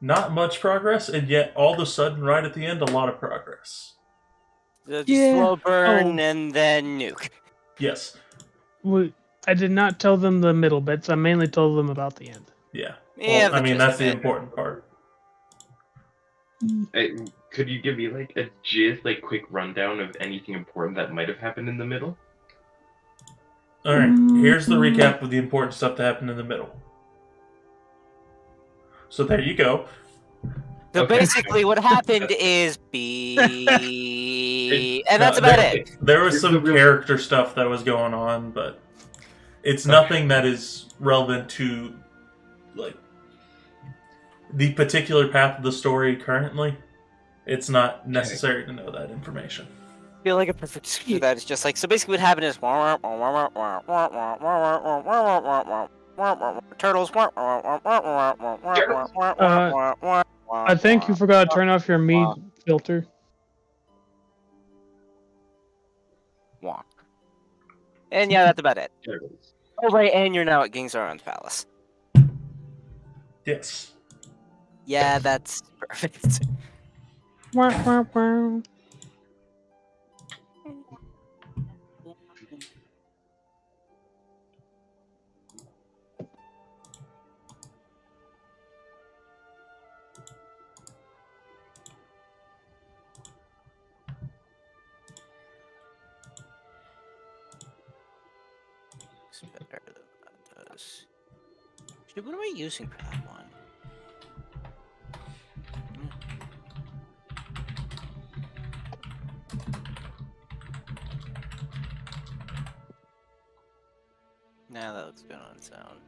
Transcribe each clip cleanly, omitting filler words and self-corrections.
not much progress, and yet all of a sudden, right at the end, a lot of progress. The Yeah. slow burn Oh. and then nuke. Yes. I did not tell them the middle bits. I mainly told them about the end. Yeah. Yeah, Well, I the mean, gist that's of the it. important part. Could you give me like a gist, like quick rundown of anything important that might have happened in the middle? All right. Here's the recap of the important stuff that happened in the middle. So there you go. So Okay. basically, what happened is and that's about it. There was Here's some the real- character stuff that was going on, but it's nothing that is relevant to like the particular path of the story currently. It's not necessary to know that information. I feel like a perfect description of that is just like, so basically what happened is turtles. I think you forgot to turn off your meat filter. And yeah, that's about it. Turtles. Oh right, and you're now at King Sauron's palace. Yes. Yeah, that's perfect. Better than that does. Dude, what am I using for that one? Nah, that looks good on its own.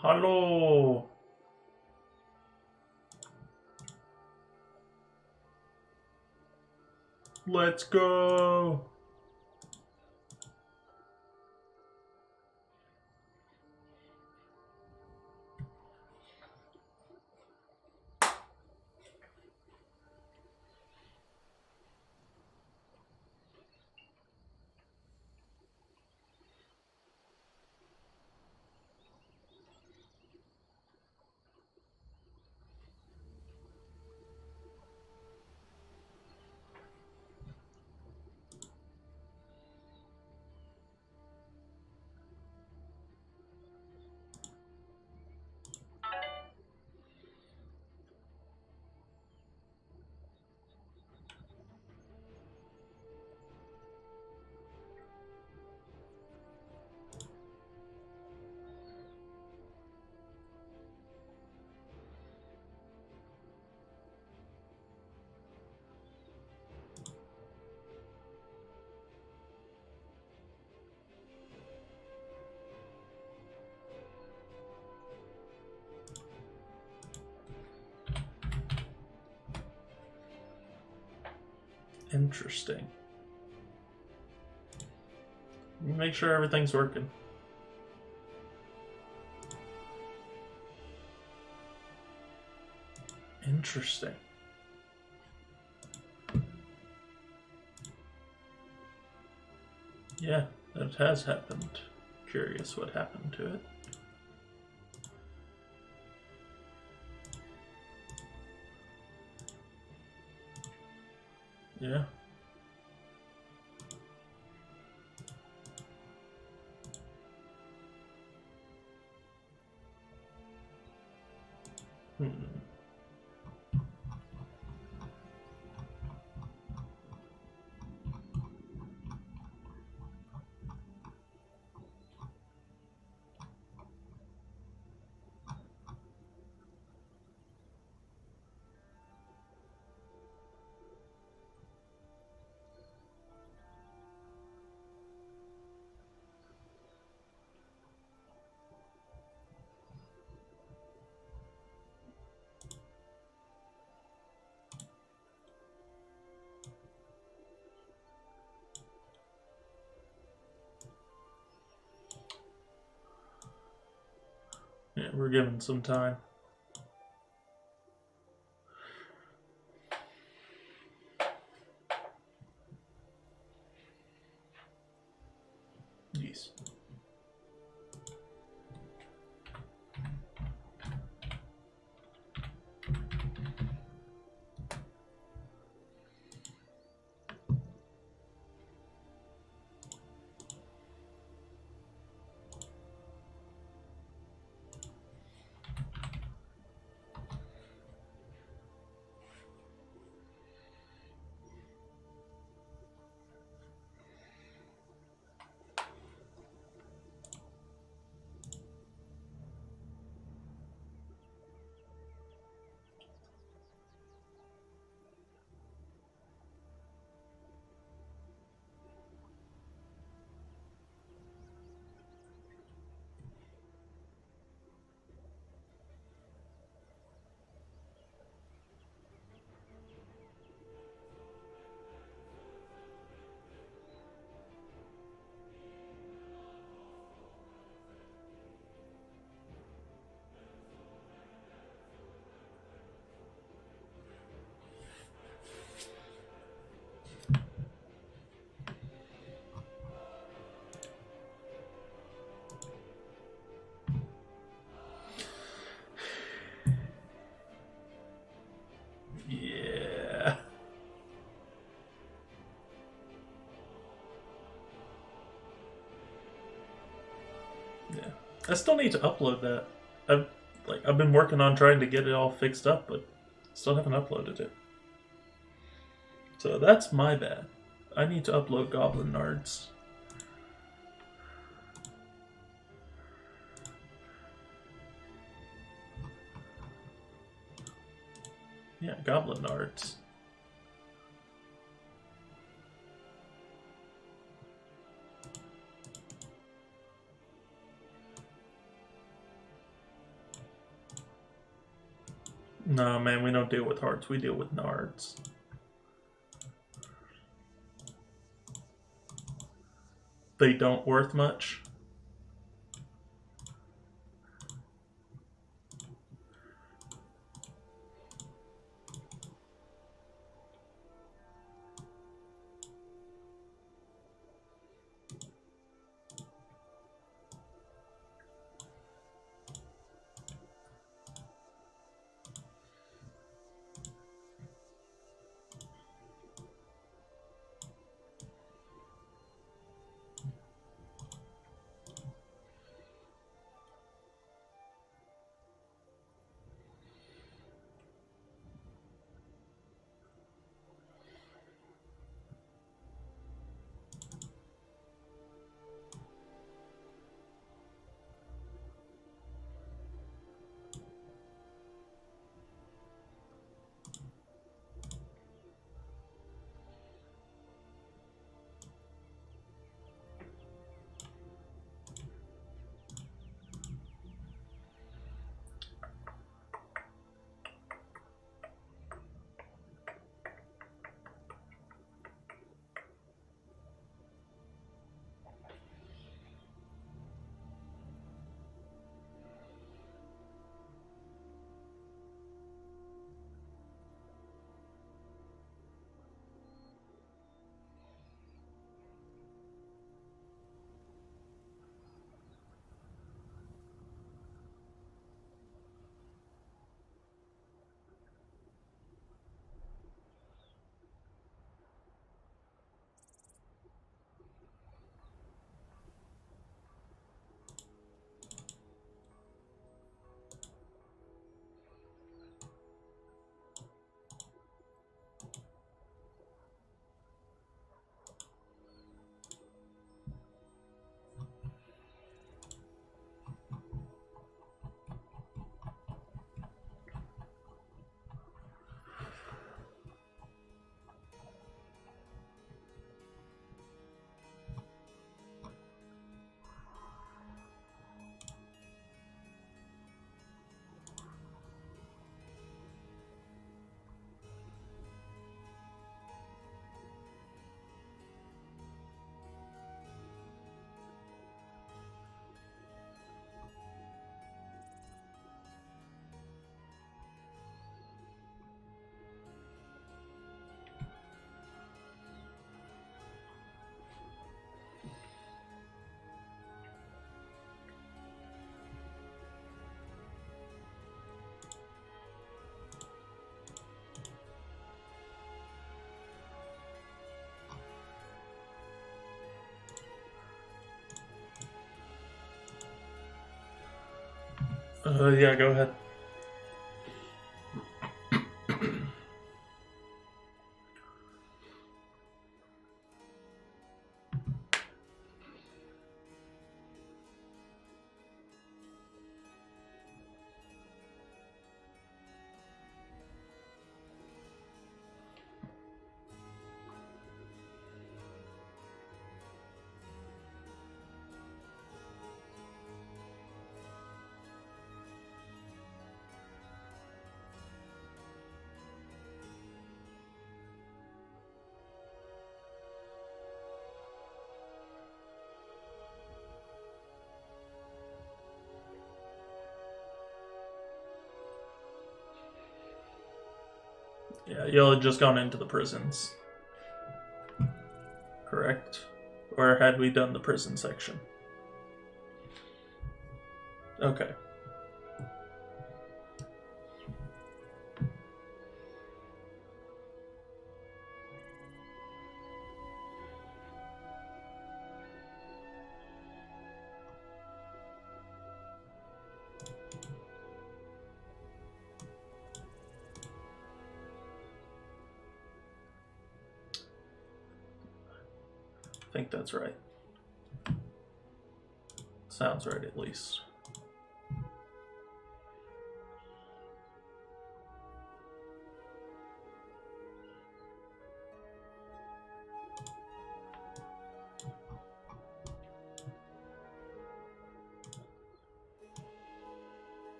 Hello. Let's go. Interesting. Make sure everything's working. Interesting. Yeah, that has happened. Curious what happened to it. Yeah. Hmm. Yeah, we're given some time. Yes. Yeah. Yeah. I still need to upload that. I've been working on trying to get it all fixed up, but still haven't uploaded it. So that's my bad. I need to upload Goblin Nards. Yeah, Goblin Nards. No, man, we don't deal with hearts. We deal with nards. They don't worth much. Yeah, go ahead. Yeah, y'all had just gone into the prisons. Correct? Or had we done the prison section? Okay. I think that's right. Sounds right, at least.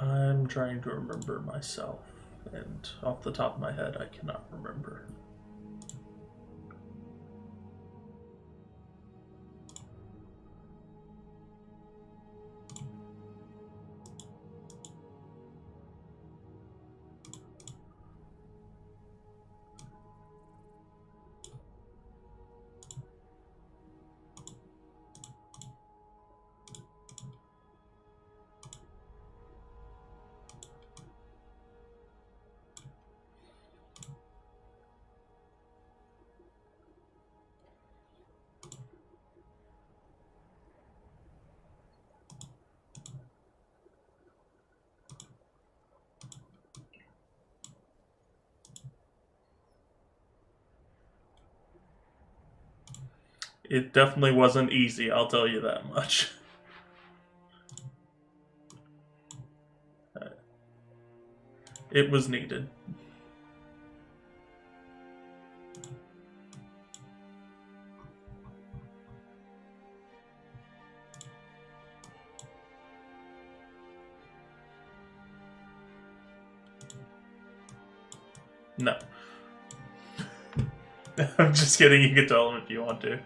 I'm trying to remember myself, and off the top of my head, I cannot remember. It definitely wasn't easy, I'll tell you that much. It was needed. No. I'm just kidding, you can tell him if you want to.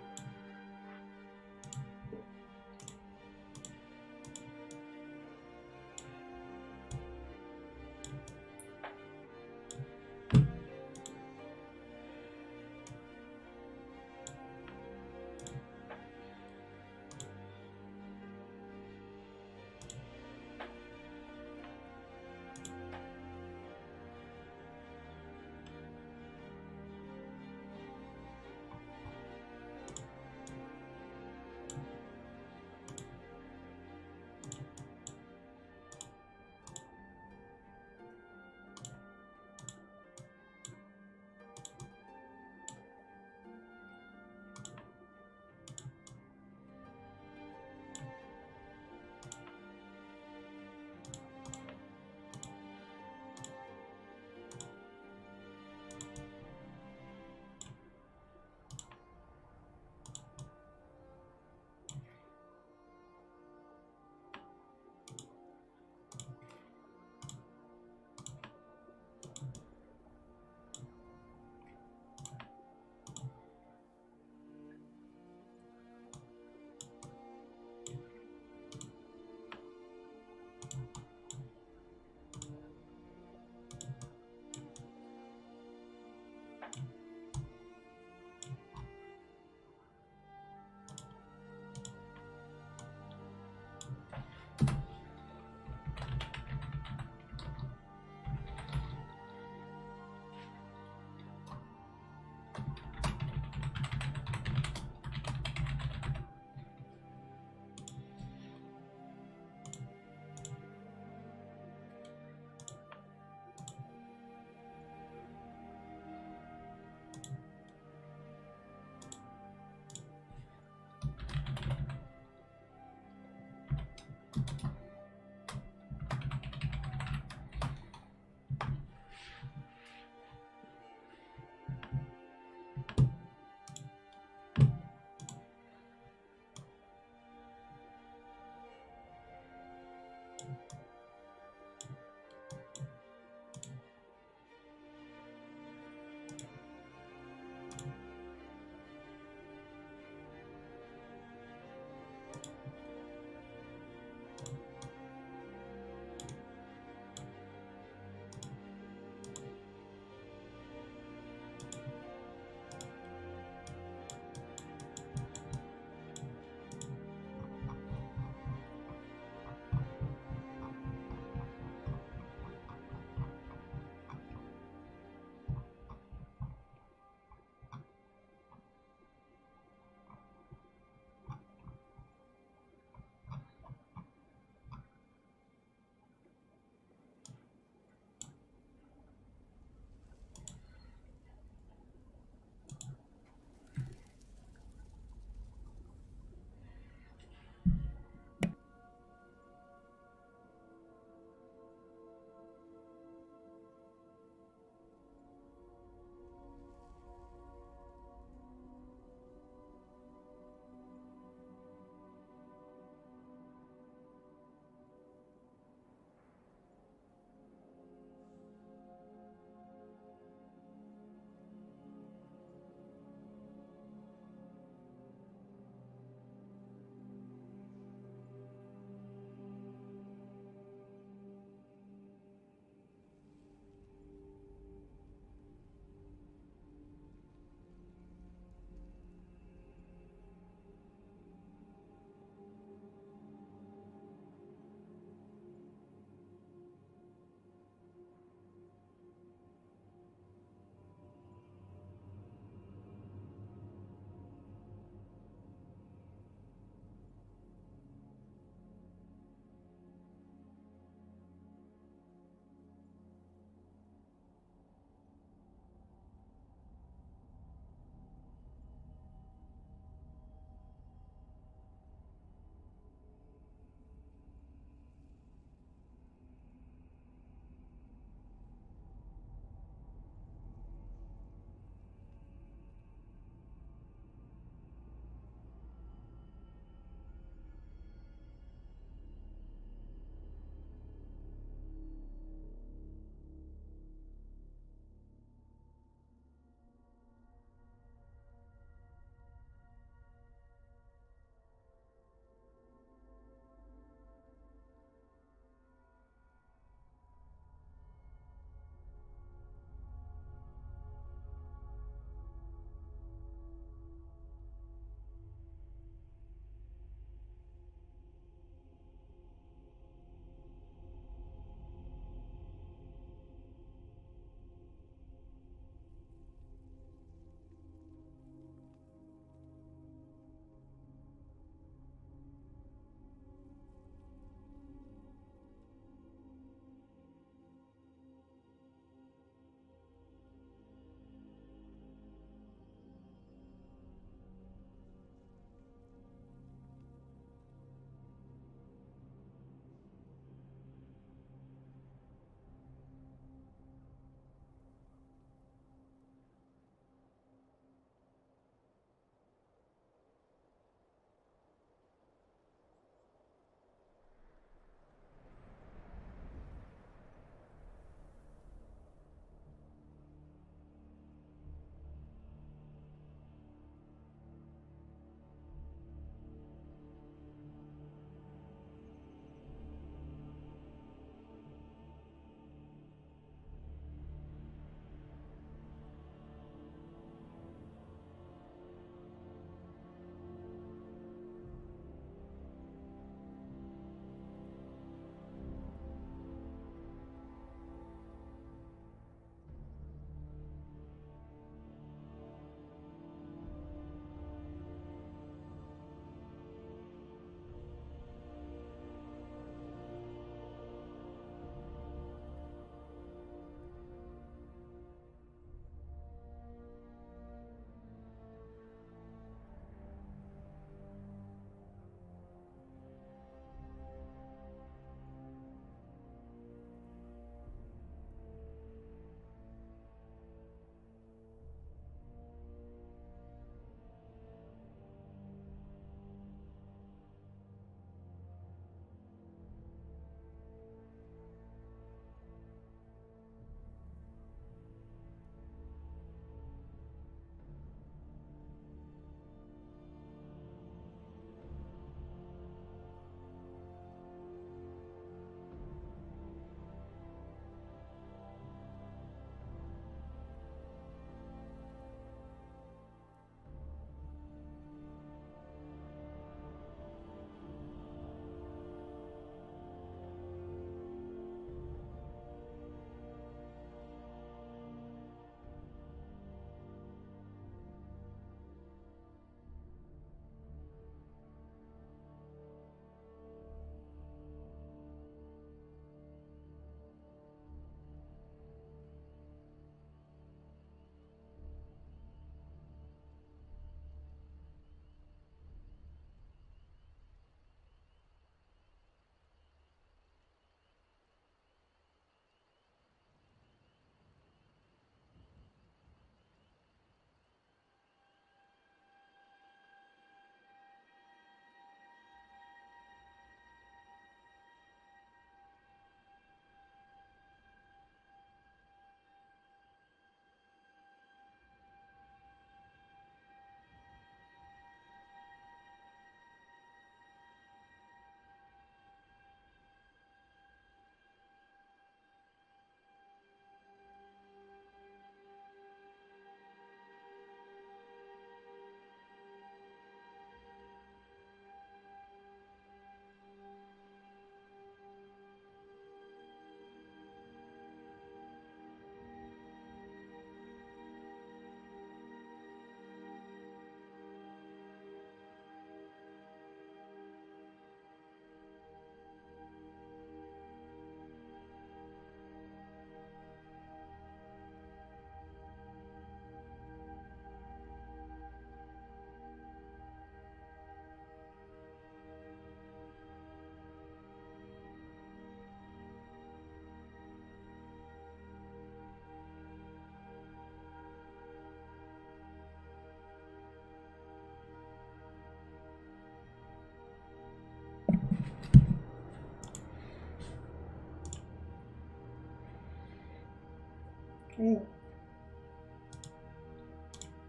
Ooh.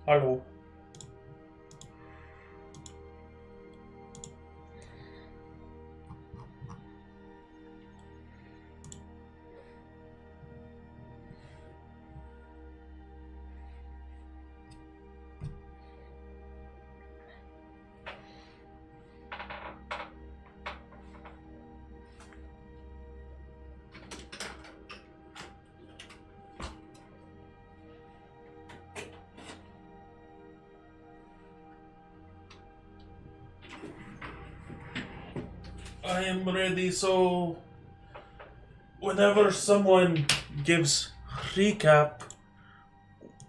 Hello. I am ready, so whenever someone gives recap.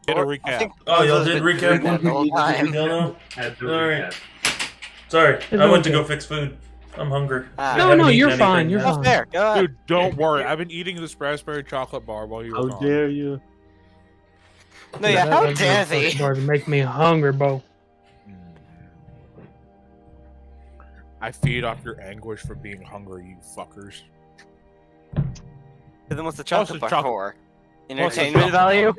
Get a I recap. think Oh, y'all Bozo's did been doing recap? that the whole time. Y'all know? Had to Alright. recap. Sorry, It's I went to okay. go fix food. I'm hungry. Ah. I No, haven't no, eaten you're anything fine, you're yet. Oh, fine. fair. Go ahead. Dude, don't worry. I've been eating this raspberry chocolate bar while you were How gone. dare you? No, yeah, how That dare motherfucker they? started to make me hungry, Bo. I feed off your anguish for being hungry, you fuckers. Then what's the Plus chocolate the bar chocolate- for? plus the Entertainment chocolate value?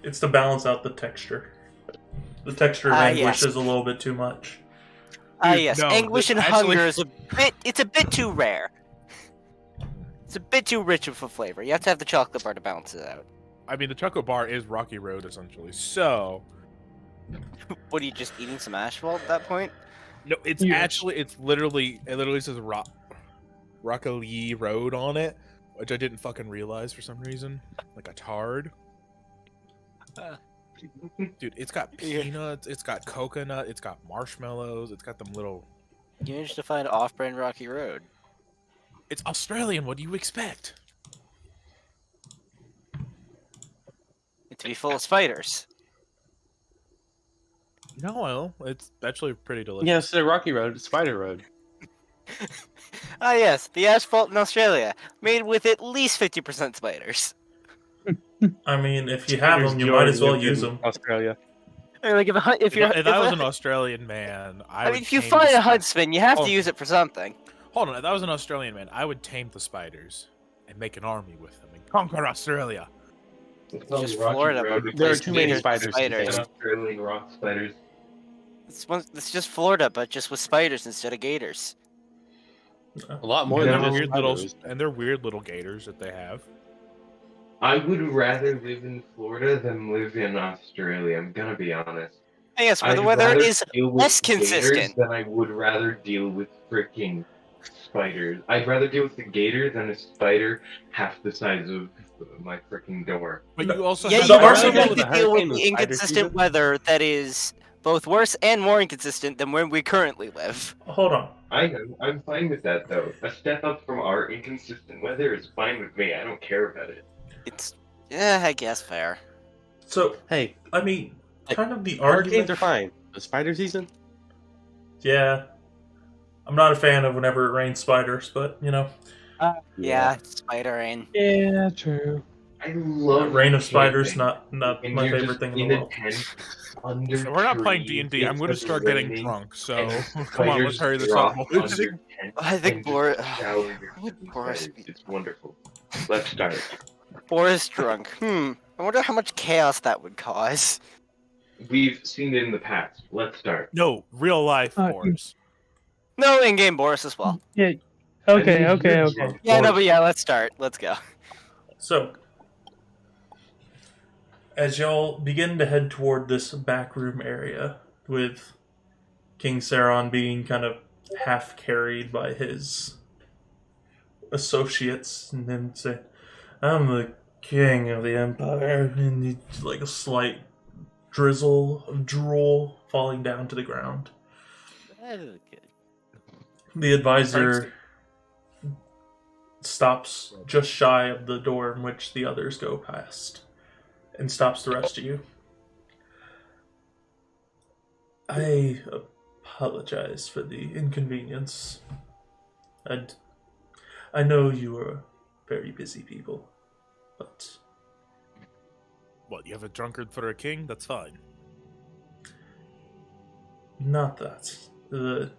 It's to balance out the texture. The texture of anguish yes. is a little bit too much. Ah, Dude, yes. no, Anguish and actually- hunger is it's a bit too rare. It's a bit too rich of a flavor. You have to have the chocolate bar to balance it out. I mean, the chocolate bar is Rocky Road, essentially. So, What are you just eating some asphalt at that point? no, it's Yeah. actually, it literally says Rocky Road on it, which I didn't fucking realize for some reason. Like a tard. Dude, it's got Yeah. peanuts, it's got coconut, it's got marshmallows, it's got them little... You managed to find off-brand Rocky Road. It's Australian, what do you expect? It to be full of spiders. No, well, it's actually pretty delicious. Yes, the Rocky Road, Spider Road. Ah, yes, the asphalt in Australia, made with at least 50% spiders. I mean, if you have Spiders them, you Jordan might as well lived use in them. Australia. I mean, like if you're, If I was an Australian man, I I would mean, if you tame find the a huntsman, you have Oh. to use it for something. Hold on, if I was an Australian man, I would tame the spiders and make an army with them and conquer Australia. It's called Just Rocky Florida, Road. but There are with too many spiders. spiders. And Australian rock spiders. It's just Florida, but just with spiders instead of gators. A lot more And than they're just weird little spiders. and they're weird little gators that they have. I would rather live in Florida than live in Australia. I'm gonna be honest. I guess where I'd the weather rather is deal with less gators consistent. than I would rather deal with freaking spiders. I'd rather deal with the gator than a spider half the size of my freaking door. But you also Yeah, have you the also argument need with to the deal with hurricane the and spider inconsistent season? weather that is both worse and more inconsistent than where we currently live. Hold on. I'm fine with that though. A step up from our inconsistent weather is fine with me. I don't care about it. It's, yeah, I guess fair. So, Hey, I mean, Like, kind of the hurricanes argument. are fine. The spider season? Yeah. I'm not a fan of whenever it rains spiders, but, you know. Yeah, spider rain. Yeah, true. I love Rain of spiders, camping. not And my you're favorite just thing in in the a world. tent under So we're not playing trees, D&D. I'm it going to starts start getting raining, drunk. So and come on, let's spiders hurry this drop up. on your tent I think and Boris, just shower your I think fucking Boris- spiders. It's wonderful. Let's start. Boris drunk. I wonder how much chaos that would cause. We've seen it in the past. Let's start. No, real life, Boris. No, in-game Boris as well. Yeah. I Okay, mean, okay, you're okay. drunk, Yeah, no, Boris. but yeah, let's start. Let's go. So, as y'all begin to head toward this back room area, with King Saron being kind of half carried by his associates, and him say, "I'm the king of the empire," and it's like a slight drizzle of drool falling down to the ground. The advisor stops just shy of the door in which the others go past and stops the rest of you. I apologize for the inconvenience. I know you are very busy people, but What, you have a drunkard for a king? That's fine. not that. The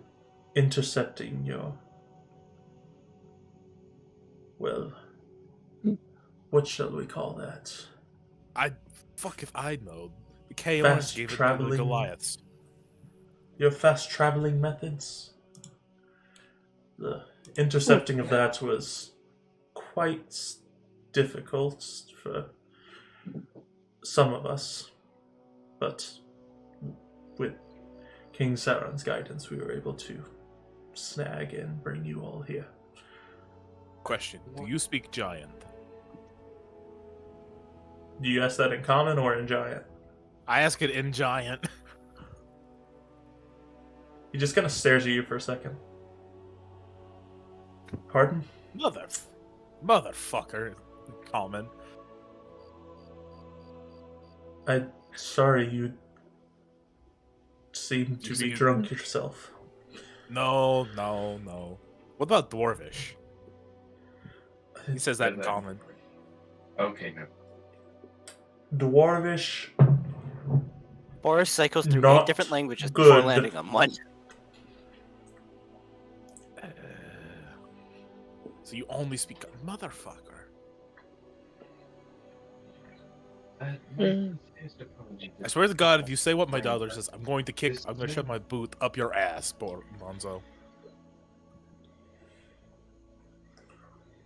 intercepting your well, what shall we call that? Fuck if I know. The Chaos Fast gave it to the traveling- Goliaths. Your fast traveling methods? The intercepting of that was quite difficult for some of us, but with King Sauron's guidance, we were able to snag and bring you all here. Question: do you speak Giant? Do you ask that in common or in giant? I ask it in Giant. He just kind of stares at you for a second. Pardon? Motherfucker. Common. I'm sorry, you seem to You be see- drunk yourself. No. What about Dwarvish? He says that in Then- common. Okay, no. Dwarvish, Boris cycles through Not 8 different languages good. before landing on one. So you only speak motherfucker. My Mm. sincerest apologies. I swear to God, if you say what my daughter says, I'm going to This- shove my boot up your ass, Bonzo.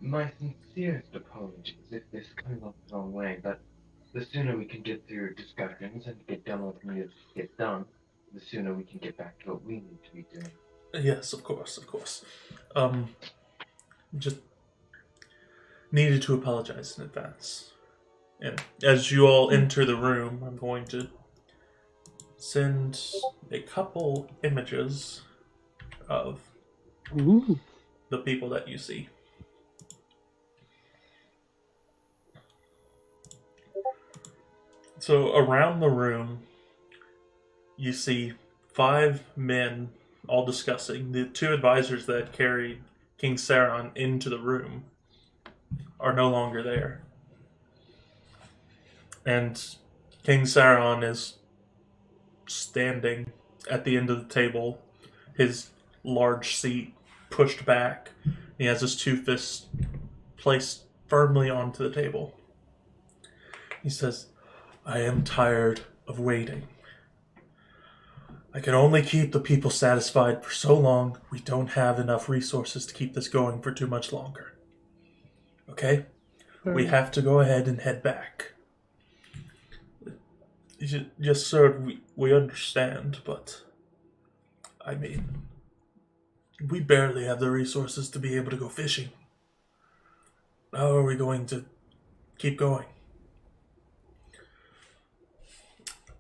My sincerest apologies if this comes off the wrong way, but the sooner we can get through discussions and get done what needs to get done, the sooner we can get back to what we need to be doing. yes, of course. Just needed to apologize in advance. And as you all enter the room, I'm going to send a couple images of Ooh. the people that you see. So around the room, you see 5 men all discussing. The 2 advisors that carried King Sauron into the room are no longer there. And King Sauron is standing at the end of the table, his large seat pushed back. He has his 2 fists placed firmly onto the table. He says, I am tired of waiting. I can only keep the people satisfied for so long. We don't have enough resources to keep this going for too much longer. Okay? We have to go ahead and head back. Yes, sir, we understand, but I mean, we barely have the resources to be able to go fishing. How are we going to keep going?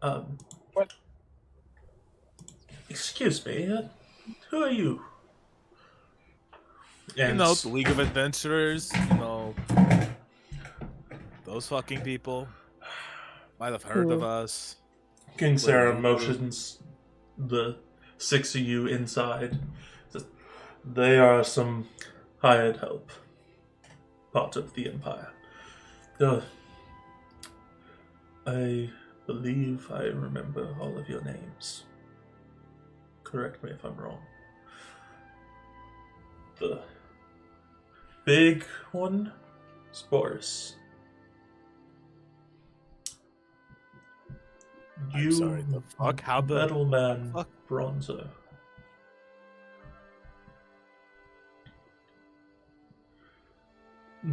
What? Excuse me, who are you? You know, the League of Adventurers, those fucking people might have heard of us. King Sauron motions the 6 of you inside. Says, they are some hired help, part of the Empire. I believe I remember all of your names. Correct me if I'm wrong. The big one is Boris. I'm sorry, the fuck? How the Metal Man fuck? Bronzer.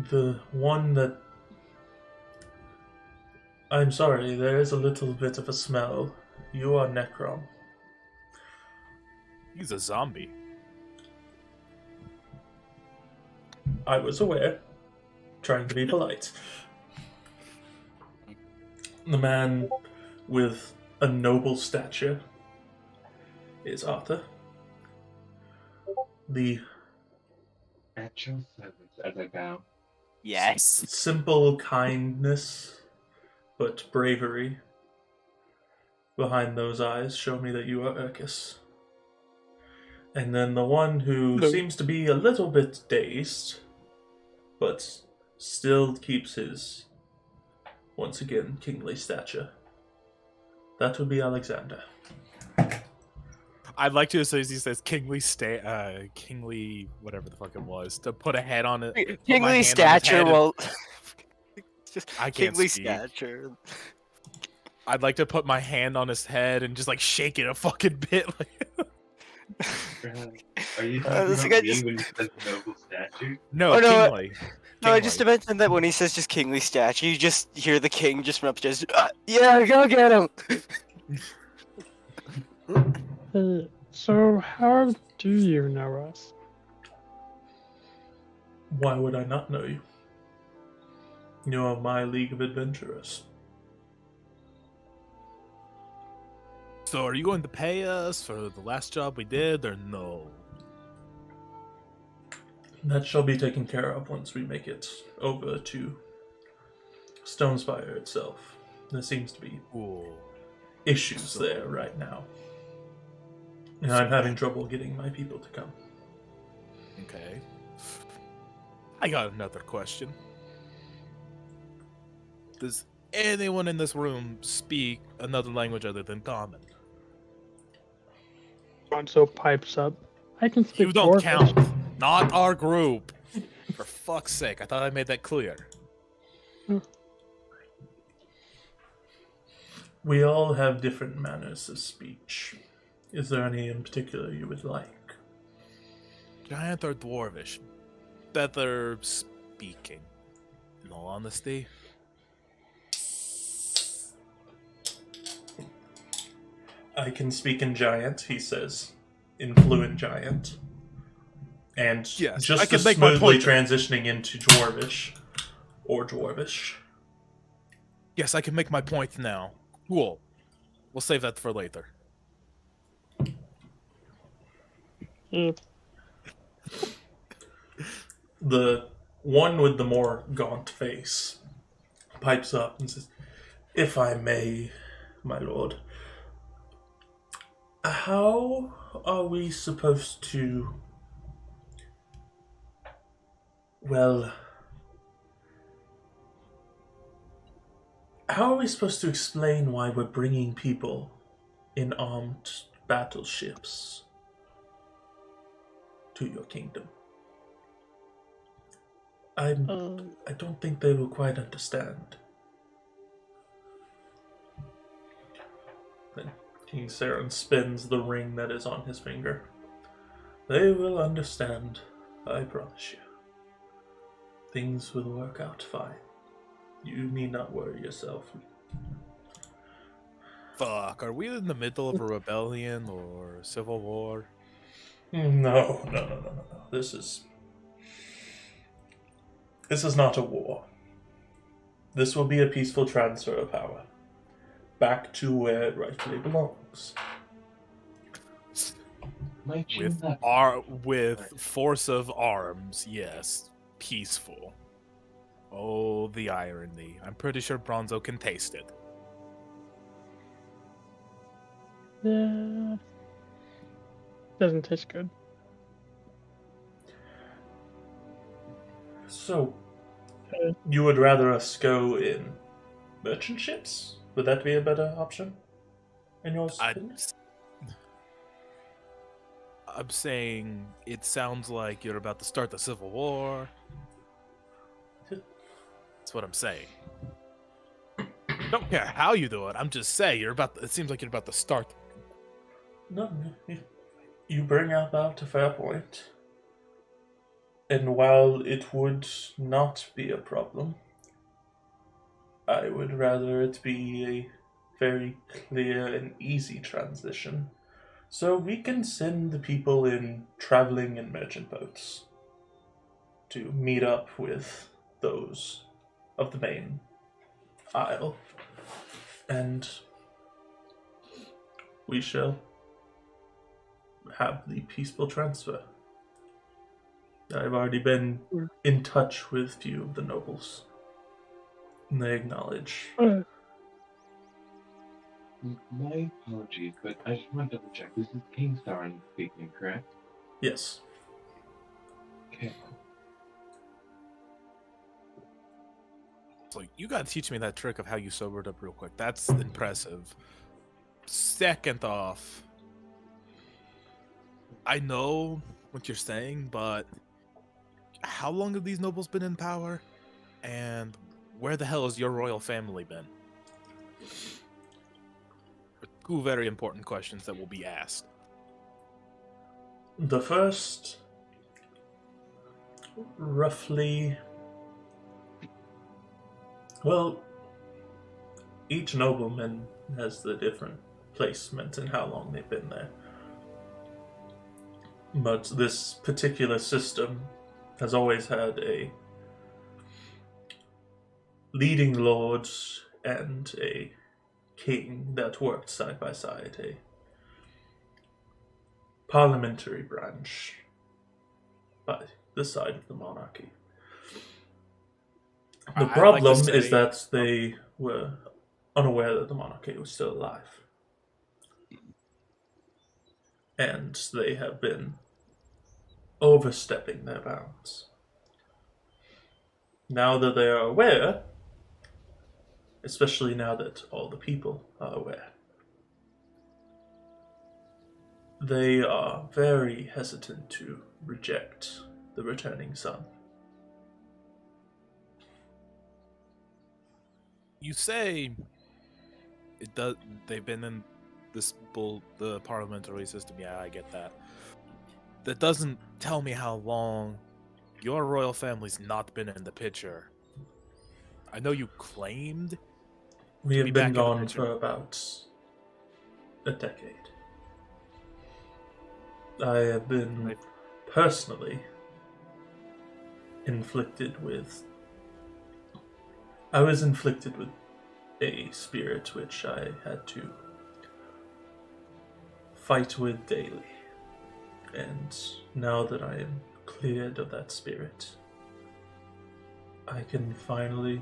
The one that... I'm sorry, there is a little bit of a smell. You are Necrom. He's a zombie. I was aware. Trying to be polite. The man with a noble stature is Arthur. The At your service as I bow. Yes. simple kindness, but bravery behind those eyes show me that you are Urkis. And then the one who Hello. seems to be a little bit dazed, but still keeps his, once again, kingly stature. That would be Alexander. I'd like to say he says kingly whatever the fuck it was to put a head on it. put my hand Kingly on his stature. head and- Well, just I can't kingly speak. stature. I'd like to put my hand on his head and just like shake it a fucking bit. Are you this talking guy about me just- when you said noble statue? No, Oh, no, kingly. No, I just Kingly. mentioned that when he says just kingly statue, you just hear the king just from upstairs. Yeah, go get him. So how do you know us? Why would I not know you? You are my League of Adventurers. So, are you going to pay us for the last job we did, or no? That shall be taken care of once we make it over to Stonespire itself. There seems to be Cool. issues there right now. And I'm having trouble getting my people to come. Okay. I got another question. Does anyone in this room speak another language other than Common? So pipes up. I can speak You don't Dwarvish. count. Not our group. For fuck's sake, I thought I made that clear. We all have different manners of speech. Is there any in particular you would like? Giant or Dwarvish? Better speaking. In all honesty. I can speak in Giant, he says. In fluent Giant. And Yes, just I can as make my smoothly point. transitioning into Dwarvish. Or Dwarvish. Yes, I can make my point now. Cool. We'll save that for later. Yep. The one with the more gaunt face pipes up and says, "If I may, my lord, how are we supposed to... Well... How are we supposed to explain why we're bringing people in armed battleships to your kingdom? I don't think they will quite understand." Then King Saren spins the ring that is on his finger. "They will understand, I promise you. Things will work out fine. You need not worry yourself." Fuck, are we in the middle of a rebellion or a civil war? No. This is not a war. This will be a peaceful transfer of power. Back to where it rightfully belongs. Might you With not- with force of arms, yes. Peaceful. Oh, the irony. I'm pretty sure Bronzo can taste it. Yeah. Doesn't taste good. So, you would rather us go in merchant ships? Would that be a better option? In your opinion? I'm saying it sounds like you're about to start the Civil War. That's what I'm saying. Don't care how you do it. I'm just saying it seems like you're about to start. No, you bring up a fair point. And while it would not be a problem, I would rather it be a very clear and easy transition. So we can send the people in traveling in merchant boats to meet up with those of the main isle. And we shall have the peaceful transfer. I've already been in touch with few of the nobles. And they acknowledge. My apologies, but I just want to double check. This is King Saren speaking, correct? Yes. Okay. So you gotta teach me that trick of how you sobered up real quick. That's impressive. Second off, I know what you're saying, but how long have these nobles been in power? And where the hell has your royal family been? Two very important questions that will be asked. The first, roughly, well, each nobleman has the different placement and how long they've been there. But this particular system has always had a leading lord and a king that worked side by side, a parliamentary branch by the side of the monarchy. The I'd like to problem say- is that they were unaware that the monarchy was still alive. And they have been overstepping their bounds. Now that they are aware, especially now that all the people are aware, they are very hesitant to reject the returning son. You say it does. They've been in the parliamentary system. Yeah, I get that. That doesn't tell me how long your royal family's not been in the picture. I know you claimed. We be have back been in the gone picture. for about a decade. I have been Right. personally inflicted with. I was inflicted with a spirit which I had to fight with daily. And now that I am cleared of that spirit, I can finally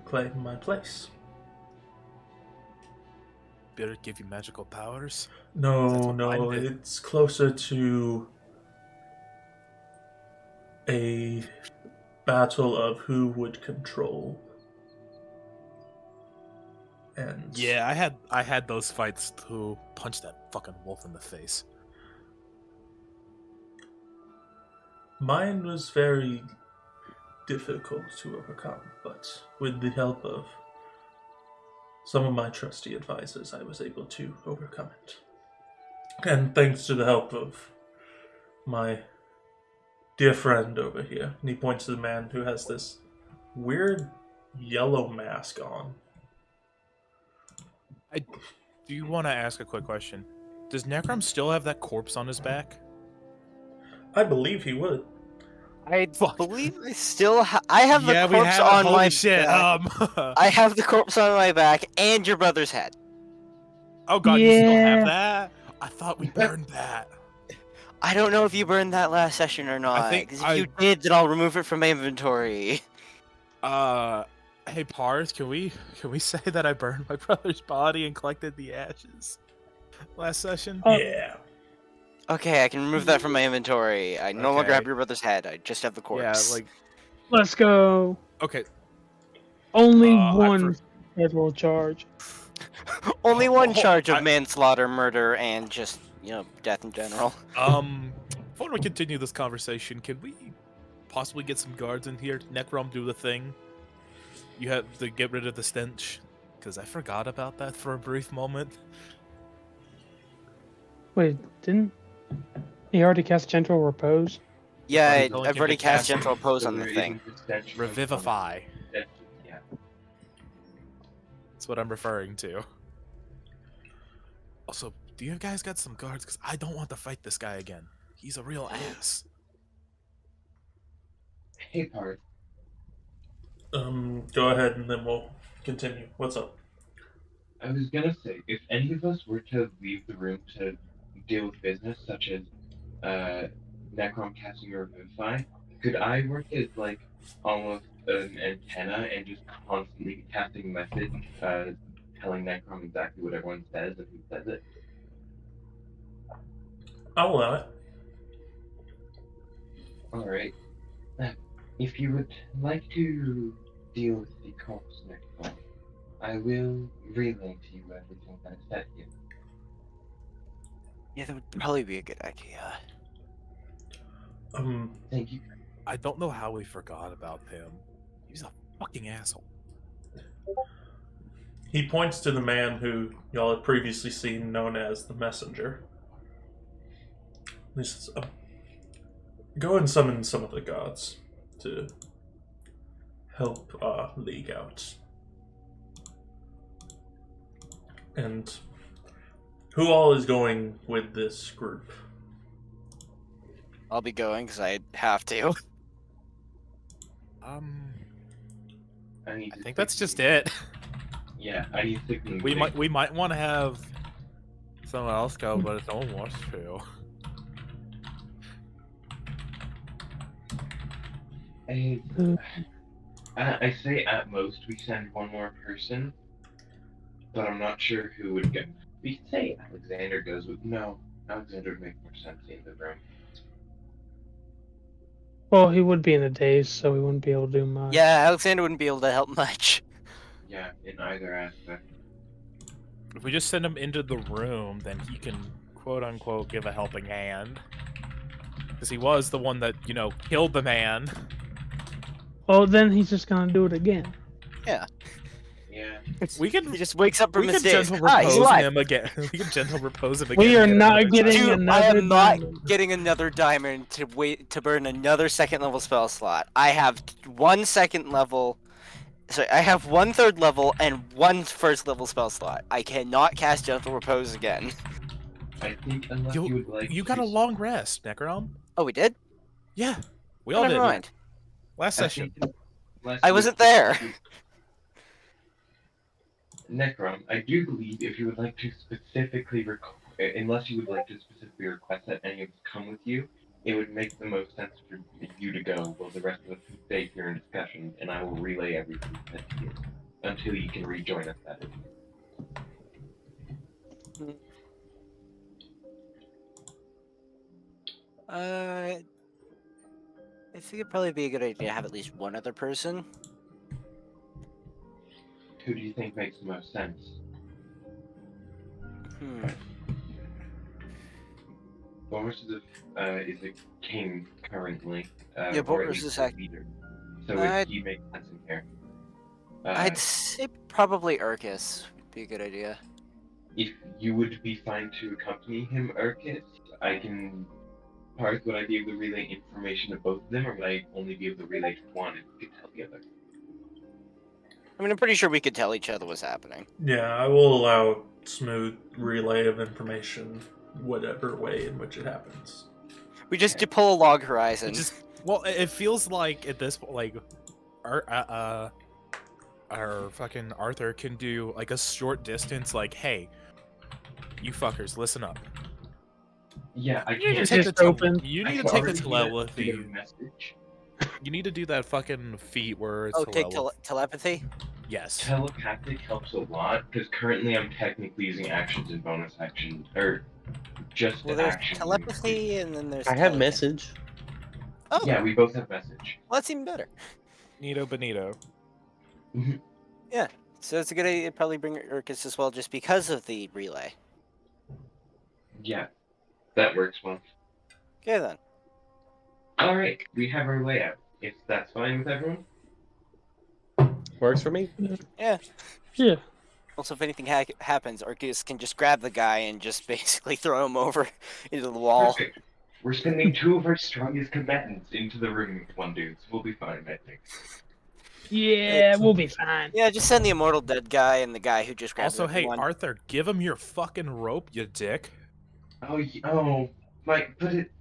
claim my place. Spirit give you magical powers? No, That's what no, mine did. it's closer to a battle of who would control. And Yeah, I had those fights to punch that fucking wolf in the face. mine was very difficult to overcome, but with the help of some of my trusty advisors, I was able to overcome it. And thanks to the help of my dear friend over here, and he points to the man who has this weird yellow mask on. Do you want to ask a quick question? Does Necrom still have that corpse on his back? I believe he would. I Fuck. believe I still I have the yeah, we corpse have. on Holy my shit! back. I have the corpse on my back and your brother's head. oh god, you still Yeah. have that? I thought we burned that. I don't know if you burned that last session or not. think 'Cause if you did, then I'll remove it from my inventory. Hey Pars, can we say that I burned my brother's body and collected the ashes last session? Oh. Yeah. Okay, I can remove that from my inventory. I no longer Okay. have your brother's head. I just have the corpse. Yeah, like Let's go. okay. Only I one federal charge. Only one charge of I- manslaughter, murder, and just death in general. Before we continue this conversation, can we possibly get some guards in here? Necrom, do the thing. You have to get rid of the stench, because I forgot about that for a brief moment. Wait, didn't he already cast Gentle Repose? Yeah, Alright, only I've can already be cast cast- gentle repose on So the there thing. isn't extension of Revivify. Yeah. That's what I'm referring to. Also, do you guys got some guards? Because I don't want to fight this guy again. He's a real ass. Hey, Parth. Go ahead and then we'll continue. What's up? I was gonna say, if any of us were to leave the room to deal with business, such as Necrom casting or Revivify, could I work as like almost an antenna and just constantly casting message, telling Necrom exactly what everyone says and who says it? I'll allow it. Alright. If you would like to deal with the corpse Necrom, I will relay to you everything that I said here. Yeah, that would probably be a good idea. Thank you. I don't know how we forgot about him. He's a fucking asshole. He points to the man who y'all had previously seen known as the Messenger. He says, go and summon some of the gods to help League out. And who all is going with this group? I'll be going because I have to. I need I to think that's stick just in- it. Yeah, I need to stick in We the- might want to have someone else go, but it's almost true. I say at most we send one more person, but I'm not sure who would go. We could say Alexander goes with. No, Alexander would make more sense in the room. Well, he would be in a daze, so he wouldn't be able to do much. Yeah, Alexander wouldn't be able to help much. Yeah, in either aspect. If we just send him into the room, then he can quote unquote give a helping hand. Because he was the one that, you know, killed the man. Oh, then he's just gonna do it again. Yeah. We can He just wakes up from we his can daze. gentle Ah, he's repose alive. him again. We can gentle repose him again. We and are get not another getting shot. Dude, I another am not diamond. getting another diamond to burn another second level spell slot. I have 1 second level. Sorry, I have 1 third level and 1 first level spell slot. I cannot cast Gentle Repose again. I think unless you would like. You got to a long rest, Necrom. Oh, we did? Yeah, we Oh, all never did. mind. Last I session. think unless I you wasn't would- there. Necrom, I do believe if you would like to specifically unless you would like to specifically request that any of us come with you, it would make the most sense for you to go while the rest of us can stay here in discussion, and I will relay everything to you until you can rejoin us. That is. I think it'd probably be a good idea to have at least one other person. Who do you think makes the most sense? Hmm. Boris is a king currently. Yeah, or at Boris least is a act- leader. So I'd- he makes sense in here. I'd say probably Urkus would be a good idea. If you would be fine to accompany him, Urkis, I can. Would I be able to relay information to both of them, or would I only be able to relay to one and you could tell the other? I mean, I'm pretty sure we could tell each other what's happening. Yeah, I will allow smooth relay of information, whatever way in which it happens. We just do pull a log horizon. It just it feels like at this point, like our fucking Arthur can do like a short distance, like, hey, you fuckers, listen up. Yeah, I You need to can't. take Just the open. You I need can to take the already telepathy. get a message. You need to do that fucking feat where it's Oh, take telepathy. telepathy? Yes. Telepathic helps a lot because currently I'm technically using actions and bonus actions, or just Well, the there's actions. telepathy, and then there's. I have telepathy. message. Oh, Yeah, we both have message. well, that's even better. Nito Benito. So it's a good idea to probably bring Urkus as well, just because of the relay. Yeah, that works well. Okay then. All right, we have our layout. If that's fine with everyone. Works for me. Yeah. Also, if anything happens, Urkus can just grab the guy and just basically throw him over into the wall. Perfect. We're sending 2 of our strongest combatants into the room with one dude, so we'll be fine, I think. Yeah, we'll be fine. Yeah, just send the immortal dead guy and the guy who just grabbed Also, hey, everyone. Arthur, give him your fucking rope, you dick. Oh, Mike, put it.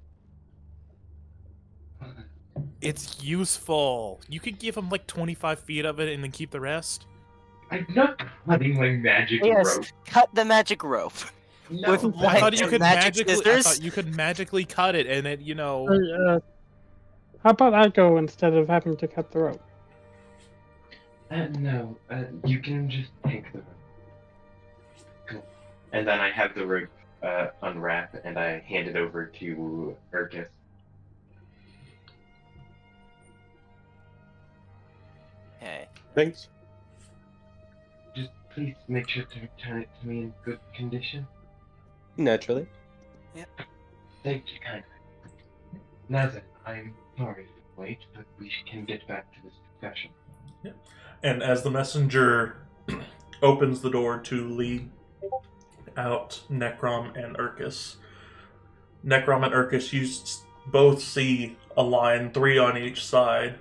It's useful. You could give him like 25 feet of it and then keep the rest. I'm not cutting my magic Yes, rope. cut the magic rope. No, With I what? thought you And could magic magically. I scissors? thought you could magically cut it, and it, you know. How about I go instead of having to cut the rope? No, you can just take the rope. Cool. And then I have the rope unwrap and I hand it over to Urkus. Hey. Thanks. Just please make sure to return it to me in good condition. Naturally. Thank you kindly. Nazan, I'm sorry to wait, but we can get back to this discussion. And as the messenger opens the door to lead out Necrom and Urkus, Necrom and Urkus, you both see a line, 3 on each side,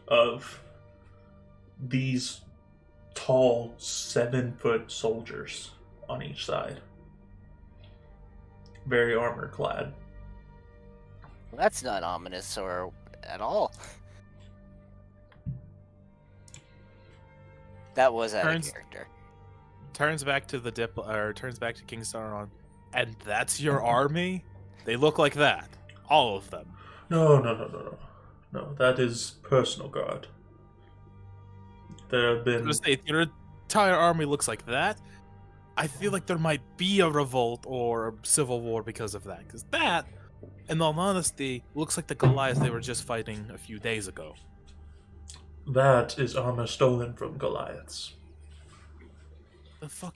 of these tall 7-foot soldiers on each side. Very armor clad. Well, that's not ominous or at all. That was out of Turns- character. Turns back to turns back to King Sauron. And that's your army? They look like that. All of them. No. No, that is personal guard. There have I'm been... gonna say, if your entire army looks like that, I feel like there might be a revolt or a civil war because of that. Because that, in all honesty, looks like the Goliath they were just fighting a few days ago. That is armor stolen from Goliaths. The fuck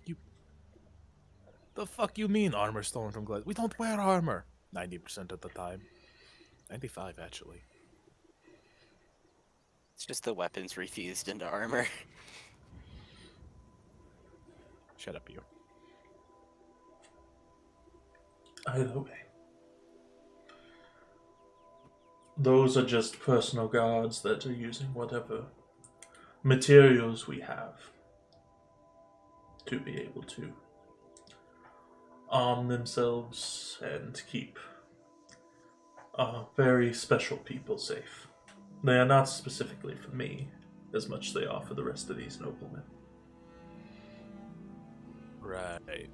you mean armor stolen from Goliath? We don't wear armor 90% of the time. 95 actually. It's just the weapons refused into armor. Shut up, you. Either way. Those are just personal guards that are using whatever materials we have to be able to arm themselves and keep very special people safe. They are not specifically for me, as much as they are for the rest of these noblemen. Right.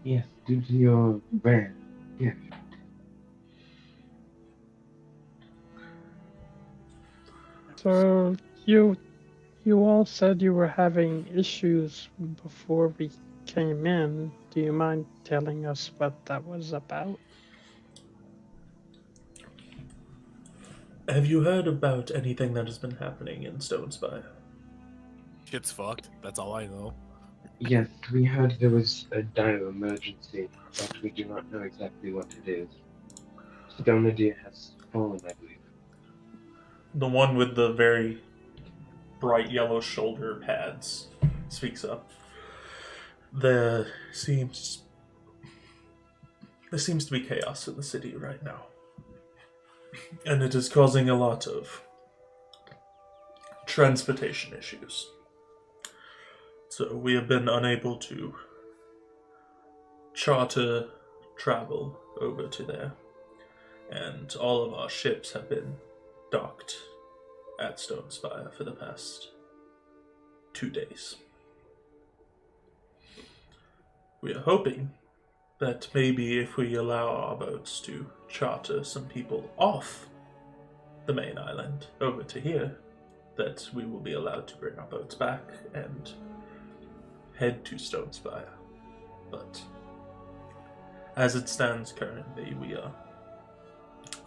Yes, due to your rare gift. So you all said you were having issues before we came in. Do you mind telling us what that was about? Have you heard about anything that has been happening in Stone Spire? Shit's fucked. That's all I know. Yes, we heard there was a dire emergency, but we do not know exactly what it is. Stonadir has fallen, I believe. The one with the very bright yellow shoulder pads speaks up. There seems to be chaos in the city right now. And it is causing a lot of transportation issues. So we have been unable to charter travel over to there. And all of our ships have been docked at Stone Spire for the past 2 days. We are hoping that maybe if we allow our boats to charter some people off the main island over to here, that we will be allowed to bring our boats back and head to Stone Spire. But as it stands currently, we are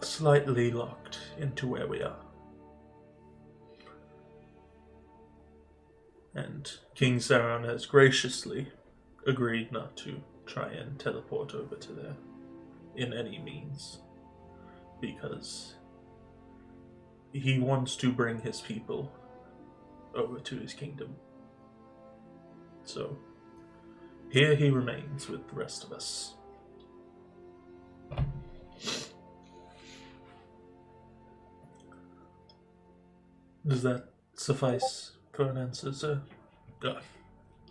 slightly locked into where we are. And King Sauron has graciously agreed not to try and teleport over to there in any means, because he wants to bring his people over to his kingdom. So here he remains with the rest of us. Does that suffice for an answer, sir?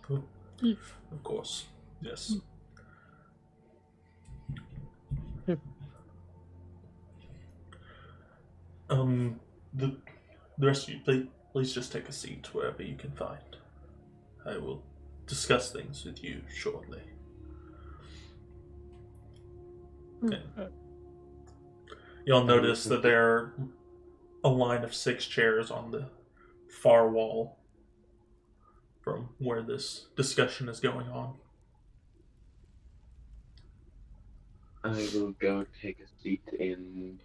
Of course, yes. Yep. The rest of you, please just take a seat wherever you can find. I will discuss things with you shortly. Okay. You'll notice that there are a line of 6 chairs on the far wall from where this discussion is going on. I will go take a seat in.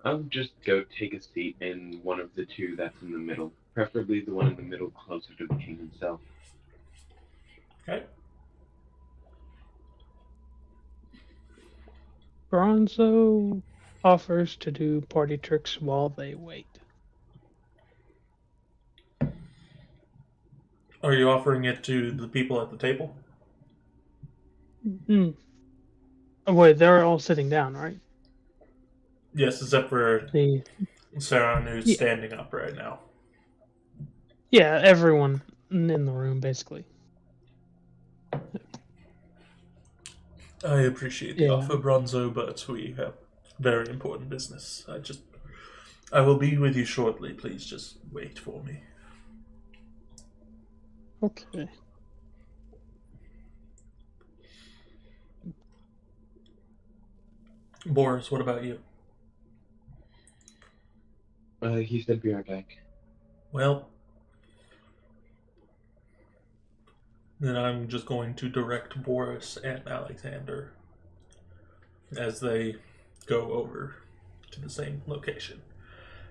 I'll just go take a seat in one of the two that's in the middle. Preferably the one in the middle closer to the king himself. Bronzo offers to do party tricks while they wait. Are you offering it to the people at the table? Hmm. Oh, wait, they're all sitting down, right? Yes, except for The Sarah, who's Yeah. standing up right now. Yeah, everyone in the room basically. I appreciate the Yeah. offer, Bronzo, but we have very important business. I will be with you shortly. Please just wait for me. Okay. Boris, what about you? He said be right back. Well, then I'm just going to direct Boris and Alexander as they go over to the same location.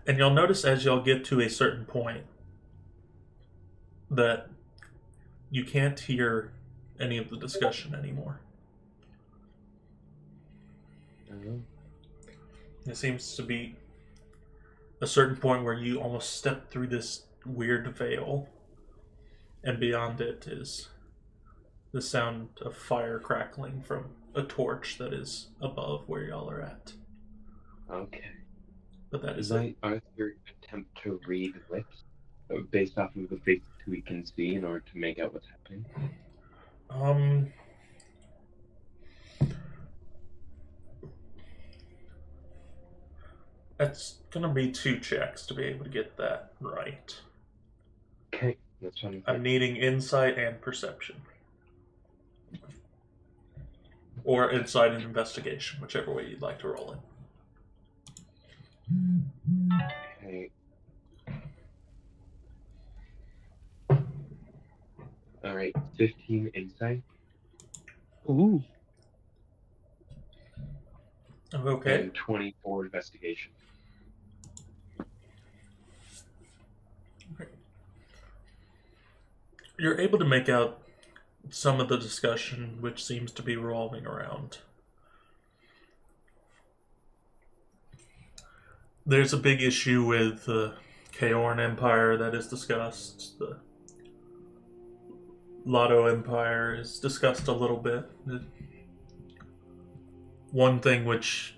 And you'll notice as y'all get to a certain point that you can't hear any of the discussion anymore. It seems to be a certain point where you almost step through this weird veil, and beyond it is the sound of fire crackling from a torch that is above where y'all are at. Okay. But that is Might Arthur attempt to read lips based off of the faces we can see in order to make out what's happening? That's gonna be 2 checks to be able to get that right. Okay, that's fine. I'm needing insight and perception. Or insight and investigation, whichever way you'd like to roll it. Okay. Alright, 15 insight. Ooh. Okay. And 24 investigation. You're able to make out some of the discussion which seems to be revolving around. There's a big issue with the Kaorn Empire that is discussed. The Lotto Empire is discussed a little bit. One thing which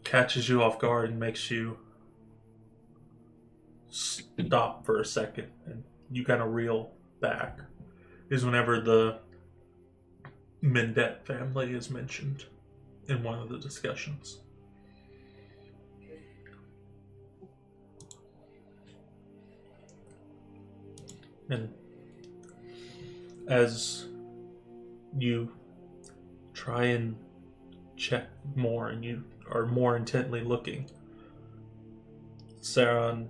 catches you off guard and makes you stop for a second and you kind of reel back is whenever the Mendet family is mentioned in one of the discussions. And as you try and check more and you are more intently looking, Saron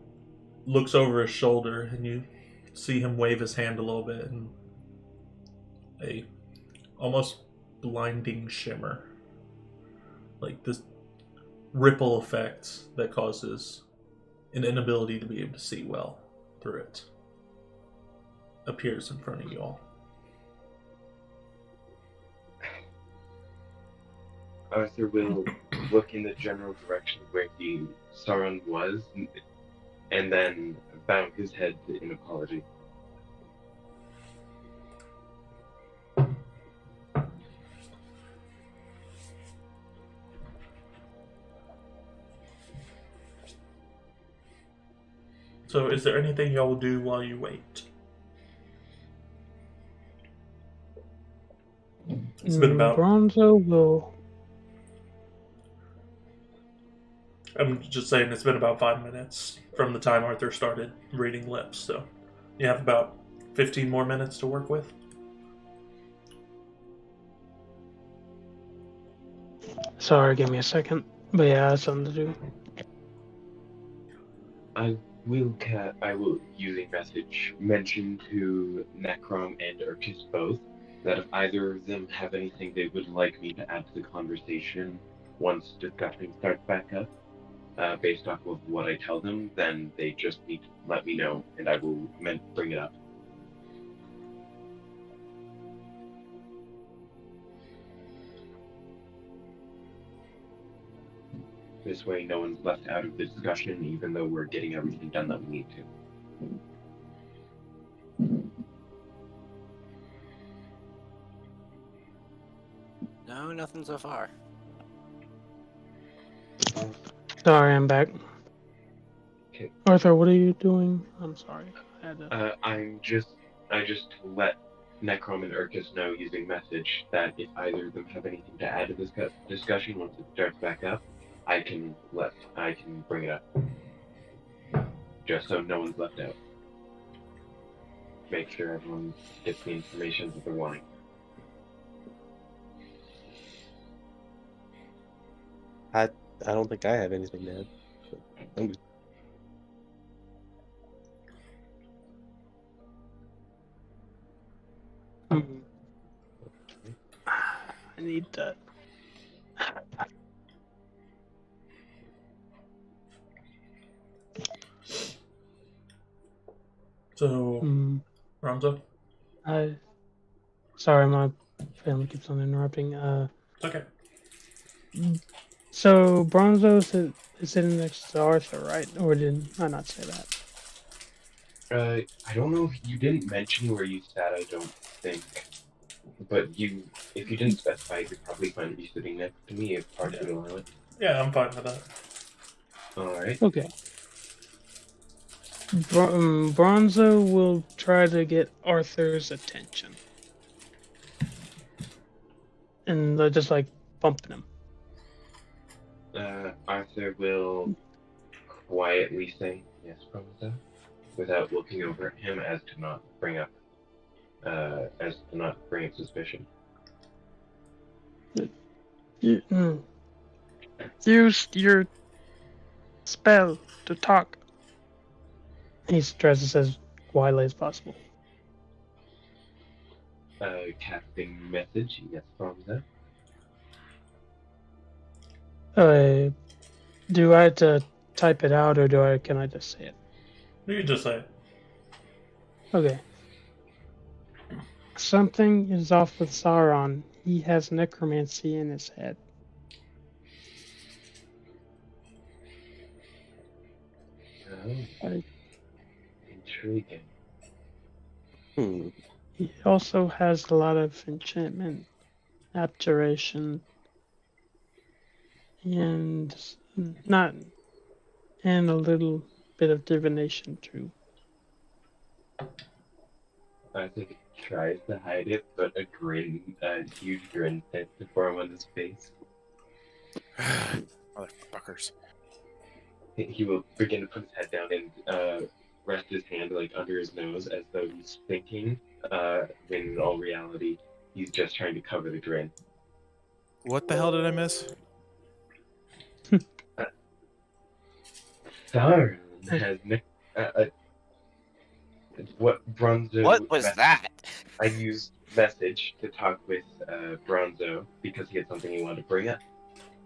looks over his shoulder and you see him wave his hand a little bit and a almost blinding shimmer, like this ripple effect that causes an inability to be able to see well through it, appears in front of you all. Arthur will look in the general direction where Sauron was, and then bow his head in apology. So is there anything y'all will do while you wait? It's been about... Bronzo will... I'm just saying it's been about 5 minutes from the time Arthur started reading lips, so you have about 15 more minutes to work with. Sorry, give me a second. But yeah, I have something to do. I will, using message, mention to Necrom and Urkis both that if either of them have anything they would like me to add to the conversation once discussion starts back up, based off of what I tell them, then they just need to let me know, and I will bring it up. This way, no one's left out of the discussion, even though we're getting everything done that we need to. No, nothing so far. Sorry, I'm back. Okay. Arthur, what are you doing? I'm sorry. I had to... I just let Necrom and Urkus know using message that if either of them have anything to add to this discussion once it starts back up, I can bring it up. Just so no one's left out. Make sure everyone gets the information that they're wanting. I don't think I have anything to add. So I'm good. I need that. So, Hmm. Ronzo? Sorry, my family keeps on interrupting. It's okay. So Bronzo is sitting next to Arthur, right? Or did I not say that? I don't know if you didn't mention where you sat, I don't think. But if you didn't specify, you're probably fine to be sitting next to me if parts would allow it. Yeah, I'm fine with that. Alright. Okay. Bronzo will try to get Arthur's attention. And they're just like bumping him. Arthur will quietly say, yes, Promoter, without looking over at him as to not bring up suspicion. Use your spell to talk. He tries to say as quietly as possible. Casting message, yes, Promoter. Do I have to type it out, or can I just say it? You can just say it. Okay. Something is off with Sauron. He has necromancy in his head. Oh. Intriguing. He also has a lot of enchantment, abjuration, and a little bit of divination too. I think he tries to hide it, but a huge grin tends to form on his face. Motherfuckers. He will begin to put his head down and rest his hand like under his nose as though he's thinking, when in all reality, he's just trying to cover the grin. What the hell did I miss? Sauron has what Bronzo. What was that? I used message to talk with Bronzo because he had something he wanted to bring up,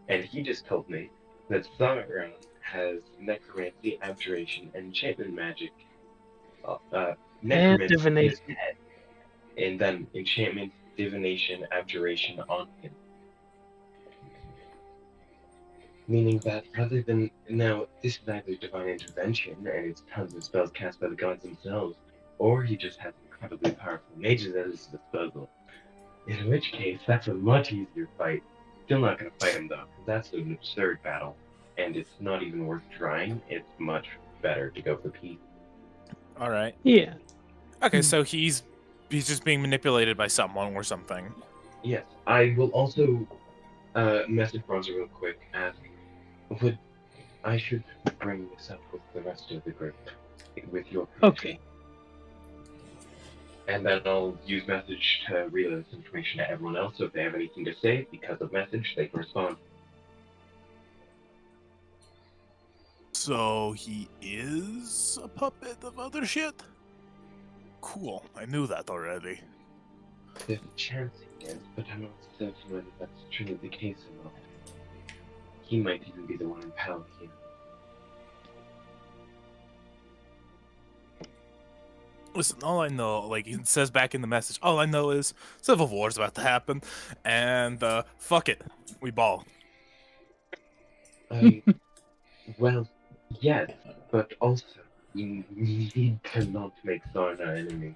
and he just told me that Sauron has necromancy, abjuration, and enchantment magic. Necromancy in his divination. head, and then enchantment, divination, abjuration on him. Meaning that rather than now, this is either divine intervention and it's tons of spells cast by the gods themselves, or he just has incredibly powerful mages at his disposal. In which case, that's a much easier fight. Still not gonna fight him though, 'cause that's an absurd battle, and it's not even worth trying. It's much better to go for peace. All right. Yeah. Okay, so he's just being manipulated by someone or something. Yes, I will also message Bronzer real quick. Ask, I should bring this up with the rest of the group, with your permission. Okay. And then I'll use message to relay this information to everyone else, so if they have anything to say because of message, they can respond. So he is a puppet of other shit? Cool, I knew that already. There's a chance he is, but I'm not certain whether that's truly the case or not. He might even be the one in power here. Listen, all I know, like it says back in the message, all I know is Civil War's about to happen, and fuck it, we ball. Well, yes, but also you need to not make Thorn our enemy.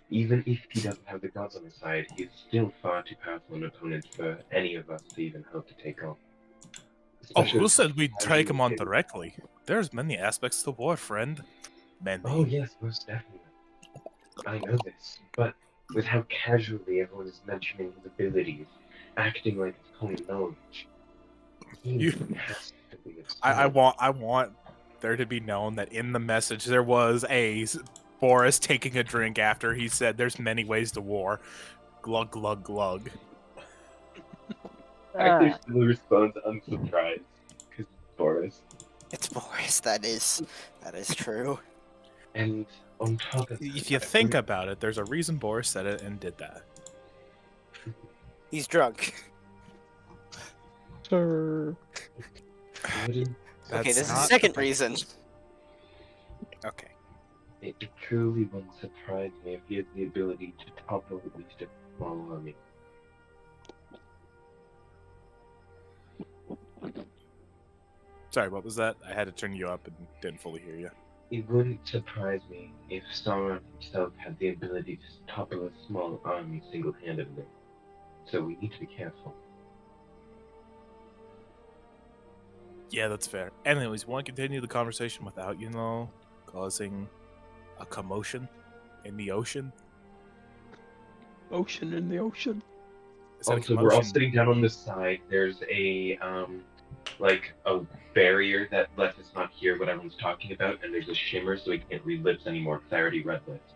Even if he doesn't have the gods on his side, he's still far too powerful an opponent for any of us to even hope to take on. Oh, Especially who with said we'd how take him on casually- directly? There's many aspects to war, friend. Many. Oh yes, most definitely. I know this, but with how casually everyone is mentioning his abilities, acting like it's common knowledge, he You- has to be I upset. want there to be known that in the message there was Boris taking a drink after he said there's many ways to war. Glug glug glug. Arthur still responds unsurprised, because it's Boris. It's Boris. That is true. And on top of If that, you think about it, there's a reason Boris said it and did that. He's drunk. So, wouldn't Okay, this is the not- second reason. Okay. it truly wouldn't surprise me if he had the ability to topple at least a small army. Sorry, what was that? I had to turn you up and didn't fully hear you. It wouldn't surprise me if Sauron himself had the ability to topple a small army single-handedly. So we need to be careful. Yeah, that's fair. Anyways, want to continue the conversation without, causing a commotion in the ocean? ocean in the ocean. Is that a Also, we're all commotion? sitting down on the side. There's a barrier that lets us not hear what everyone's talking about, and there's a shimmer so we can't read lips anymore. Clarity red lips.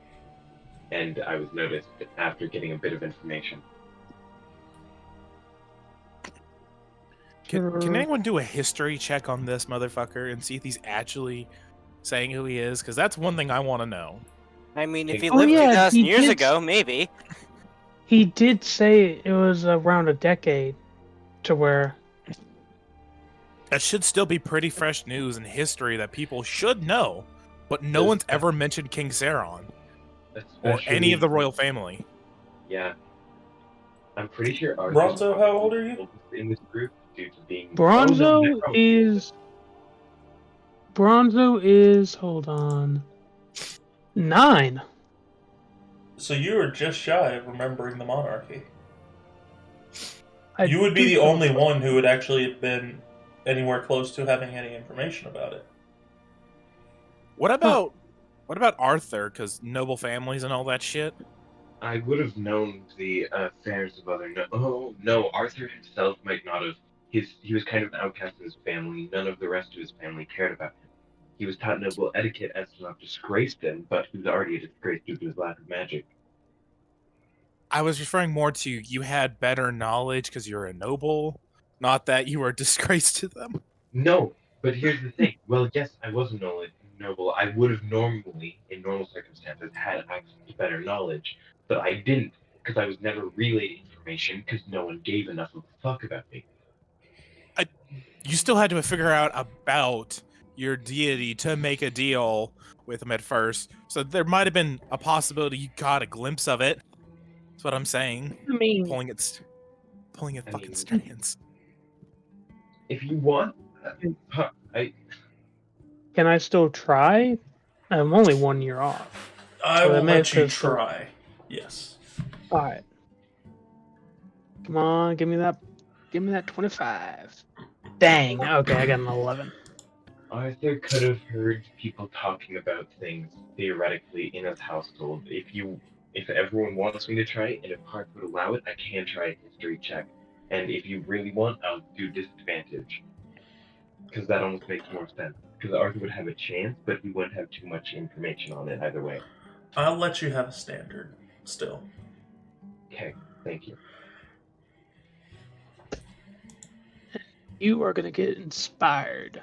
And I was noticed after getting a bit of information. Can Sure. anyone do a history check on this motherfucker and see if he's actually saying who he is? Because that's one thing I want to know. I mean, if he Oh, lived yeah, 2,000 he years did- ago, maybe. He did say it was around a decade to where. That should still be pretty fresh news and history that people should know, but no Does one's that- ever mentioned King Sauron or Especially- any of the royal family. Yeah. I'm pretty sure Arthur's Bronzo, how old are you? oldest in this group due to being Bronzo Oh, no, is. Bronzo is. Hold on. 9. So you were just shy of remembering the monarchy. I You would be do the know- only one who would actually have been anywhere close to having any information about it. What about Arthur? Because noble families and all that shit. I would have known the affairs of other. No, Arthur himself might not have. He was kind of an outcast in his family. None of the rest of his family cared about him. He was taught noble etiquette as to not disgrace them, but he was already a disgrace due to his lack of magic. I was referring more to you had better knowledge because you're a noble, not that you were a disgrace to them. No, but here's the thing. Well, yes, I was a noble. I would have normally, in normal circumstances, had access to better knowledge, but I didn't because I was never relayed information because no one gave enough of a fuck about me. You still had to figure out about your deity to make a deal with him at first. So there might have been a possibility you got a glimpse of it. That's what I'm saying. I mean, Pulling at I fucking mean- strands. If you want, can I still try? I'm only 1 year off. I So will that let you makes it- try. Yes. Alright. Come on, give me that 25. Dang, okay, I got an 11. Arthur could have heard people talking about things theoretically in his household. If everyone wants me to try it, and if Park would allow it, I can try a history check. And if you really want, I'll do disadvantage. Because that almost makes more sense. Because Arthur would have a chance, but he wouldn't have too much information on it either way. I'll let you have a standard still. Okay, thank you. You are gonna get inspired.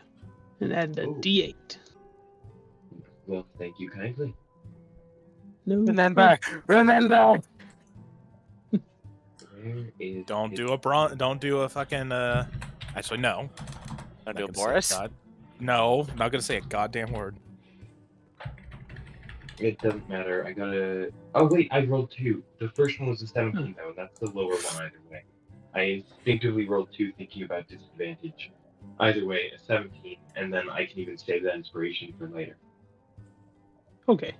And add a Ooh. D8. Well, thank you kindly. No. Remember. Where is Don't his- do a fucking actually no. Don't Not do a gonna say Boris? God. No, not gonna say a goddamn word. It doesn't matter. I got a. Oh wait, I rolled 2. The first one was a 17 though, and that's the lower one either way. I instinctively rolled 2, thinking about disadvantage. Either way, a 17, and then I can even save that inspiration for later. Okay.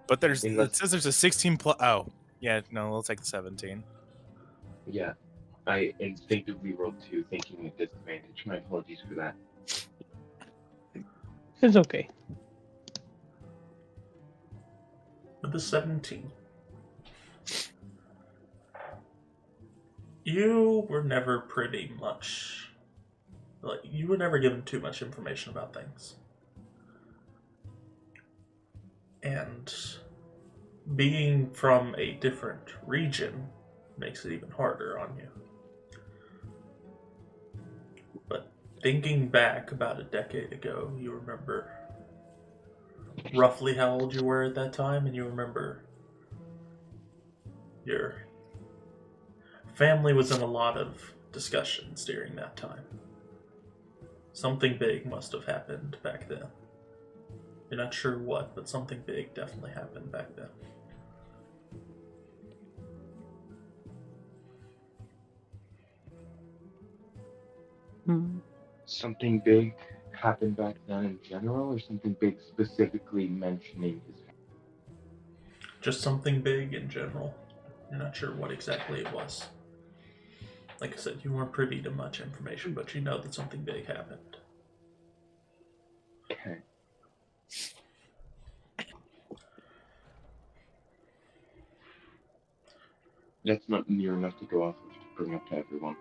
But there's Unless- it says there's a 16 plus. Oh, yeah, no, we'll take the 17. Yeah, I instinctively rolled 2, thinking a disadvantage. My apologies for that. It's okay. With the 17. You were never pretty much... Like, you were never given too much information about things. And being from a different region makes it even harder on you. But thinking back about a decade ago, you remember roughly how old you were at that time, and you remember your family was in a lot of discussions during that time. Something big must have happened back then. You're not sure what, but something big definitely happened back then. Hmm. Something big happened back then in general, or something big specifically mentioning his family? Just something big in general. You're not sure what exactly it was. Like I said, you weren't privy to much information, but you know that something big happened. Okay. That's not near enough to go off of to bring up to everyone.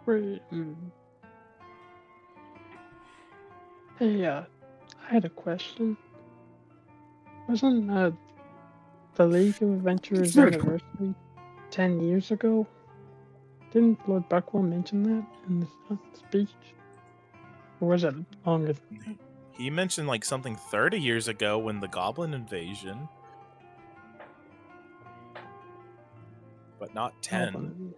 Wait. Hey, I had a question. Wasn't the League of Adventurers anniversary 10 years ago? Didn't Lord Buckwell mention that in the speech? Or was it longer than that? He mentioned like something 30 years ago when the Goblin invasion, but not 10.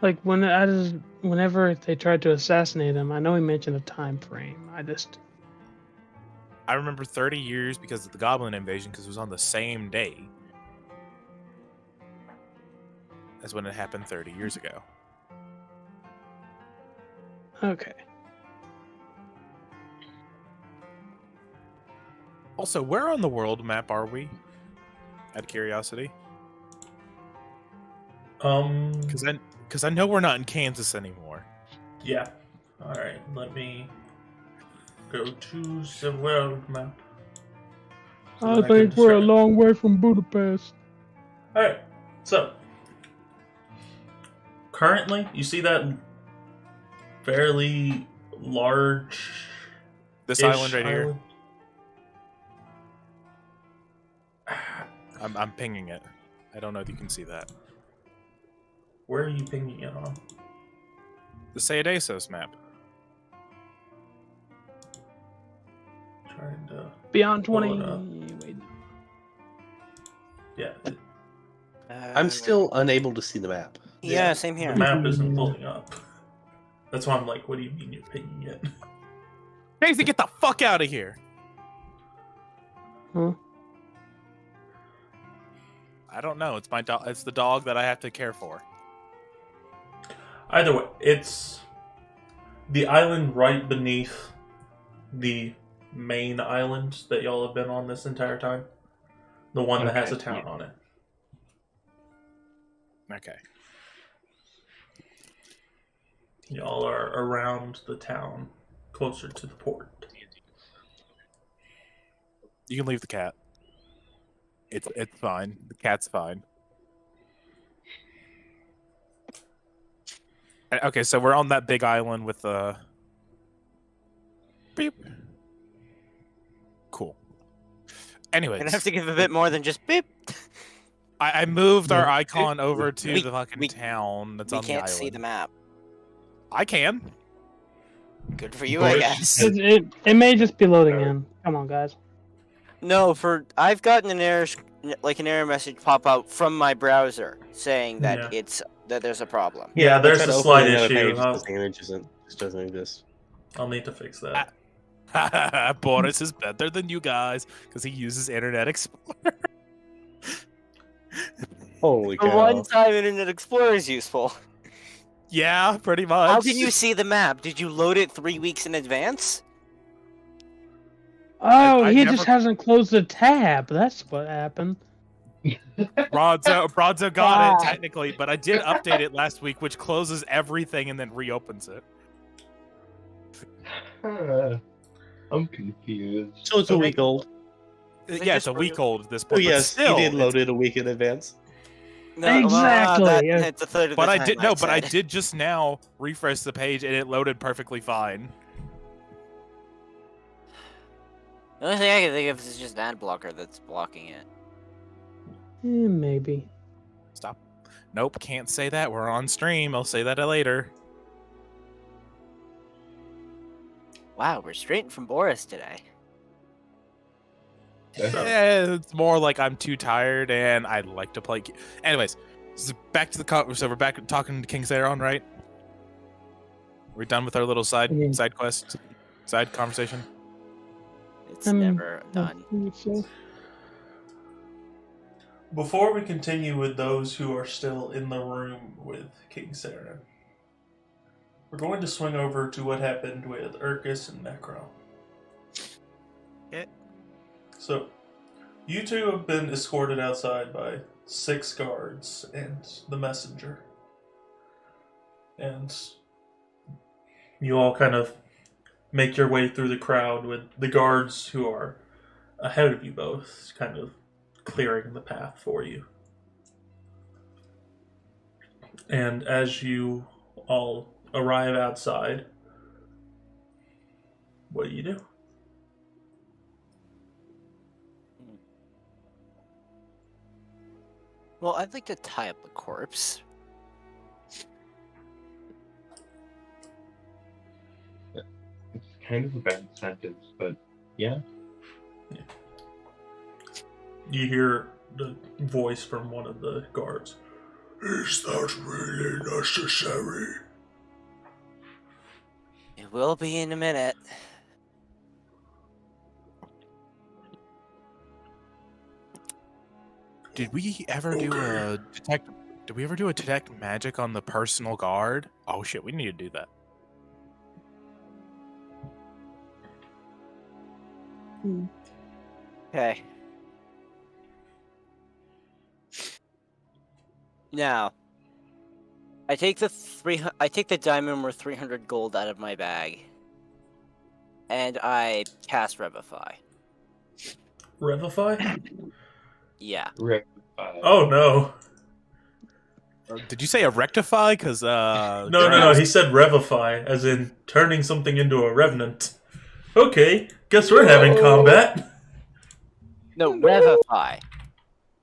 Like whenever they tried to assassinate him, I know he mentioned a time frame. I remember 30 years because of the Goblin invasion because it was on the same day as when it happened 30 years ago. Okay. Also, where on the world map are we? Out of curiosity, because I know we're not in Kansas anymore. Yeah. Alright, let me go to the world map. So I that can think we're a describe- long way from Budapest. Alright, so currently, you see that fairly large This island right here. I'm pinging it. I don't know if you can see that. Where are you pinging it on? The Seadesos map. Trying to... Beyond Pull 20. it up. Wait. Yeah, I'm still unable to see the map. Yeah, same here. the map isn't pulling up. That's why I'm like, what do you mean you're pinging it? Daisy, get the fuck out of here! Huh? I don't know. It's my dog. It's the dog that I have to care for. Either way, it's the island right beneath the main island that y'all have been on this entire time. The one that has a Okay, town on it. Okay. Y'all are around the town, closer to the port. You can leave the cat. It's fine. The cat's fine. Okay, so we're on that big island with the beep. Cool. Anyways, Gonna have to give a bit more than just beep. I moved our No. icon over to We- the fucking we- town that's We on the can't island. see the map. I can. Good for you, I Boys. guess. It may just be loading in. Come on, guys. No, I've gotten an error, an error message pop out from my browser saying that Yeah. that there's a problem. Yeah, there's I tried a to slight open another issue. page, it's saying it just doesn't exist. I'll need to fix that. Boris is better than you guys because he uses Internet Explorer. Holy For cow. one time, Internet Explorer is useful. Yeah, pretty much. How can you see the map? Did you load it 3 weeks in advance? Oh, I he never- just hasn't closed the tab. That's what happened. Bronzo got it technically, but I did update it last week, which closes everything and then reopens it. I'm confused. So it's a week old. Is it Yeah, it's just a week old at this Oh, point. but yes, still, he did load it a week in advance. No, Exactly, Well, yeah. it's a third of But the I time, did no, I'd but I said. did just now refresh the page and it loaded perfectly fine. The only thing I can think of is just ad blocker that's blocking it. Maybe. Stop. Nope, can't say that. We're on stream. I'll say that later. Wow, we're straight from Boris today. It's more like I'm too tired and I'd like to play. Anyways, so back to the so we're back talking to King Zeron, right? We're done with our little side quest, side conversation. It's Um, never done. So, Before we continue with those who are still in the room with King Saren, we're going to swing over to what happened with Urkus and Necro. Okay. So, you two have been escorted outside by 6 guards and the messenger. And you all kind of make your way through the crowd with the guards who are ahead of you both, kind of clearing the path for you. And as you all arrive outside, what do? Well, I'd like to tie up the corpse. It's kind of a bad sentence, but yeah. You hear the voice from one of the guards. Is that really necessary? It will be in a minute. Did we ever do a detect? Did we ever do a detect magic on the personal guard? Oh shit, we need to do that. Okay. Now, I take the diamond worth 300 gold out of my bag, and I cast Revivify. Revify? Yeah. Oh no. Did you say a rectify? Cause No. He said revify, as in turning something into a revenant. Okay, guess we're having combat. No, Revivify.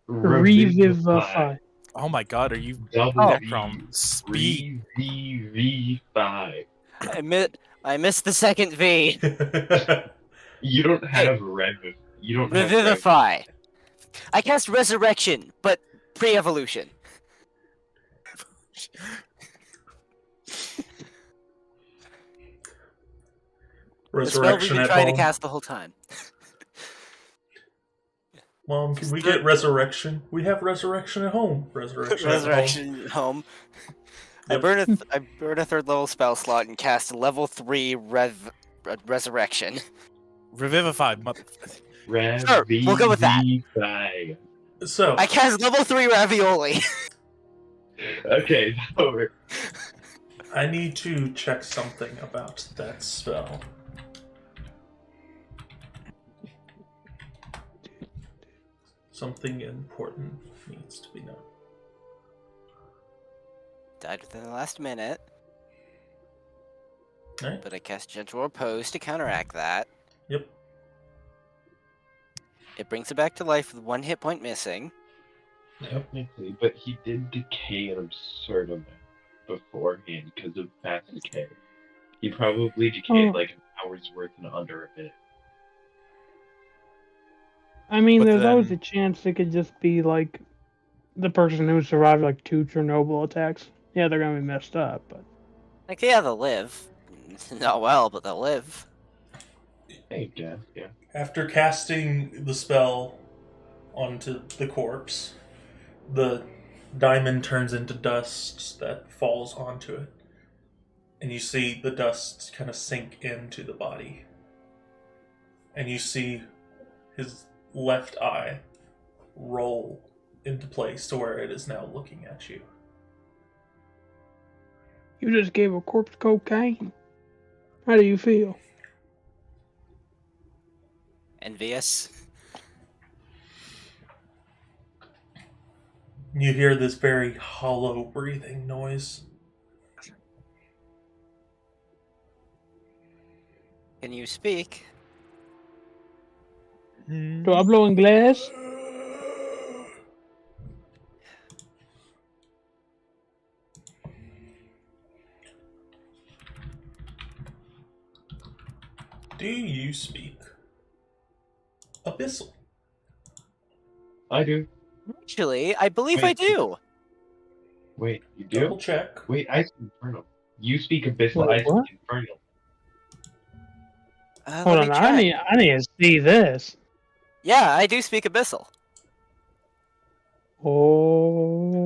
revivify. Oh my god, are you Double Necrom? Speed. Revivify. I missed the second V. You don't have You don't have Revivify. I cast Resurrection, but pre-evolution. The spell we've Resurrection been at trying home. to cast the whole time. Mom, can we get resurrection? We have resurrection at home. Resurrection. At home. Resurrection home. I Yep. burn a third level spell slot and cast a level 3 Resurrection. Revivify. Sure, we'll go with that. Revivify. So I cast level 3 Ravioli. Okay, over. I need to check something about that spell. Something important needs to be known. Died within the last minute, Alright. but I cast Gentle Repose to counteract that. Yep. It brings it back to life with 1 hit point missing. Technically, but he did decay an absurd amount beforehand because of fast decay. He probably decayed like an hour's worth in under a bit. I mean, But there's always then- a chance it could just be like the person who survived like 2 Chernobyl attacks. Yeah, they're gonna be messed up, but Like, yeah, they'll live. Not well, but they'll live. Hey, yeah, yeah. After casting the spell onto the corpse, the diamond turns into dust that falls onto it. And you see the dust kind of sink into the body. And you see his left eye roll into place to where it is now looking at you. You just gave a corpse cocaine. How do you feel? Envious. You hear this very hollow breathing noise. Can you speak? Do I blow in glass? Do you speak Abyssal? I do. Actually, I believe I Wait. do. Wait, you Double do? check. Wait, I speak Infernal. You speak Abyssal, Wait, I what? speak Infernal. Hold Let me on, check. I need to see this. Yeah, I do speak Abyssal. Oh.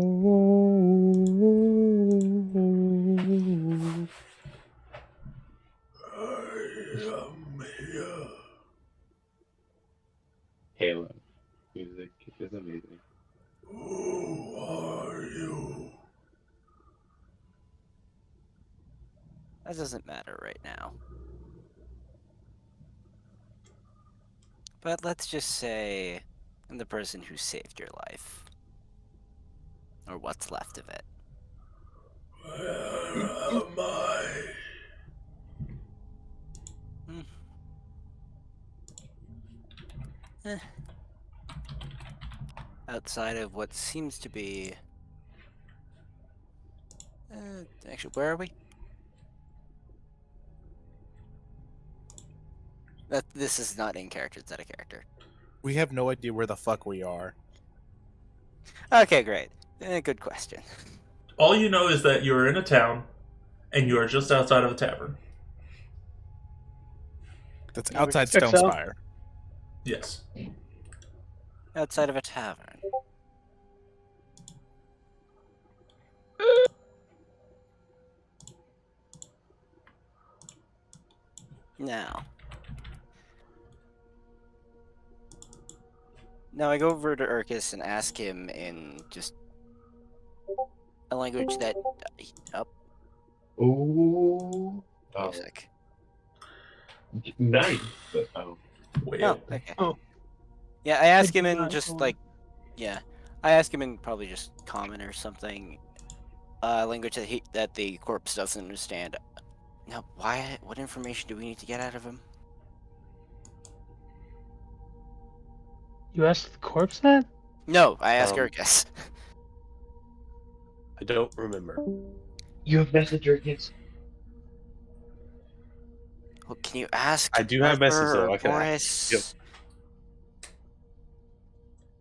I am here. Halo. Music is amazing. Who are you? That doesn't matter right now. But let's just say I'm the person who saved your life. Or what's left of it. Where am I? Eh. Outside of what seems to be... actually, where are we? This is not in character, it's out of character. We have no idea where the fuck we are. Okay, great. Good question. All you know is that you are in a town, and you are just outside of a tavern. That's Yeah, we outside check Stone out. Spire. Yes. Outside of a tavern. Now. Now I go over to Urkus and ask him in just a language that... Oh. Oh. music. Nice. But, Wait. Oh, okay. Oh. Yeah, I ask him did in not just go like... Yeah. I ask him in probably just common or something. Language that the corpse doesn't understand. Now, what information do we need to get out of him? You asked the corpse that? No, I ask Um, Urkus. I don't remember. you have messenger kids. Well, can you ask? I do have Arthur messages, though. or I can ask. Boris?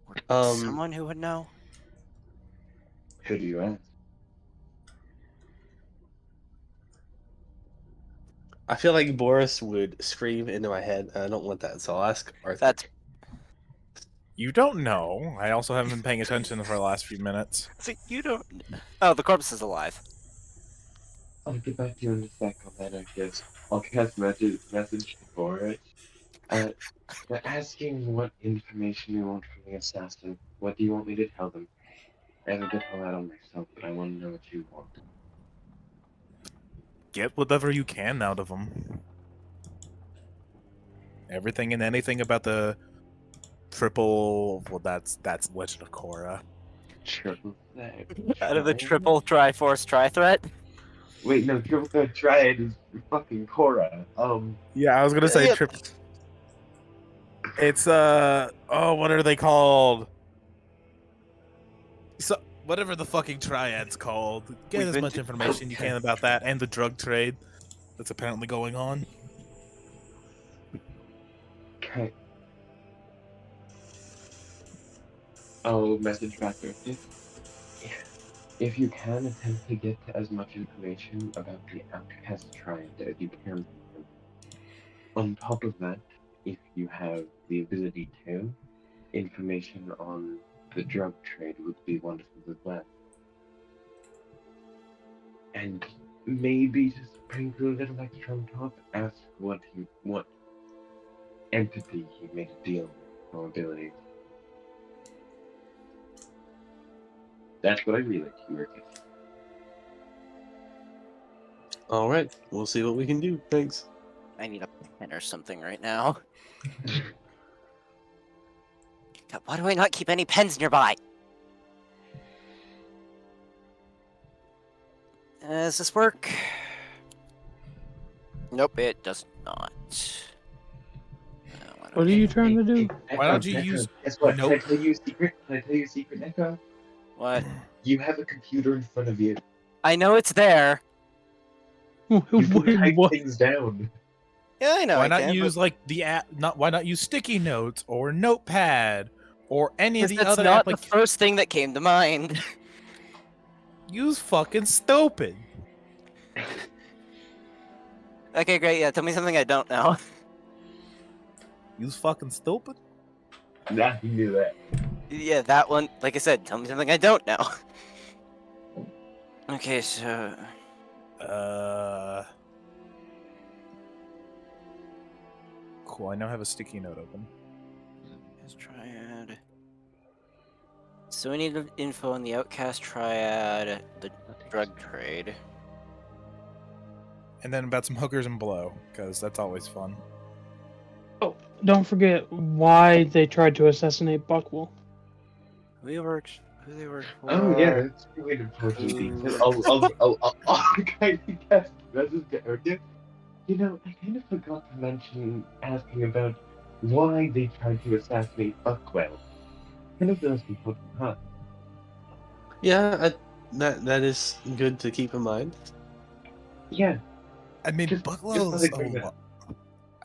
Yep. Or someone who would know. Who do you ask? I feel like Boris would scream into my head, and I don't want that, so I'll ask Arthur. That's You don't know. I also haven't been paying attention for the last few minutes. see, you don't. Oh, the corpse is alive. I'll get back to you in a sec on that, I guess. I'll cast message to Boris. They're asking what information you want from the assassin. What do you want me to tell them? I have a bit all that on myself, but I want to know what you want. Get whatever you can out of them. Everything and anything about the triple. Well, that's Legend of Korra. Triple threat. Out of the triple Triforce Tri-Threat. Wait, no, triple threat triad is fucking Korra. Yeah, I was gonna say Yep. triple. It's oh, what are they called? So whatever the fucking triad's called. Get We've as been much to- information you can about that and the drug trade that's apparently going on. Okay. I'll message back with you. If you can, attempt to get to as much information about the Outcast Triad as you can. On top of that, if you have the ability to, information on the drug trade would be wonderful as well. And maybe to sprinkle a little extra on top, ask what entity he made a deal with for abilities. That's what I really like to work at. All right, we'll see what we can do. Thanks. I need a pen or something right now. God, why do I not keep any pens nearby? Does this work? Nope, it does not. What are you trying to do? Why don't you Echo, use- Guess what? Nope. Can I tell you a secret? Can I tell you a secret, Echo? What? You have a computer in front of you. I know it's there. You can Wait, type what? things down. Yeah, I know. Why I not can, use like the app? Why not use sticky notes or Notepad or any of because the that's other not the applications? first thing that came to mind. Use fucking stupid. Okay, great. Yeah, tell me something I don't know. Use fucking stupid. Nah, you knew that. Yeah, that one. Like I said, tell me something I don't know. Okay, so Cool. I now have a sticky note open. Outcast Triad. So we need info on the Outcast Triad, the drug trade. And then about some hookers and blow, because that's always fun. Oh, don't forget why they tried to assassinate Buckwell. Who they work for? Oh yeah, that's really important detail. I'll kind of guess. That's just good. You know, I kind of forgot to mention asking about why they tried to assassinate Buckwell. Kind of the most important part. Yeah, that is good to keep in mind. Yeah, I mean, Just- Bucklow's just like that.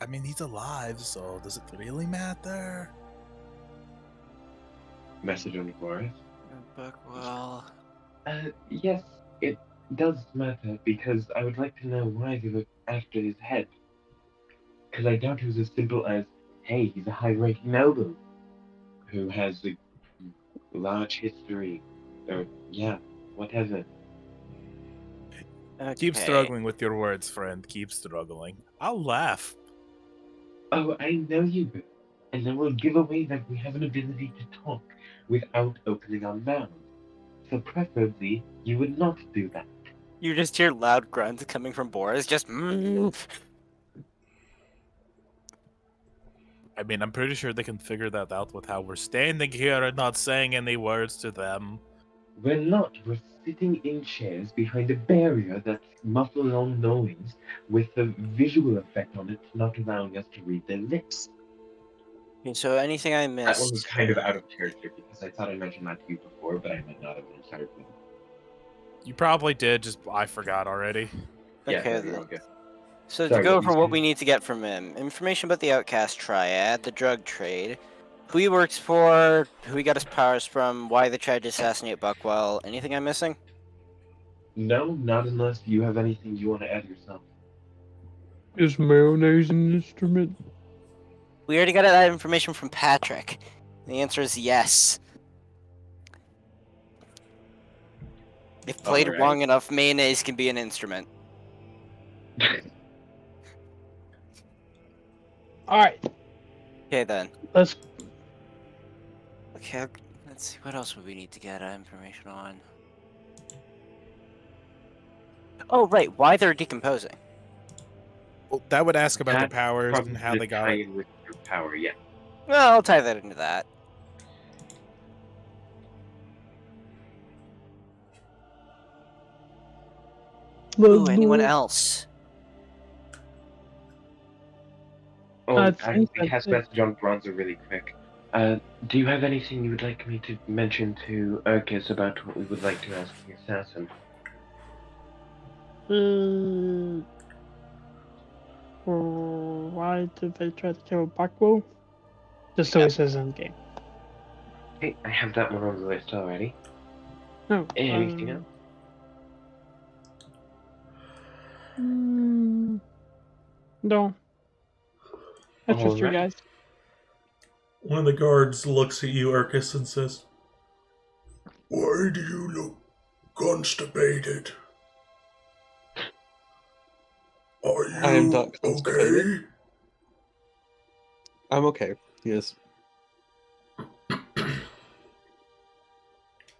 I mean, he's alive, so does it really matter? message on the forest. Buckwell. Yes, it does matter because I would like to know why they were after his head. Because I doubt it was as simple as, hey, he's a high-ranking noble who has a large history, or yeah, whatever. Keep Okay. struggling with your words, friend. Keep struggling. I'll laugh. Oh, I know you will. And then we'll give away that we have an ability to talk without opening our mouths. So preferably, you would not do that. You just hear loud grunts coming from Boris. Just. I mean, I'm pretty sure they can figure that out with how we're standing here and not saying any words to them. We're not. We're sitting in chairs behind a barrier that muffles all noise with a visual effect on it, not allowing us to read their lips. Okay, so anything I That missed? one was kind of out of character because I thought I mentioned that to you before, but I might not have. I'm sorry. You probably did, just I forgot already. Yeah, Okay, there we then. go. So to Sorry, go what you over what said? we need to get from him, information about the Outcast Triad, the drug trade, who he works for, who he got his powers from, why they tried to assassinate Buckwell. Anything I'm missing? No, not unless you have anything you want to add yourself. Is mayonnaise an instrument? We already got that information from Patrick. The answer is yes. If played Alright. long enough, mayonnaise can be an instrument. Alright, Okay then. let's. Okay, let's see. What else would we need to get information on? Oh, right. Why they're decomposing. Well, that would ask about their That powers Probably and how they got tie it. in with your power, yeah. Well, I'll tie that into that. Ooh, anyone else? Oh, I I think can that's cast it. message on Bronzer really quick. Do you have anything you would like me to mention to Urkis about what we would like to ask the assassin? Why did they try to kill Buckwell? Just so it says in game. Okay, I have that one on the list already. No. Anything else? No. I trust you Alright. guys. One of the guards looks at you, Urkus, and says, "Why do you look constipated? Are you I am not constipated. okay?" I'm okay. Yes.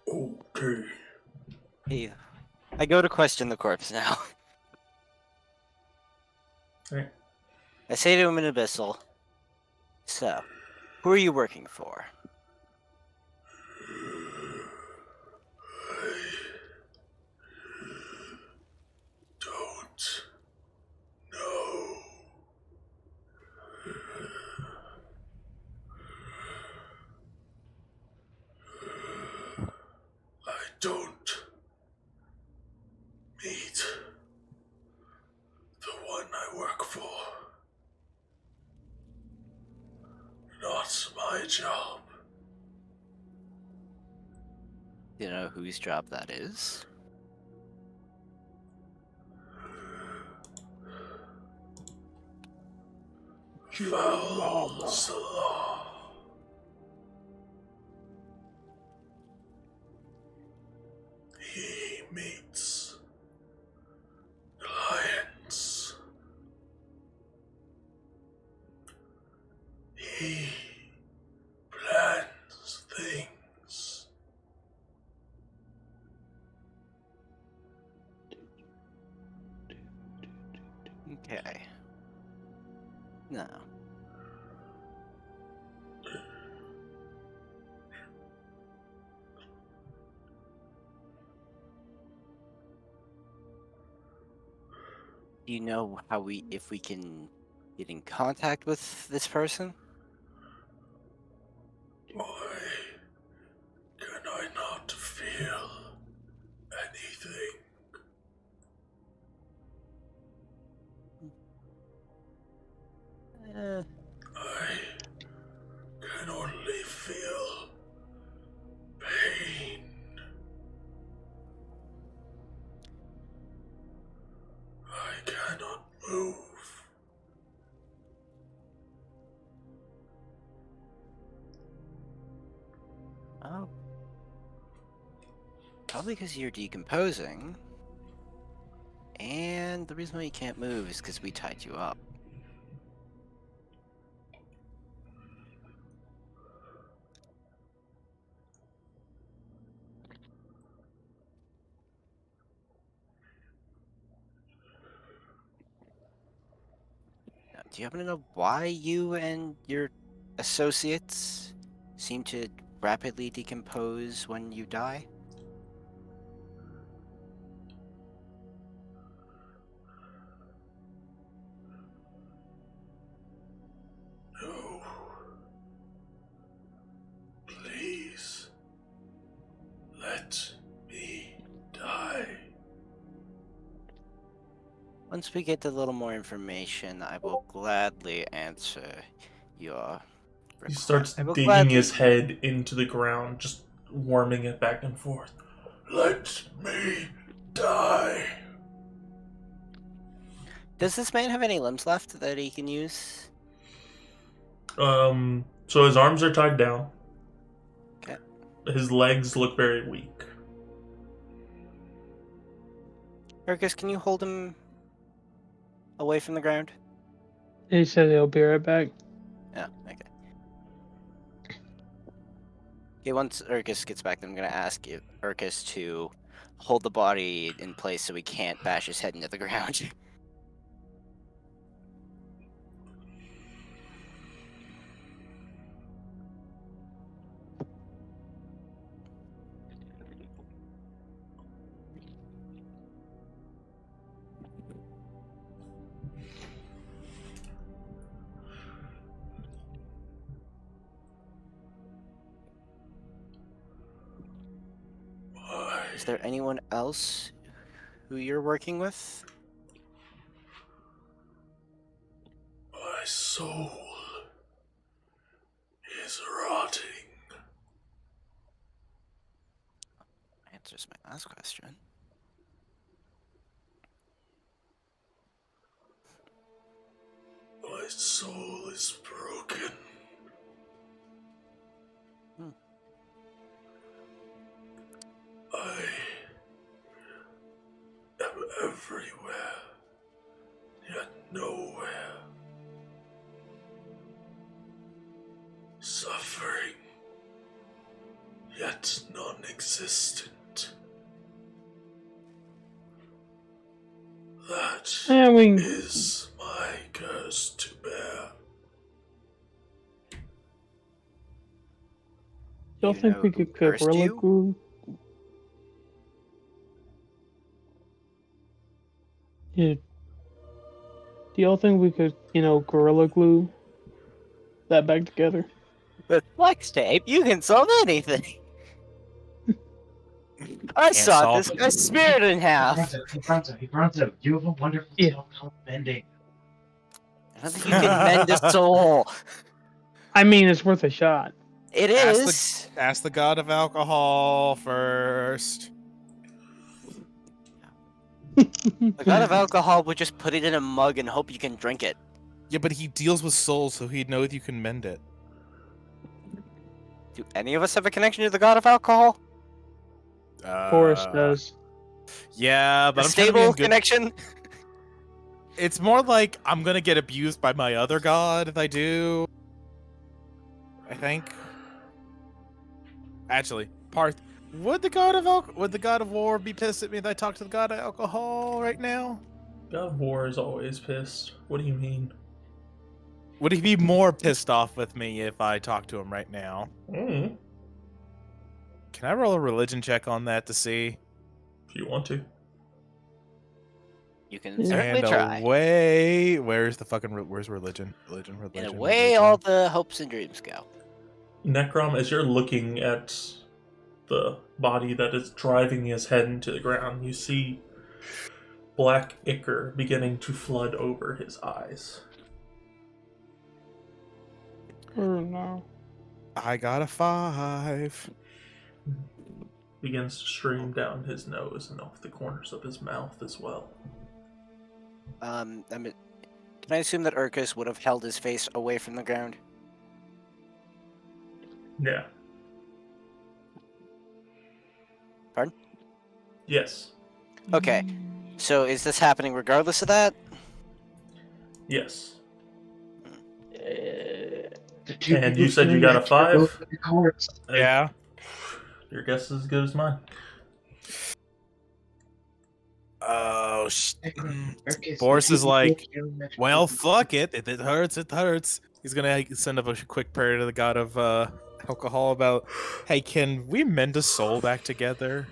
Okay. Hey, I go to question the corpse now. Alright. I say to him in Abyssal, so, who are you working for? Don't know. I don't meet the one I work for. Not my job. Do you know whose job that is? Valsalar. He meets clients. He plans things. Okay. No. Do you know if we can get in contact with this person? Why can I not feel anything? I can only feel pain. I cannot move. Oh. Probably because you're decomposing. And the reason why you can't move is because we tied you up. Now, do you happen to know why you and your associates seem to rapidly decompose when you die? No. Please. Let me die. Once we get a little more information, I will gladly answer your He request. starts I will digging gladly- his head into the ground, just worming it back and forth. Let me die. Does this man have any limbs left that he can use? So his arms are tied down. Okay. His legs look very weak. Urkus, can you hold him away from the ground? He said he'll be right back. Yeah, okay. Okay, once Urkus gets back, I'm gonna ask you, Urkus, to hold the body in place so we can't bash his head into the ground. Why? Is there anyone else who you're working with? My soul is rotting. Answers my last question. My soul is broken. I am everywhere, yet nowhere. Suffering, yet non-existent. That I mean, is my curse to bear. y'all You think know we who could cursed gorilla you? glue? Yeah. Do y'all think we could, gorilla glue that back together? With flex tape, you can solve anything. I Can't saw solve this guy's spirit in half. Hey, Bronzo, you have a wonderful Yeah. self-help ending. I don't think you can mend a soul. I mean, it's worth a shot. It Ask is. Ask the god of alcohol first. The god of alcohol would just put it in a mug and hope you can drink it. Yeah, but he deals with souls, so he'd know if you can mend it. Do any of us have a connection to the god of alcohol? Forrest does. Yeah, A but I'm trying to be stable in good. connection? It's more like I'm gonna get abused by my other god if I do. I think. Actually, Parth, would the god of war be pissed at me that I talk to the god of alcohol right now? God of War is always pissed. What do you mean? Would he be more pissed off with me if I talk to him right now? Mm, Can I roll a religion check on that to see? if you want to. You can Yeah. certainly And try. away. Where's religion? And away all the hopes and dreams go. Necrom, as you're looking at the body that is driving his head into the ground, you see black ichor beginning to flood over his eyes. Oh no. I got a 5. Begins to stream down his nose and off the corners of his mouth as well. Can I assume that Urkus would have held his face away from the ground? Yeah. Pardon? Yes. Okay. So is this happening regardless of that? Yes. The And you said you got a 5? Yeah. Your guess is as good as mine. Oh, Boris is like, well, fuck it. If it hurts, it hurts. He's gonna send up a quick prayer to the god of alcohol about, hey, can we mend a soul back together?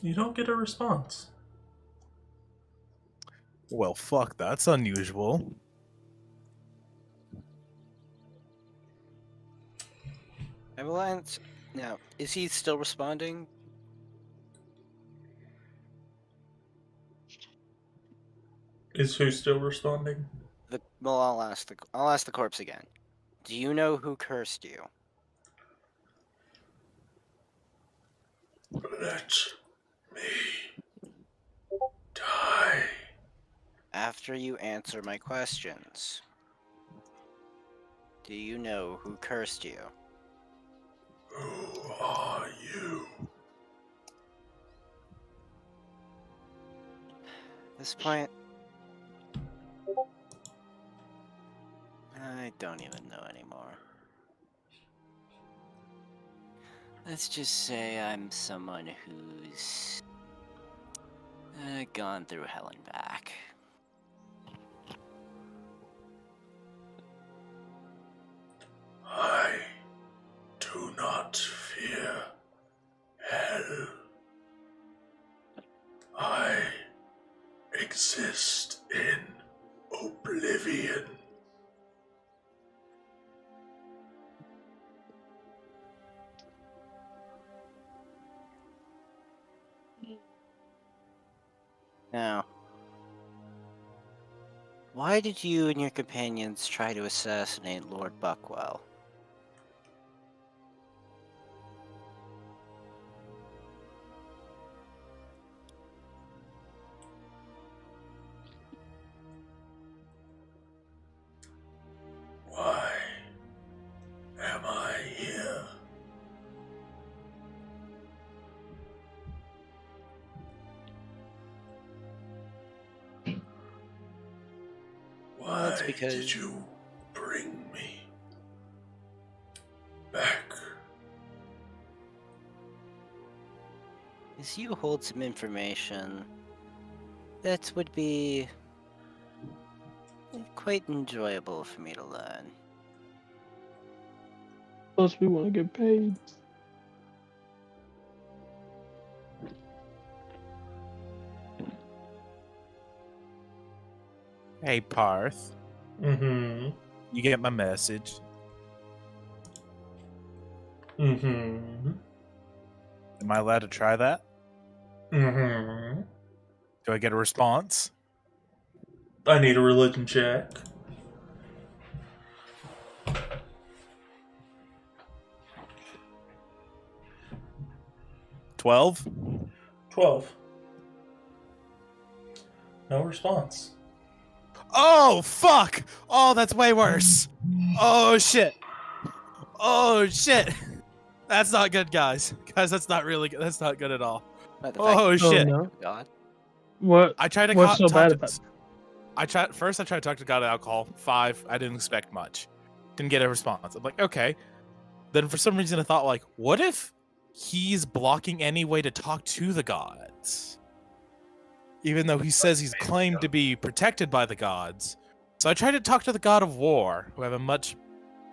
You don't get a response. Well, fuck, that's unusual. Avalanche? Now, is he still responding? Is who still responding? Well, I'll ask the corpse again. Do you know who cursed you? Let me die. After you answer my questions, do you know who cursed you? Who are you? At this point, I don't even know anymore. Let's just say I'm someone who's gone through hell and back. I do not fear hell. I exist in oblivion. Now, why did you and your companions try to assassinate Lord Buckwell? It's because did you bring me back? as you hold some information that would be quite enjoyable for me to learn. Plus, we want to get paid. Hey, Parth. Mm-hmm. You get my message. Mm-hmm. Am I allowed to try that? Mm-hmm. Do I get a response? I need a religion check. $12? 12. No response. Oh, fuck! Oh, that's way worse. Oh, shit. Oh, shit. That's not good, guys. Guys, that's not really good. That's not good at all. By the fact Oh, that- shit. no. God. What? I tried to What's so talk bad to, about it? I tried to talk to God at alcohol. 5. I didn't expect much. Didn't get a response. I'm like, okay. Then for some reason I thought, like, what if he's blocking any way to talk to the gods? Even though he says he's claimed to be protected by the gods. So I tried to talk to the god of war, who I have a much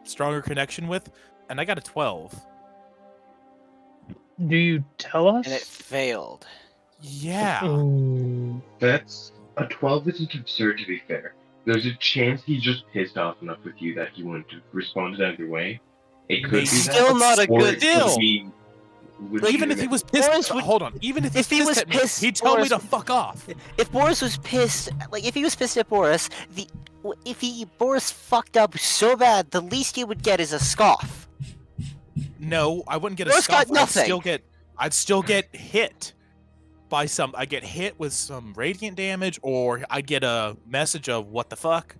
stronger connection with, and I got a 12. Do you tell us? And it failed. Yeah. Ooh. That's a 12 isn't absurd to be fair. There's a chance he's just pissed off enough with you that he wouldn't have responded either way. It could be He's that. Still not a or good it could deal. be Even if he was pissed, Boris would- hold on. Even if if he he's was pissed, at me, pissed, he'd tell me Boris to would- fuck off. If Boris was pissed, at Boris, Boris fucked up so bad, the least he would get is a scoff. No, I wouldn't get a Boris scoff. got nothing. I'd still get hit by some. I get hit with some radiant damage, or I get a message of what the fuck.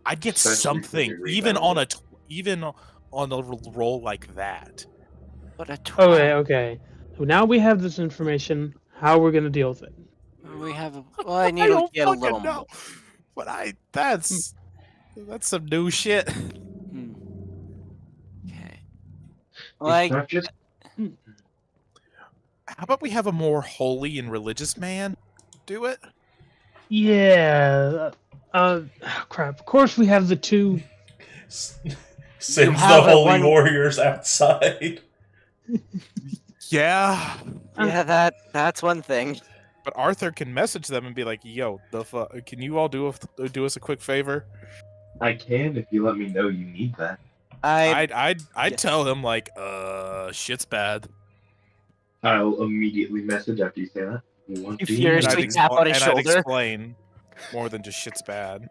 I'd get Especially something, if you even rebound on it. even on a roll like that. What a 12. Okay. So now we have this information. How we're gonna deal with it? We have. Well, I need to don't get a fucking little know. more. But that's some new shit. Hmm. Okay. It's Like, not just How about we have a more holy and religious man do it? Yeah. Crap. Of course, we have the two. Sends have the it holy one- warriors outside. Yeah. yeah, that's one thing. But Arthur can message them and be like, "Yo, the fuck? Can you all do us a quick favor?" I can if you let me know you need that. I'd Yeah. tell him like, shit's bad. I'll immediately message after you say that. What If do you you're- need? Just like tap on his I'd shoulder. explain more than just shit's bad.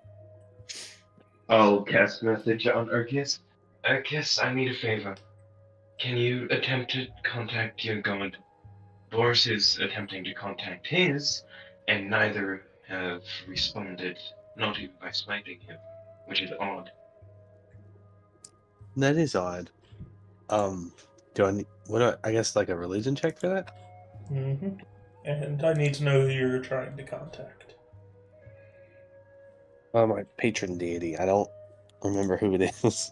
I'll cast message on Urkis. Urkis, I need a favor. Can you attempt to contact your god? Boris is attempting to contact his, and neither have responded, not even by smiting him, which is odd. That is odd. Do I need, I guess like a religion check for that? Mm-hmm. And I need to know who you're trying to contact. My patron deity. I don't remember who it is.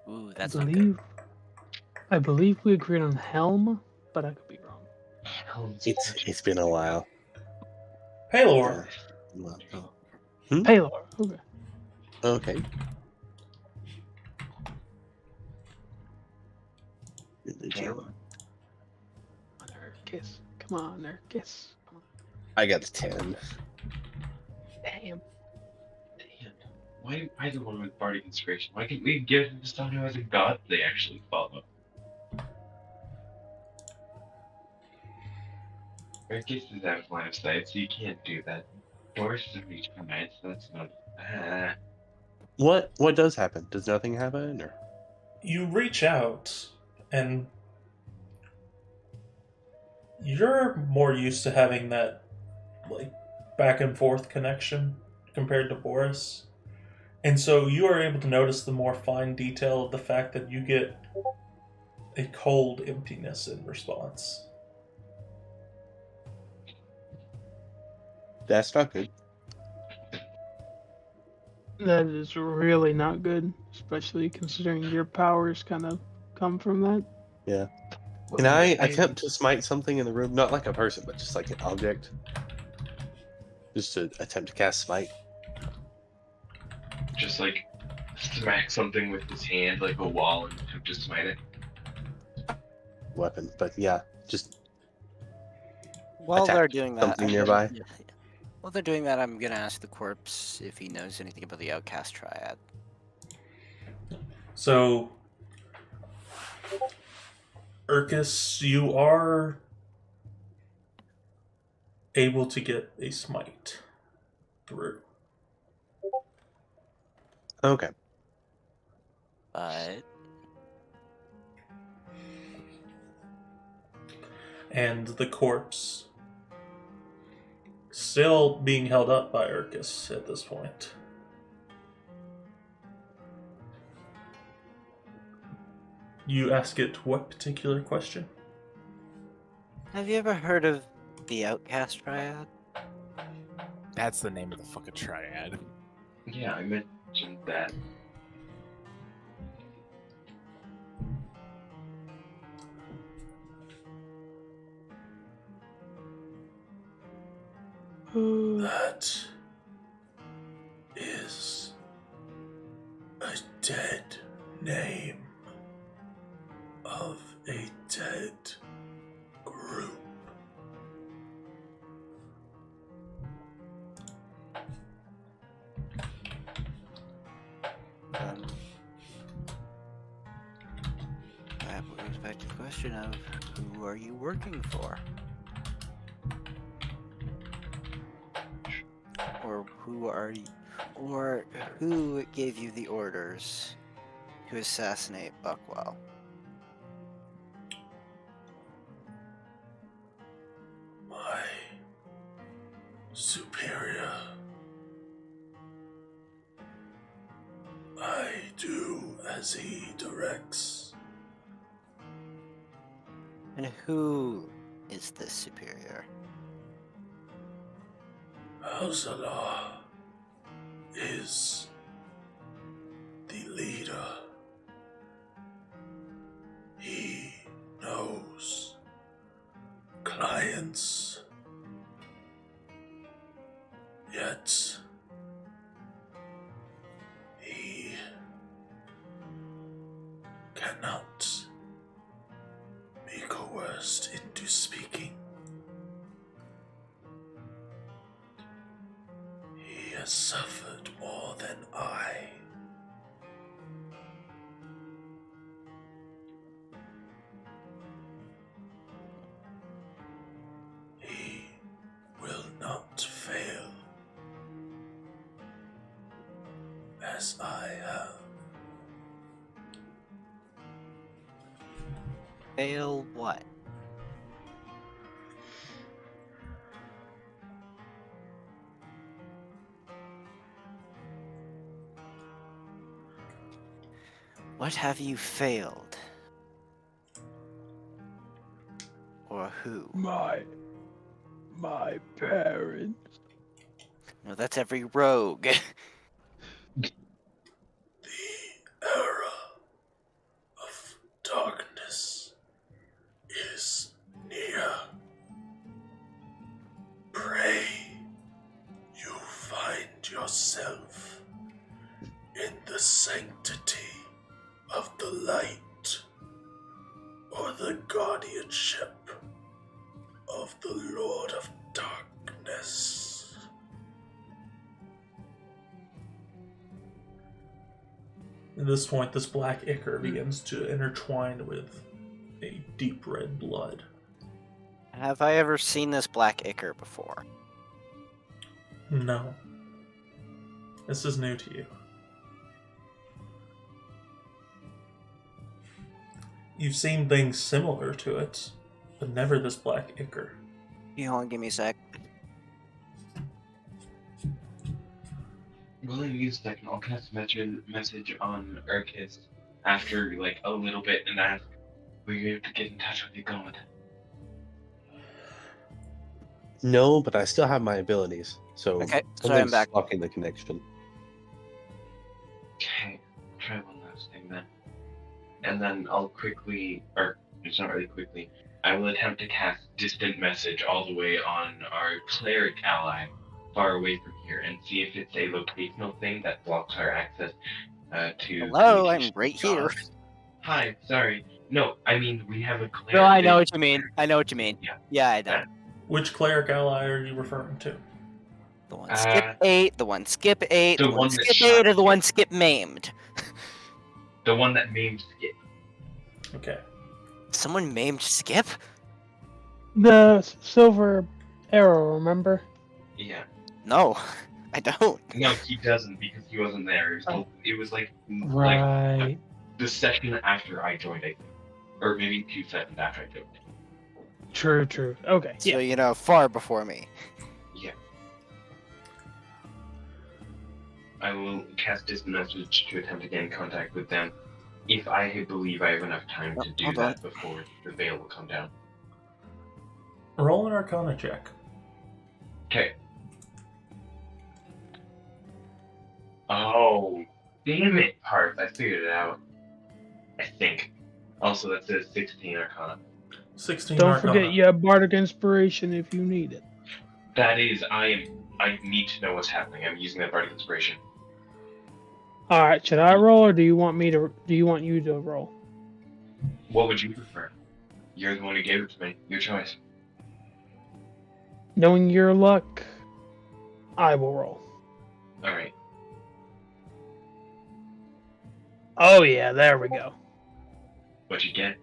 Ooh, that's not good. I believe we agreed on Helm, but I could be wrong. It's been a while. Paylor. Well, Paylor. Okay. okay. Religion. Come on, Urkis. Come on, Urkis. Come on. I got a 10. Damn. Damn. Why the one with Bardic Inspiration? Why can't we give him someone who has a god they actually follow? Urkis is out of line of sight, so you can't do that. Boris is a reach for night, so that's not. What does happen? Does nothing happen or You reach out, and you're more used to having that, like, back and forth connection compared to Boris. And so you are able to notice the more fine detail of the fact that you get a cold emptiness in response. that's not good. That is really not good, especially considering your powers kind of come from that. Yeah. Can I attempt to smite something in the room? Not like a person, but just like an object. Just to attempt to cast smite. just like smack something with his hand, like a wall, and attempt to smite it? Weapon. But yeah, just While Attack they're doing that, something nearby. While they're doing that, I'm gonna ask the corpse if he knows anything about the Outcast Triad. So, Urkus, you are able to get a smite through. okay. But And the corpse still being held up by Urkus at this point. You ask it what particular question? have you ever heard of the Outcast Triad? That's the name of the fucking triad. Yeah, I mentioned that. That is a dead name of a dead group. That brings back to the question of who are you working for? Or who gave you the orders to assassinate Buckwell? My superior. I do as he directs. And who is this superior? Hausalah is the leader. He knows clients, yet he cannot be coerced into speaking. He has suffered more than I. He will not fail, as I have. Fail what? What have you failed? Or who? My parents. No, that's every rogue. The era of darkness is near. Pray you find yourself in the sanctity of the light, or the guardianship of the Lord of Darkness. At this point, this black ichor begins to intertwine with a deep red blood. Have I ever seen this black ichor before? No. This is new to you. You've seen things similar to it, but never this black ichor. You hold on, give me a sec. Willing to use a second, I'll cast a message on Urkus after like a little bit and ask, were you able to get in touch with your god? No, but I still have my abilities. So Okay, so I'm something's back. blocking the connection. and then I'll quickly, or it's not really quickly, I will attempt to cast Distant Message all the way on our cleric ally far away from here and see if it's a locational thing that blocks our access to. Hello, I'm communication right with here. gods. Hi, sorry. No, I mean, we have a cleric. No, I know what you mean. I know what you mean. Yeah. Yeah, I know. Which cleric ally are you referring to? The one skip 8, the one skip 8, the the one one that skip shot 8, or the you. one skip maimed. The one that maimed Skip. Okay. Someone maimed Skip? The silver arrow, remember? Yeah. No, I don't. No, he doesn't because he wasn't there. It was like Right. the second after I joined, I think. Or maybe 2 seconds after I joined. True, true. Okay. So, Yeah. you know, far before me. Yeah. I will cast Distant Message to attempt to gain contact with them if I believe I have enough time to do hold on. that before the veil will come down. Roll an Arcana check. Okay. Oh, damn it, Parth. I figured it out. I think. Also, that says 16 Arcana. 16 Don't Arcana. forget you have Bardic Inspiration if you need it. That is, I need to know what's happening. I'm using that Bardic Inspiration. All right, should I roll or do you want me to? Do you want you to roll? What would you prefer? You're the one who gave it to me. Your choice. Knowing your luck, I will roll. Alright. Oh yeah, there we go. What'd you get?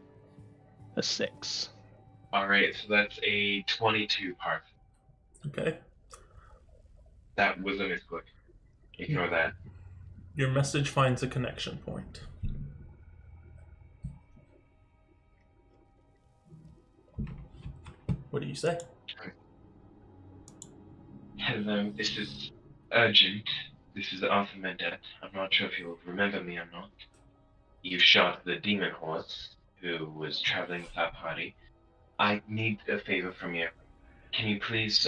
A 6. Alright, so that's a 22, Parth. Okay. That was a misclick. Ignore that. Your message finds a connection point. What do you say? Hello, this is urgent. This is Arthur Mendet. I'm not sure if you'll remember me or not. You shot the demon horse who was traveling with our party. I need a favor from you. Can you please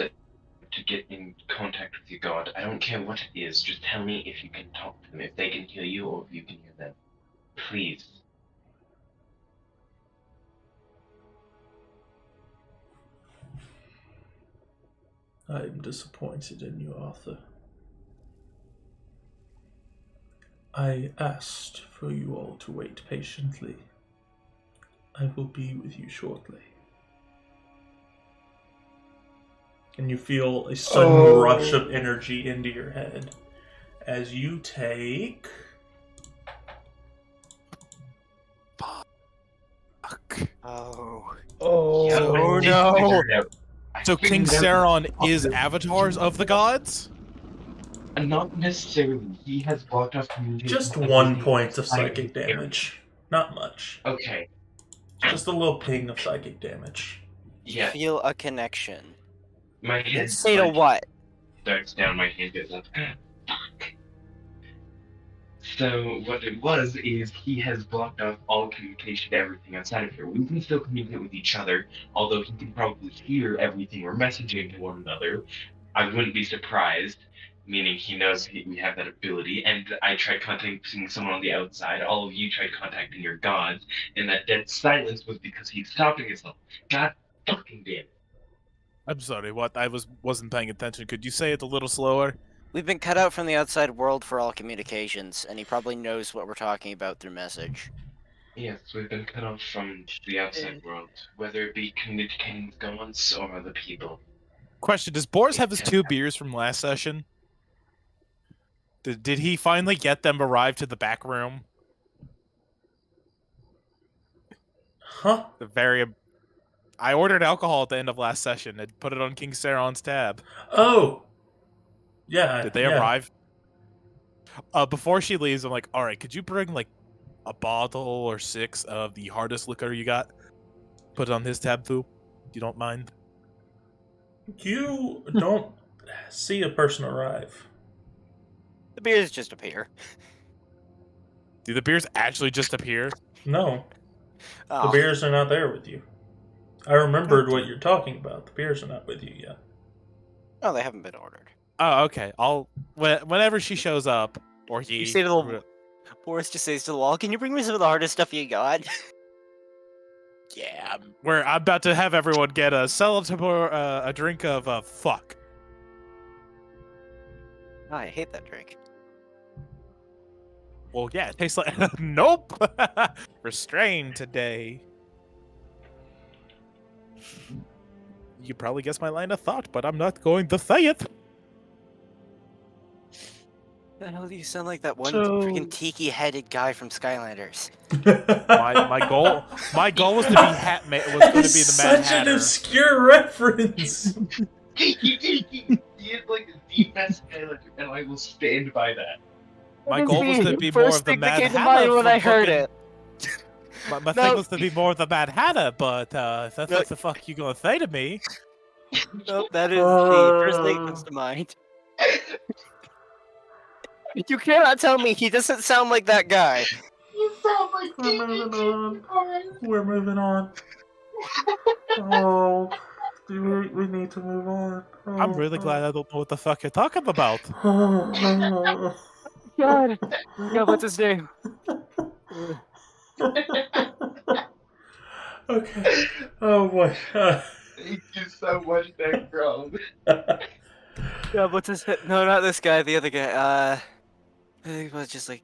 to get in contact with your god? I don't care what it is. Just tell me if you can talk to them, if they can hear you, or if you can hear them. Please. I am disappointed in you, Arthur. I asked for you all to wait patiently. I will be with you shortly. And you feel a sudden rush of energy into your head as you take... Fuck. Oh. Oh. Yeah, Oh, I did no. figure it out. I So King figured out- Sauron is avatars of the gods? Not necessarily. He has blocked off communication. Just with 1 everything point of outside psychic the area. damage. Not much. Okay. Just a little ping of psychic damage. Yeah. Feel a connection. My head Say to what? starts down, my hand goes up. Fuck. So what it was is he has blocked off all communication to everything outside of here. We can still communicate with each other, although he can probably hear everything we're messaging to one another. I wouldn't be surprised, meaning he knows we have that ability. And I tried contacting someone on the outside. All of you tried contacting your gods, and that dead silence was because he's stopping himself. God fucking damn it. I'm sorry, what? I wasn't paying attention. Could you say it a little slower? We've been cut out from the outside world for all communications, and he probably knows what we're talking about through message. Yes, we've been cut off from the outside world, whether it be communicating with gods or other people. Question, does Boris have his 2 beers from last session? Did he finally get them arrived to the back room? Huh? I ordered alcohol at the end of last session and put it on King Sauron's tab. Oh! Yeah. Did they yeah. arrive? Before she leaves, I'm like, alright, could you bring like a bottle or 6 of the hardest liquor you got? Put it on his tab, Fu. You don't mind? You don't see a person arrive. The beers just appear. Do the beers actually just appear? No, the Oh. beers are not there with you. I remembered what you're talking about. The beers are not with you yet. Oh, they haven't been ordered. Oh, okay. Whenever she shows up, or he. You say to the Boris just says to the wall, "Can you bring me some of the hardest stuff you got?" Yeah, I'm about to have everyone get a a drink of fuck. Oh, I hate that drink. Well, yeah, it tastes like nope. Restrained today. You probably guessed my line of thought, but I'm not going to say it. The hell do you sound like that one So- freaking tiki-headed guy from Skylanders? My goal was to be was going to be the Mad Such an Hatter. obscure reference. He is like the best Skylander, and I will stand by that. My goal was to be more First of the thing that Mad came to Hatter. mind when from I heard fucking- it. My No. thing was to be more of the Mad Hatter, but if that's No. what the fuck you gonna say to me? Nope, that is the first thing that comes to mind. You cannot tell me he doesn't sound like that guy. You sound like We're moving on. We're moving on. Oh, we need to move on. I'm really glad I don't know what the fuck you're talking about. Oh. God. Yeah, what's his name? Okay. Oh boy. Thank you so much, Necron. Yeah, what's his name? No, not this guy, the other guy. I think it was just like...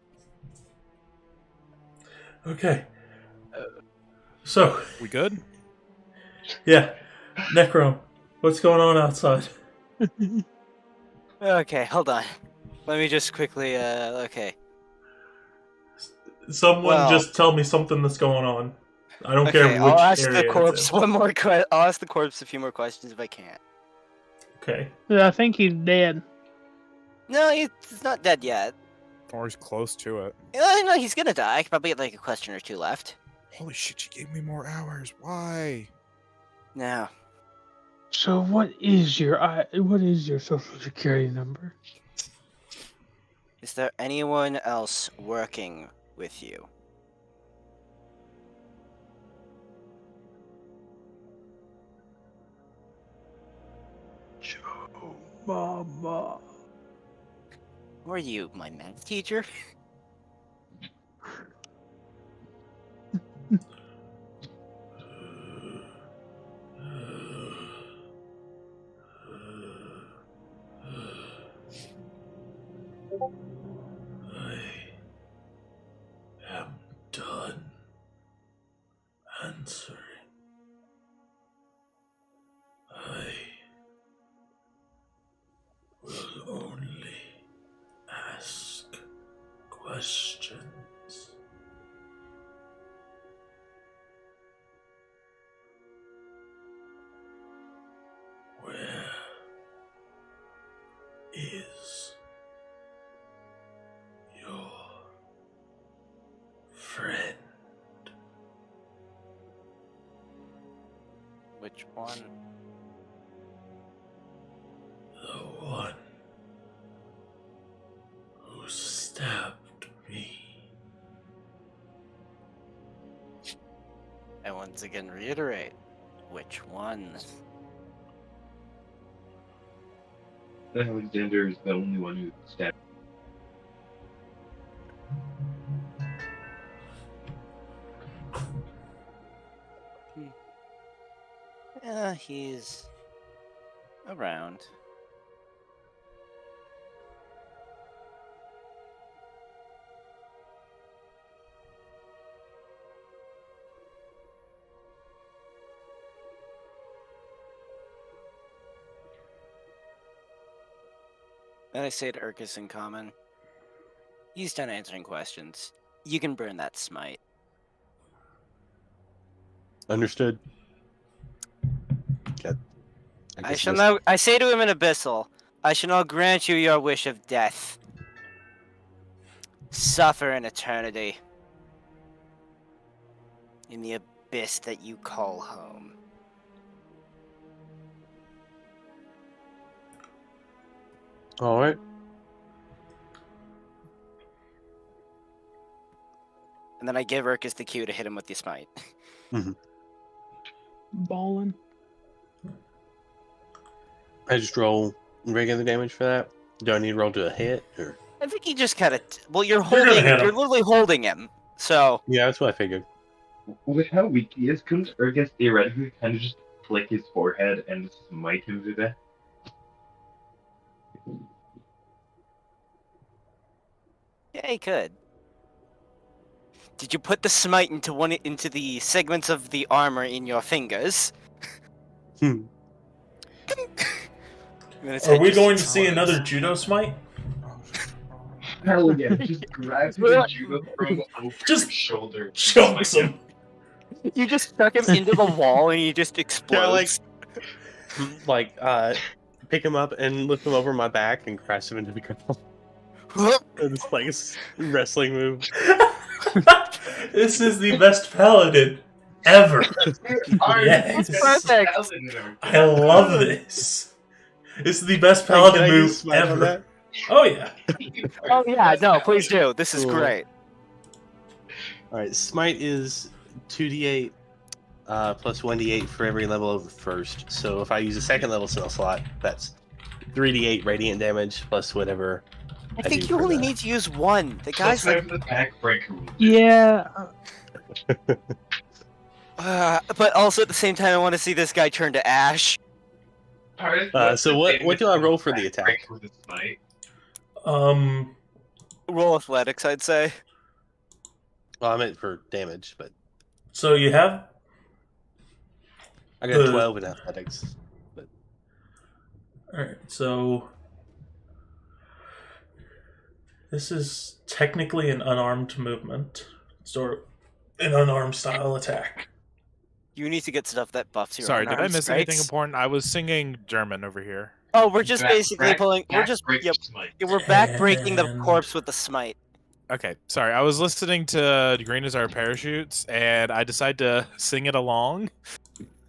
Okay. So, We good? yeah. Necrom, what's going on outside? Okay, hold on. Let me just quickly, okay. Someone Well- just tell me something that's going on. I don't Okay, care which I'll ask area the it's corpse in. one more I'll ask the corpse a few more questions if I can. Okay. Yeah, I think he's dead. No, he's not dead yet. Or he's close to it. No, he's gonna die. I could probably get like a question or two left. Holy shit, she gave me more hours. Why? No. So what is your social security number? Is there anyone else working with you? Joe Mama. Were you my math teacher? I am done answering. I will only ask questions. Where is your friend? Which one? The one who stabbed me. I once again reiterate, which one? Alexander is the only one who stabbed. Yeah, he's around. Then I say to Urkus in common, he's done answering questions. You can burn that smite. Understood. Okay. I guess shall this- now. I say to him in Abyssal, I shall now grant you your wish of death. Suffer in eternity. In the abyss that you call home. All right. And then I give Urkus the cue to hit him with the smite. Ballin'. I just roll regular damage for that. Do I need to roll to a hit or? I think he just kind of. Well, you're gonna holding. hit him. You're literally holding him. So Yeah, that's what I figured. With how weak he is, couldn't Urgus theoretically kind of just flick his forehead and smite him to death? yeah, he could. Did you put the smite into the segments of the armor in your fingers? Hmm. Are we going to see another judo smite? Hell yeah, just grabs the judo from over Just his shoulder. Chokes him. You just stuck him into the wall and he just explodes. Pick him up and lift him over my back and crash him into the ground. It's like a wrestling move. This is the best paladin ever. Yes. Perfect. I love this. This is the best Hey, can paladin I move use smite on ever. that? Oh yeah. Oh yeah, no, please do. This is Cool. great. Alright, smite is 2d8 plus 1d8 for every level of the first. So if I use a second level spell slot, that's 3d8 radiant damage plus whatever. I do think you for only that. need to use one. The guy's That's like, the back breaker rule. Yeah. but also at the same time, I want to see this guy turn to ash. So what do I roll for the attack? With the smite? Roll athletics, I'd say. Well, I meant for damage, but So you have I got The- 12 in athletics. alright, so this is technically an unarmed movement. So an unarmed style attack. You need to get stuff that buffs your Sorry, did I unarmed miss anything strikes. important? I was singing German over here. Oh, we're just Back- basically back- pulling. We're back just. breaker Yep. smite. We're back breaking the And- corpse with the smite. Okay, sorry. I was listening to Green as Our Parachutes, and I decided to sing it along.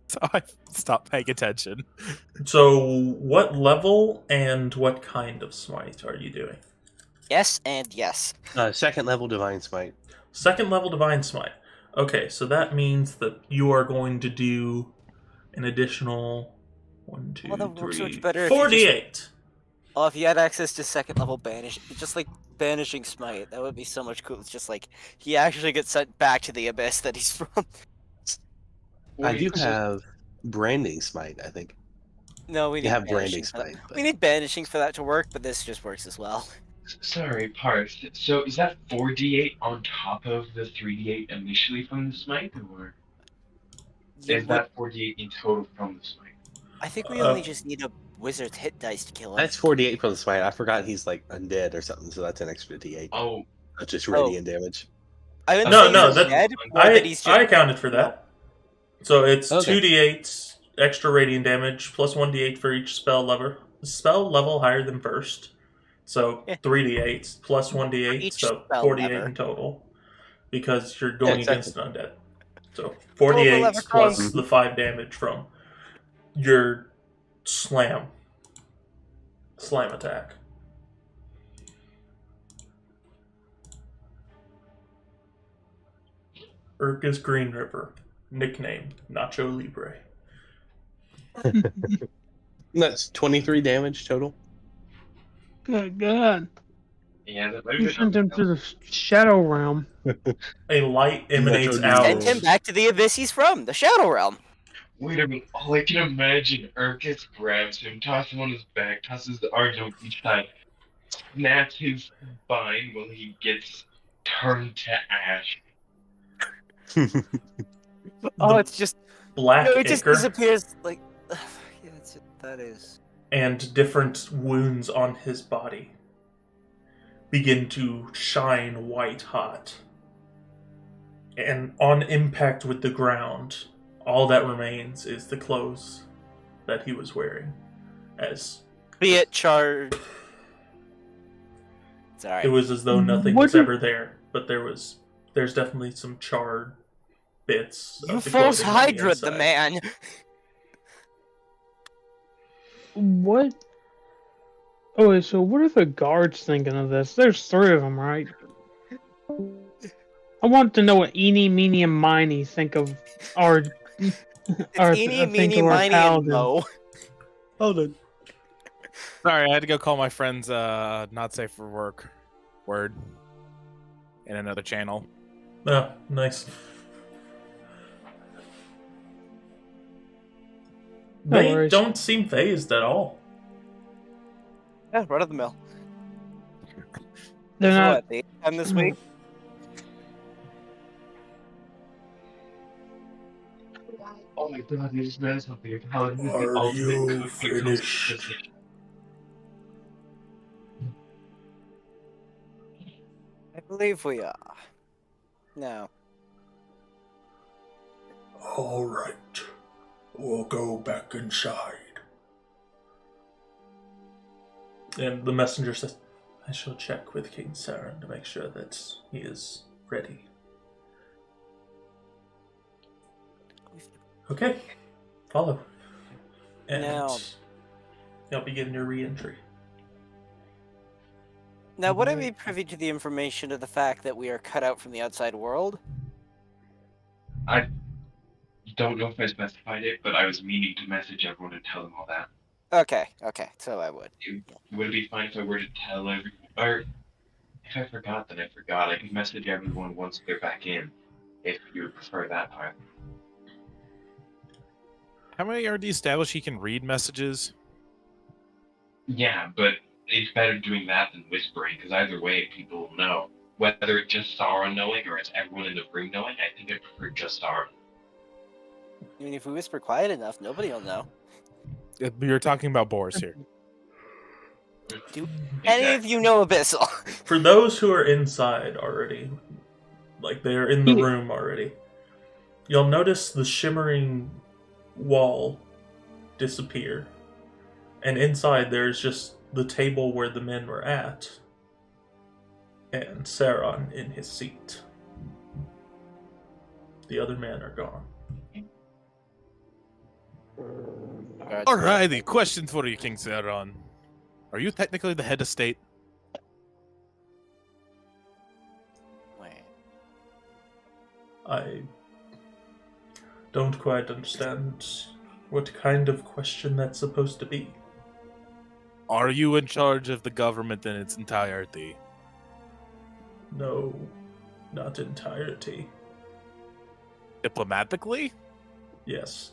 So I stopped paying attention. So what level and what kind of smite are you doing? Yes and yes. Second level divine smite. Second level divine smite. Okay, so that means that you are going to do an additional 1, 2, Well, that works 3, much better if you 48. Oh, if you had access to second level banish, just like banishing smite, that would be so much cool. It's just like he actually gets sent back to the abyss that he's from. I do have branding smite, I think. No, we You need have banishing branding for that. smite. We need banishing for that to work, but this just works as well. Sorry, Parse. So is that 4d8 on top of the 3d8 initially from the smite, or You is would- that 4d8 in total from the smite? I think we only just need a wizard's hit dice to kill him. That's 48 for the smite. I forgot he's like undead or something, so that's an extra d8. Oh, That's just radiant damage. I didn't No, say no, he's that- dead, or that he's just... I accounted for that. So it's Okay. 2d8 extra radiant damage plus 1d8 for each spell level higher than first. So Yeah. 3d8 plus 1d8, each so spell 48 lever. in total. Because you're going Yeah, against an undead. So 48 lever plus cross. the 5 damage from your slam attack. Urkus Green River, nickname Nacho Libre. That's 23 damage total. Good God. yeah, that might You have sent been him to the shadow realm. A light emanates Nacho out. Send him back to the abyss he's from, the Shadow Realm. Wait a minute. All I can imagine, Urkus grabs him, tosses him on his back, tosses the arms on each side, snaps his spine while he gets turned to ash. Oh, The it's just... black No, it just ichor disappears, like... yeah, that's it. That is... and different wounds on his body begin to shine white hot. And on impact with the ground, all that remains is the clothes that he was wearing. As Be it charred... It's alright. it was as though nothing What was did- ever there, but there's definitely some charred bits. You of the false clothing on Hydra the inside. man! What? Oh, wait, so what are the guards thinking of this? There's 3 of them, right? I want to know what Eeny, Meeny, and Miny think of our. It's our eeny, think meeny, of our miny, and paladin. mo. Hold on. Sorry, I had to go call my friends not safe for work. Word. In another channel. Oh, nice. No They worries. don't seem phased at all. Yeah, run of the mill. They're So not. what, the time this week? Oh my god, I just realized something. Your paladin is the Are ultimate you cook when it comes to finished? precision. I believe we are. No. All right. We'll go back inside. And the messenger says, I shall check with King Saren to make sure that he is ready. Okay. Follow. And Now- you'll begin your re-entry. Now, would I be privy to the information of the fact that we are cut out from the outside world? I don't know if I specified it, but I was meaning to message everyone and tell them all that. Okay, so I would. Would it be fine if I were to tell everyone? Or if I forgot, then I forgot. I could message everyone once they're back in, if you would prefer that part. How many already established he can read messages? Yeah, but it's better doing that than whispering, because either way, people will know. Whether it's just Sauron knowing or it's everyone in the room knowing, I think I prefer just Sauron. I mean, if we whisper quiet enough, nobody will know. You're talking about Boris here. Any of you know Abyssal? For those who are inside already, like they are in the room already, you'll notice the shimmering wall disappear. And inside there's just the table where the men were at, and Sauron in his seat. The other men are gone. Alrighty, question for you, King Sauron. Are you technically the head of state? Wait. I don't quite understand what kind of question that's supposed to be. Are you in charge of the government in its entirety? No, not entirety. Diplomatically? Yes.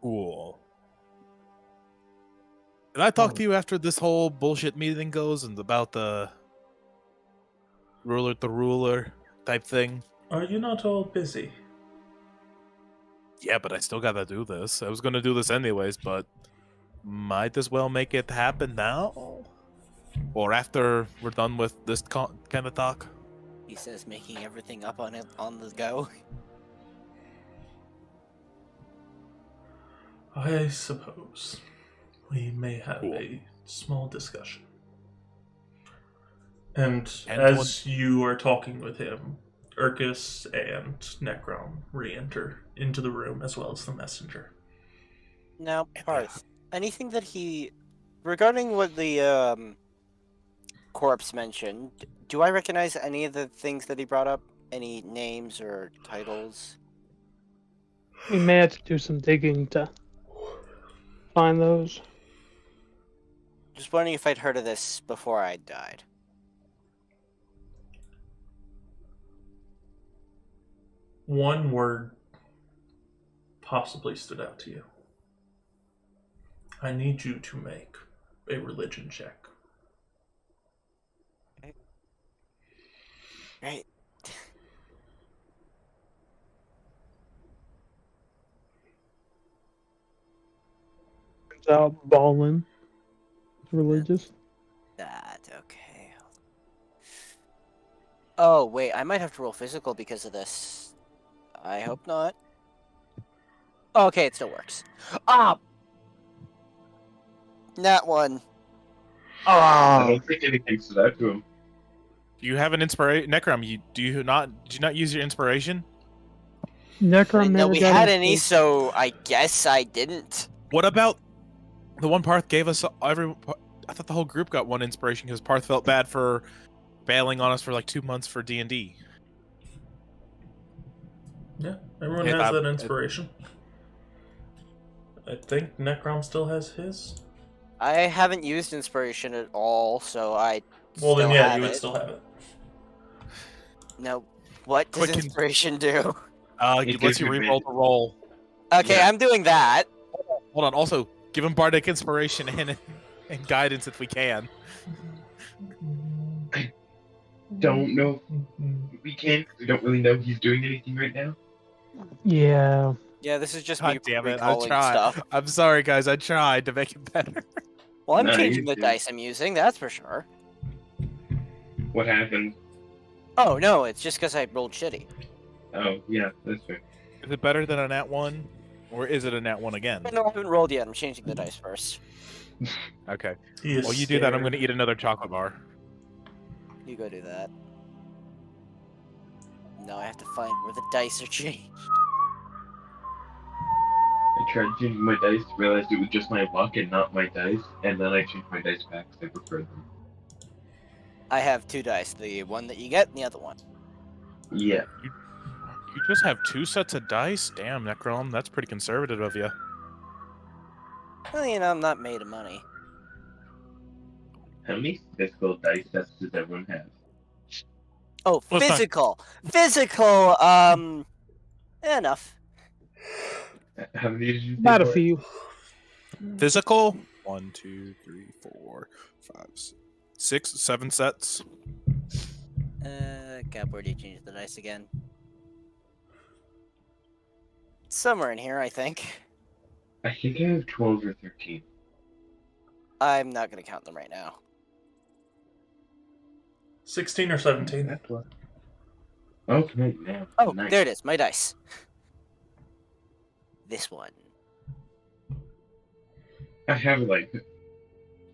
Cool. Did I talk to you after this whole bullshit meeting goes and about the ruler to ruler type thing? Are you not all busy? Yeah, but I still gotta do this. I was gonna do this anyways, but might as well make it happen now? Or after we're done with this kind of talk? He says making everything up on the go. I suppose we may have Cool. a small discussion. And And as you are talking with him, Urkus and Necrom re-enter into the room as well as the messenger. Now, Parth, anything that regarding what the corpse mentioned, do I recognize any of the things that he brought up? Any names or titles? We may have to do some digging to find those. Just wondering if I'd heard of this before I died. One word possibly stood out to you. I need you to make a religion check. Right. Turns out Ballin is religious. That, okay. Oh, wait, I might have to roll physical because of this. I hope not. Okay, it still works. Ah! That one. I don't think anything stood out to him. Do you have an inspiration? Necrom, did you not use your inspiration? Necrom No, never we got had his any, first- so I guess I didn't. What about the one Parth gave us? I thought the whole group got one inspiration because Parth felt bad for bailing on us for like 2 months for D&D. Yeah, everyone Yeah, has that- that inspiration. I think Necrom still has his. I haven't used inspiration at all, so I Well, then Still yeah, have you would it. still have it. No. What does Quick and- inspiration do? Uh, It Lets gives you you reroll the roll. Okay, Yeah. I'm doing that. Hold on. Also, give him bardic inspiration and guidance if we can. Don't know. We can't. We don't really know if he's doing anything right now. Yeah. Yeah, this is just God me damn it! I recalling tried. stuff. I'm sorry, guys. I tried to make it better. Well, I'm No, changing you the did. dice I'm using, that's for sure. What happened? Oh, no, it's just because I rolled shitty. Oh, yeah, that's fair. Is it better than a nat 1, or is it a nat 1 again? No, I haven't rolled yet. I'm changing the dice first. Okay. He is While you do that, I'm scared. going to eat another chocolate bar. You go do that. Now I have to find where the dice are changed. I tried changing my dice, realized it was just my luck and not my dice, and then I changed my dice back because I preferred them. I have two dice, the one that you get and the other one. Yeah. You just have 2 sets of dice? Damn, Necrom, that's pretty conservative of you. Well, you know, I'm not made of money. How many physical dice sets does everyone have? Oh, Let's not- physical, enough. How many did you say? Not a for it? few. Physical? 1, 2, 3, 4, 5, 6, 7 sets. God, where do you change the dice again? Somewhere in here, I think. I think I have 12 or 13. I'm not gonna count them right now. 16 or 17. That's what. Okay, yeah. Oh, nice. there it is, my dice. This one. I have like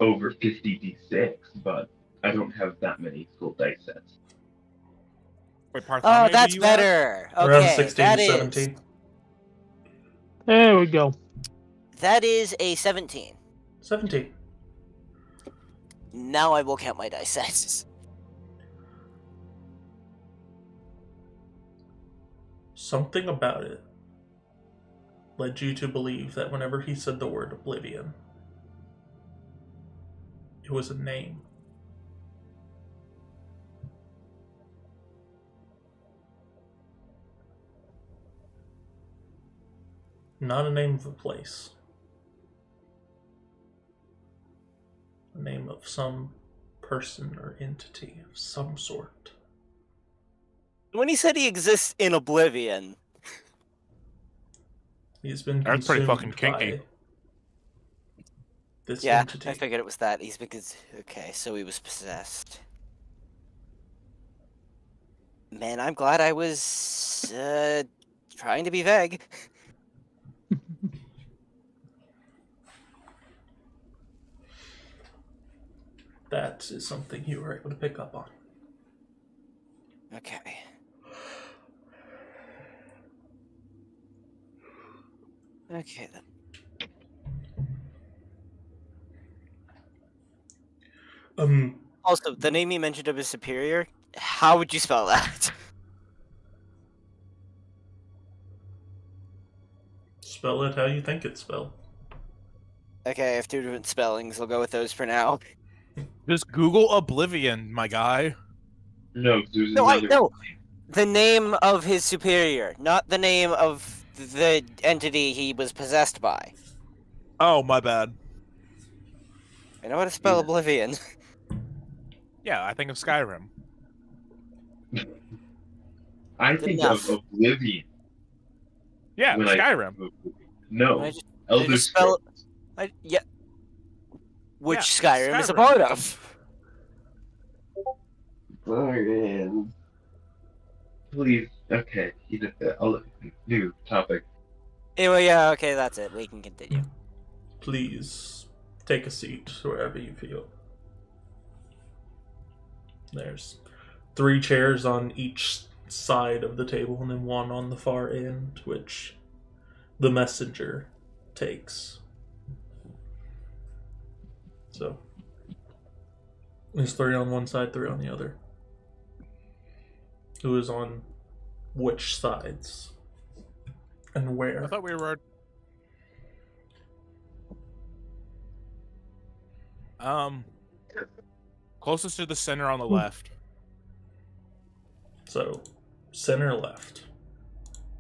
over 50 d6, but I don't have that many full dice sets. Wait, Parth, how Oh, many do that's you have? better. Around Okay, 16 that to is 17. There we go. that is a 17. 17. Now I will count my dice sets. Something about it led you to believe that whenever he said the word oblivion, it was a name. Not a name of a place. A name of some person or entity of some sort. When he said he exists in oblivion, He's been That's pretty consumed fucking kinky. by this yeah, entity. I figured it was that. He's because okay, so he was possessed. Man, I'm glad I was trying to be vague. That is something you were able to pick up on. Okay. Okay then. Also, the name you mentioned of his superior, how would you spell that? Spell it how you think it's spelled. Okay, I have two different spellings. I'll go with those for now. Just Google Oblivion, my guy. No, there's No, another. no. The name of his superior, not the name of the entity he was possessed by. Oh, my bad. I know how to spell Yeah. oblivion. Yeah, I think of Skyrim. I think enough. of Oblivion. Yeah, when Skyrim. No, I just- Elder just spell- Scrolls. yeah. Which Yeah, Skyrim is a Skyrim. part of. Brian. Please. Okay, he did that. New topic. Anyway, yeah, okay, that's it. We can continue. Please take a seat wherever you feel. There's 3 chairs on each side of the table and then one on the far end, which the messenger takes. So there's 3 on one side, 3 on the other. Who is on which sides and I where? thought we were. Closest to the center on the Hmm. left. So, center left.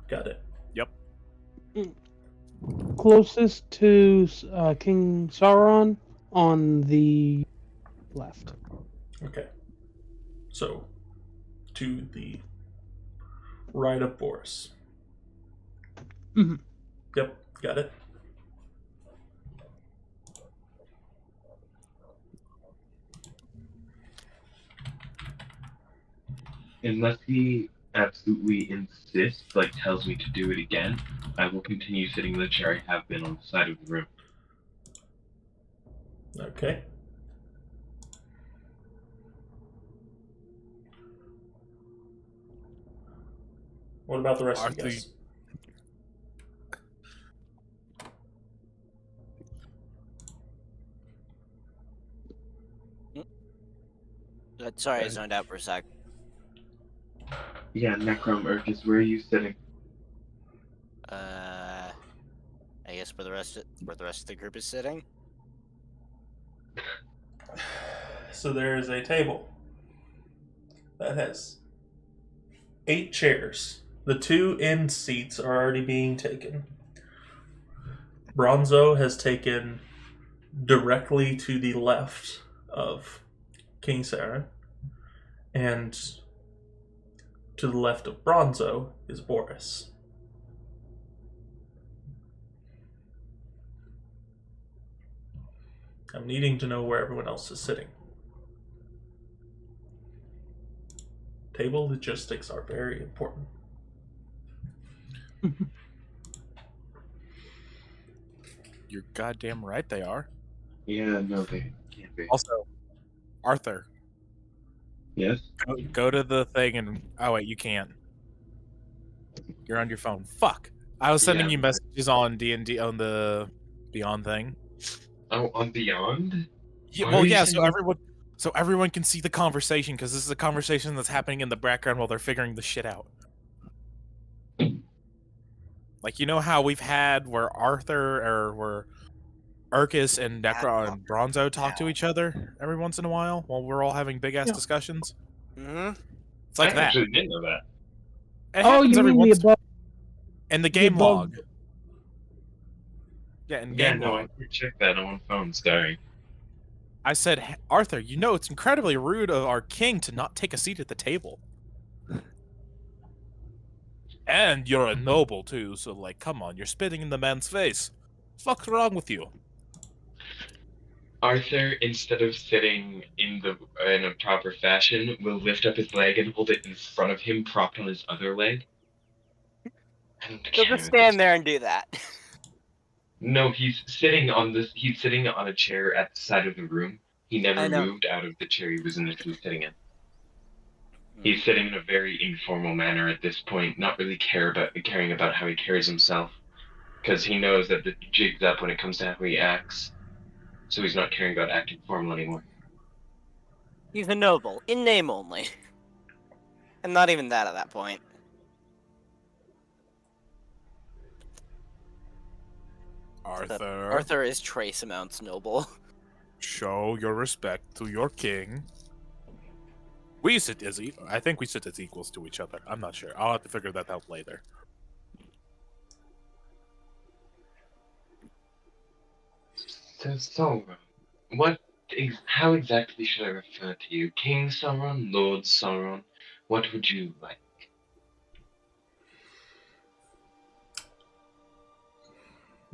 Got it. Yep. Closest to King Sauron on the left. Okay. So, to the right of Boris. Mhm. Yep, got it. Unless he absolutely insists, like tells me to do it again, I will continue sitting in the chair I have been on the side of the room. Okay. What about the rest of you Arthur, guys? Sorry, I zoned out for a sec. Yeah, Necrom Urgus, where are you sitting? I guess where the rest of the group is sitting. So there is a table that has 8 chairs. The 2 end seats are already being taken. Bronzo has taken directly to the left of King Saren, and to the left of Bronzo is Boris. I'm needing to know where everyone else is sitting. Table logistics are very important. you're goddamn right they are. Yeah, no, they can't be. Also, Arthur, Yes? go to the thing and oh wait, you can't. You're on your phone. Fuck. I was sending Yeah, you but- messages on D&D on the Beyond thing. Oh, on Beyond? Yeah, Why well, are you yeah. sending- So everyone can see the conversation because this is a conversation that's happening in the background while they're figuring the shit out. Like, you know how we've had where Arthur or where Urkus and Necron and Bronzo talk to each other every once in a while we're all having big ass Yeah. discussions. Mm-hmm. It's like I that. actually didn't know that. It Oh, happens you every mean the once above? in the game above- log. Yeah, in Yeah, game no, log. I did check that on phone, sorry. I said, Arthur, you know it's incredibly rude of our king to not take a seat at the table. And you're a noble too, so like, come on, you're spitting in the man's face. Fuck's wrong with you? Arthur, instead of sitting in a proper fashion, will lift up his leg and hold it in front of him, propped on his other leg. And He'll just stand there and do that. No, he's sitting on this. He's sitting on a chair at the side of the room. He I never know. moved out of the chair he was initially sitting in. He's sitting in a very informal manner at this point, not really caring about how he carries himself, because he knows that the jig's up when it comes to how he acts. So he's not caring about acting formal anymore. He's a noble, in name only. And not even that at that point. Arthur, Arthur is trace amounts noble. show your respect to your king. We sit as I think we sit as equals to each other. I'm not sure. I'll have to figure that out later. So Sauron, how exactly should I refer to you? King Sauron, Lord Sauron? What would you like?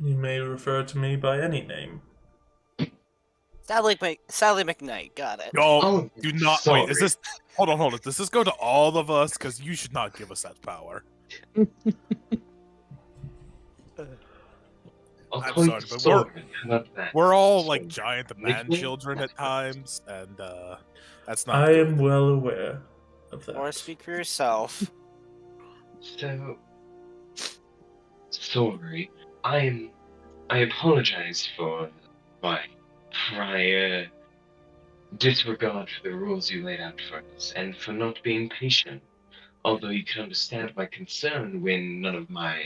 You may refer to me by any name. Sally McKnight, got it. No, Oh, do not sorry. wait. Is this? Hold on. Does this go to all of us? Because you should not give us that power. I'll I'm call you sorry, but Sauron. How about that? We're all like giant man Nickname? children at times, and that's not. I good. am well aware of that. Or speak for yourself. So sorry. I apologize for my prior disregard for the rules you laid out for us, and for not being patient. Although you can understand my concern when none of my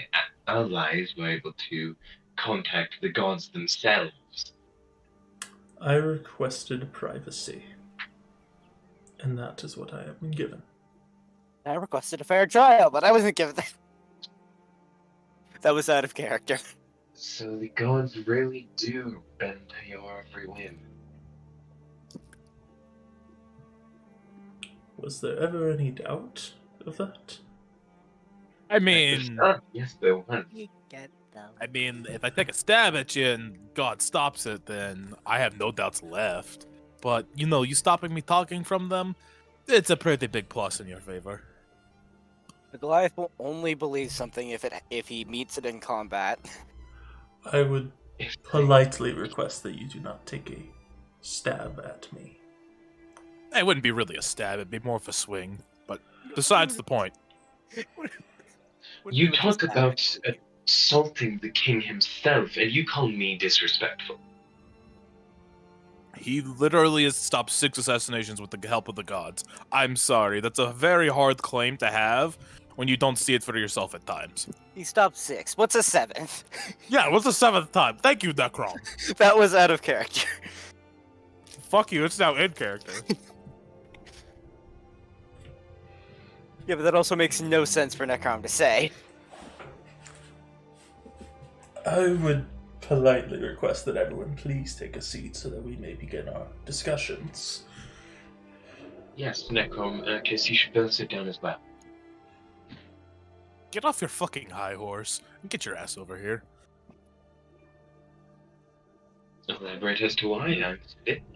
allies were able to contact the gods themselves. I requested privacy. And that is what I have been given. I requested a fair trial, but I wasn't given that. That was out of character. So the gods really do bend to your every whim. Was there ever any doubt of that? I mean, Yes, there was. if I take a stab at you and God stops it, then I have no doubts left. But you stopping me talking from them, it's a pretty big plus in your favor. The Goliath will only believe something if he meets it in combat. I would politely request that you do not take a stab at me. It wouldn't be really a stab, it'd be more of a swing. But besides the point. You talk about assaulting the king himself, and you call me disrespectful. He literally has stopped 6 assassinations with the help of the gods. I'm sorry, that's a very hard claim to have when you don't see it for yourself at times. He stopped 6. What's a 7th? Yeah, what's the 7th time? Thank you, Necrom. That was out of character. Fuck you, it's now in character. Yeah, but that also makes no sense for Necrom to say. I would politely request that everyone please take a seat so that we may begin our discussions. Yes, Necrom, Kiss, you should both sit down as well. Get off your fucking high horse and get your ass over here. Elaborate as to why.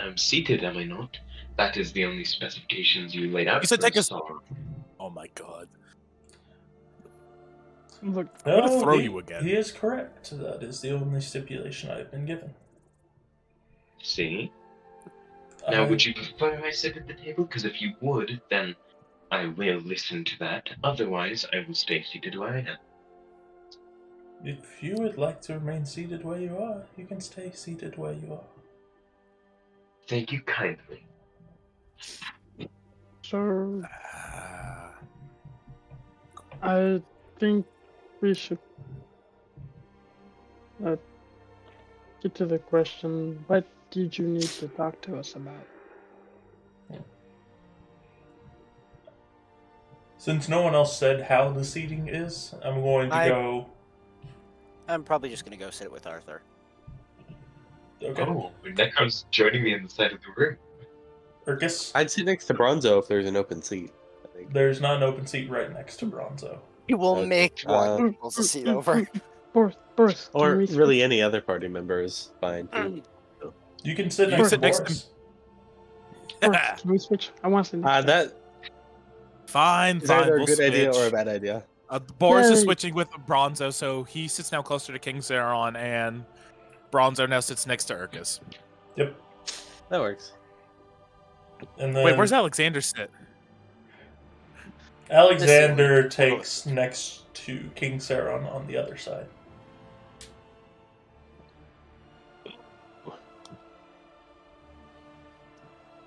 I'm seated, am I not? That is the only specifications you laid out. You said for take a... song. Oh my god. Look, I'm gonna throw you again. He is correct. That is the only stipulation I have been given. See? Now, would you prefer I sit at the table? Because if you would, then I will listen to that. Otherwise, I will stay seated where I am. If you would like to remain seated where you are, you can stay seated where you are. Thank you kindly. so I think we should get to the question, what did you need to talk to us about? Since no one else said how the seating is, I'm going to go... I'm probably just gonna go sit with Arthur. Okay. Oh, Necrom's joining me on the side of the room. Urkus, I'd sit next to Bronzo if there's an open seat. I think. there's not an open seat right next to Bronzo. You will Okay. make one pulls the seat over. Boris, can Or we switch? really any other party member is fine too. You can sit You next to sit next to Boris. Boris, can we switch? I want to sit next to That Fine, is fine, either a we'll good idea switch. or a bad idea. Boris is Yay. switching with Bronzo, so he sits now closer to King Zeron, and Bronzo now sits next to Urkus. Yep. That works. And then Wait, where's Alexander sit? Alexander takes next to King Saron on the other side.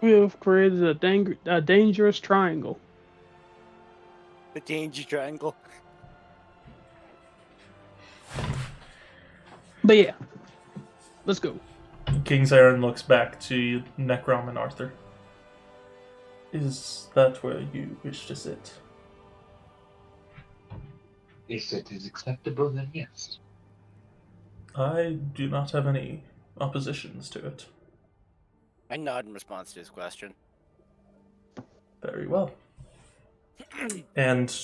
We have created a dangerous triangle. The danger triangle. But yeah, let's go. King Saron looks back to Necrom and Arthur. Is that where you wish to sit? If it is acceptable, then yes. I do not have any oppositions to it. I nod in response to his question. Very well. And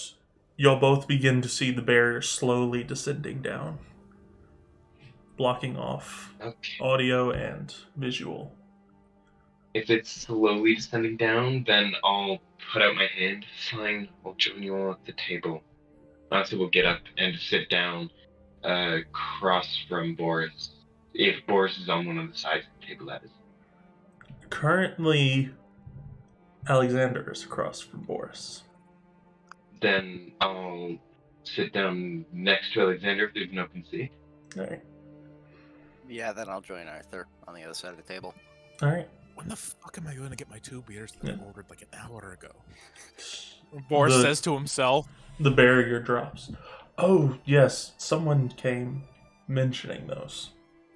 you'll both begin to see the barrier slowly descending down, blocking off Okay. audio and visual. If it's slowly descending down, then I'll put out my hand. Fine, I'll join you all at the table. Arthur will get up and sit down across from Boris. If Boris is on one of the sides of the table, that is. Currently, Alexander is across from Boris. Then I'll sit down next to Alexander if there's an open seat. Alright. Yeah, then I'll join Arthur on the other side of the table. Alright. When the fuck am I going to get my 2 beers that I Yeah. ordered like an hour ago? Boris The- says to himself. The barrier drops. Oh, yes, someone came mentioning those.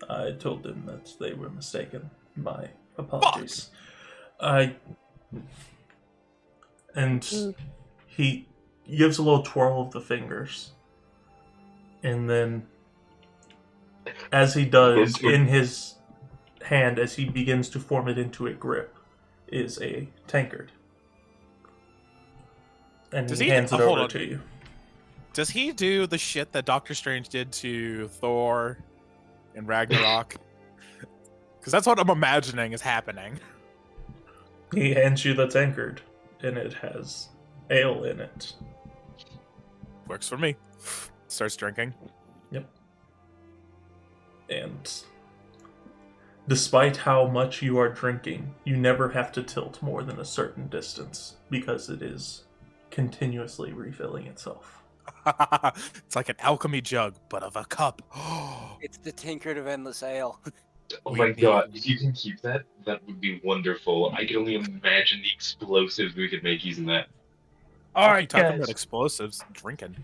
I told them that they were mistaken. My apologies. And he gives a little twirl of the fingers. And then, as he does, in his hand, as he begins to form it into a grip, is a tankard. And he hands it over to you. Does he do the shit that Doctor Strange did to Thor in Ragnarok? Because that's what I'm imagining is happening. He hands you the tankard, and it has ale in it. Works for me. Starts drinking. Yep. And despite how much you are drinking, you never have to tilt more than a certain distance because it is continuously refilling itself. It's like an alchemy jug, but of a cup. It's the tankard of endless ale. Oh my god, if you can keep that, that would be wonderful. I can only imagine the explosives we could make using that. All right, Talking guys. about explosives, drinking.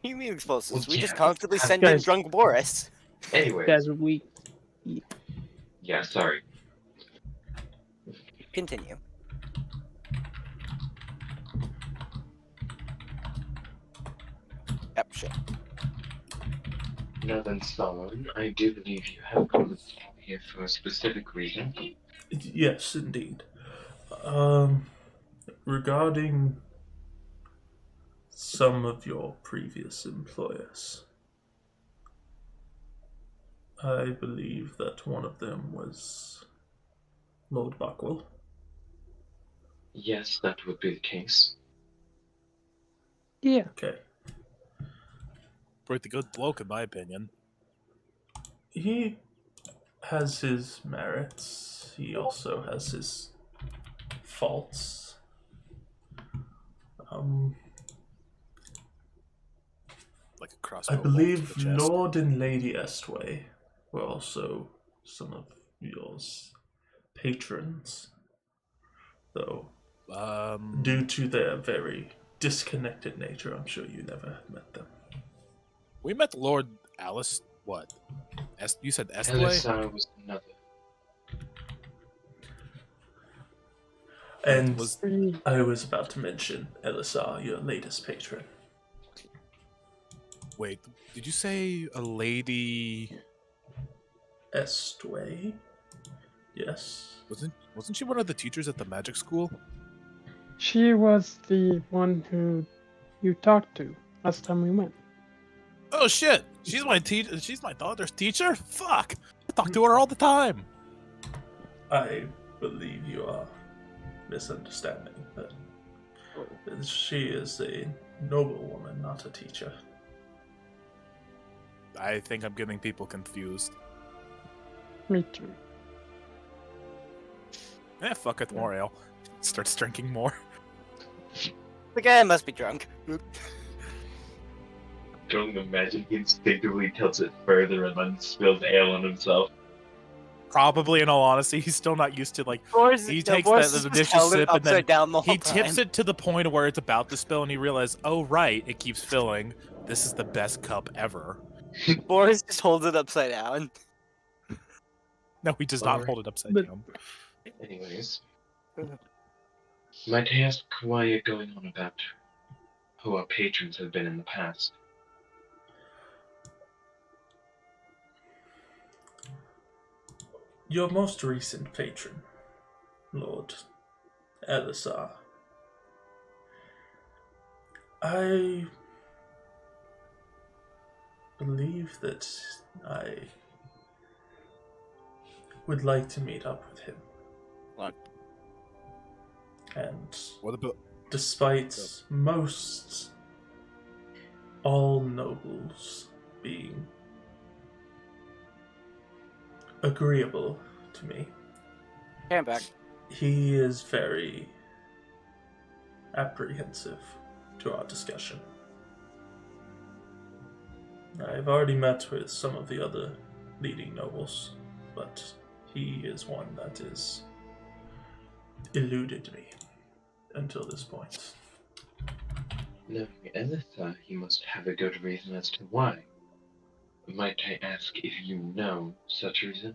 You mean explosives? Well, We just yeah. constantly send in Guys. drunk Boris. Anyway, Guys, we yeah, sorry. Continue. Yep, sure. Now then, Solomon, I do believe you have come here for a specific reason. Yes, indeed. Regarding some of your previous employers, I believe that one of them was Lord Buckwell. Yes, that would be the case. yeah. Okay. Pretty good bloke, in my opinion. He has his merits. He also has his faults. Like a crossbow. I bolt to believe the chest. Lord and Lady Estway were also some of yours patrons, though due to their very disconnected nature, I'm sure you never met them. We met Lord Alice. What? You said Estway? Elisar was another. And Was I was about to mention Elisar, your latest patron. wait? Did you say a lady? Estway? Yes. Wasn't she one of the teachers at the magic school? She was the one who you talked to last time we went. Oh shit! She's my teacher. She's my daughter's teacher. Fuck! I talk to her all the time. I believe you are misunderstanding, but she is a noble woman, not a teacher. I think I'm getting people confused. Me too. Fuck it, more ale. Starts drinking more. The guy must be drunk. Don't imagine he instinctively tilts it further and then spills ale on himself. Probably, in all honesty, he's still not used to like. Boris, He no, takes Boris that just initial held it sip and then upside down the whole He tips time. it to the point where it's about to spill, and he realizes, oh right, it keeps filling. This is the best cup ever. Boris just holds it upside down. No, he does not Alright. hold it upside But- down. Anyways, might I ask why you're going on about who our patrons have been in the past? Your most recent patron, Lord Elisar. I believe that I would like to meet up with him. What? And What about? despite most all nobles being agreeable to me, Came back. he is very apprehensive to our discussion. I've already met with some of the other leading nobles, but he is one that is eluded me until this point. Knowing Elisar, he must have a good reason as to why. Might I ask if you know such reason?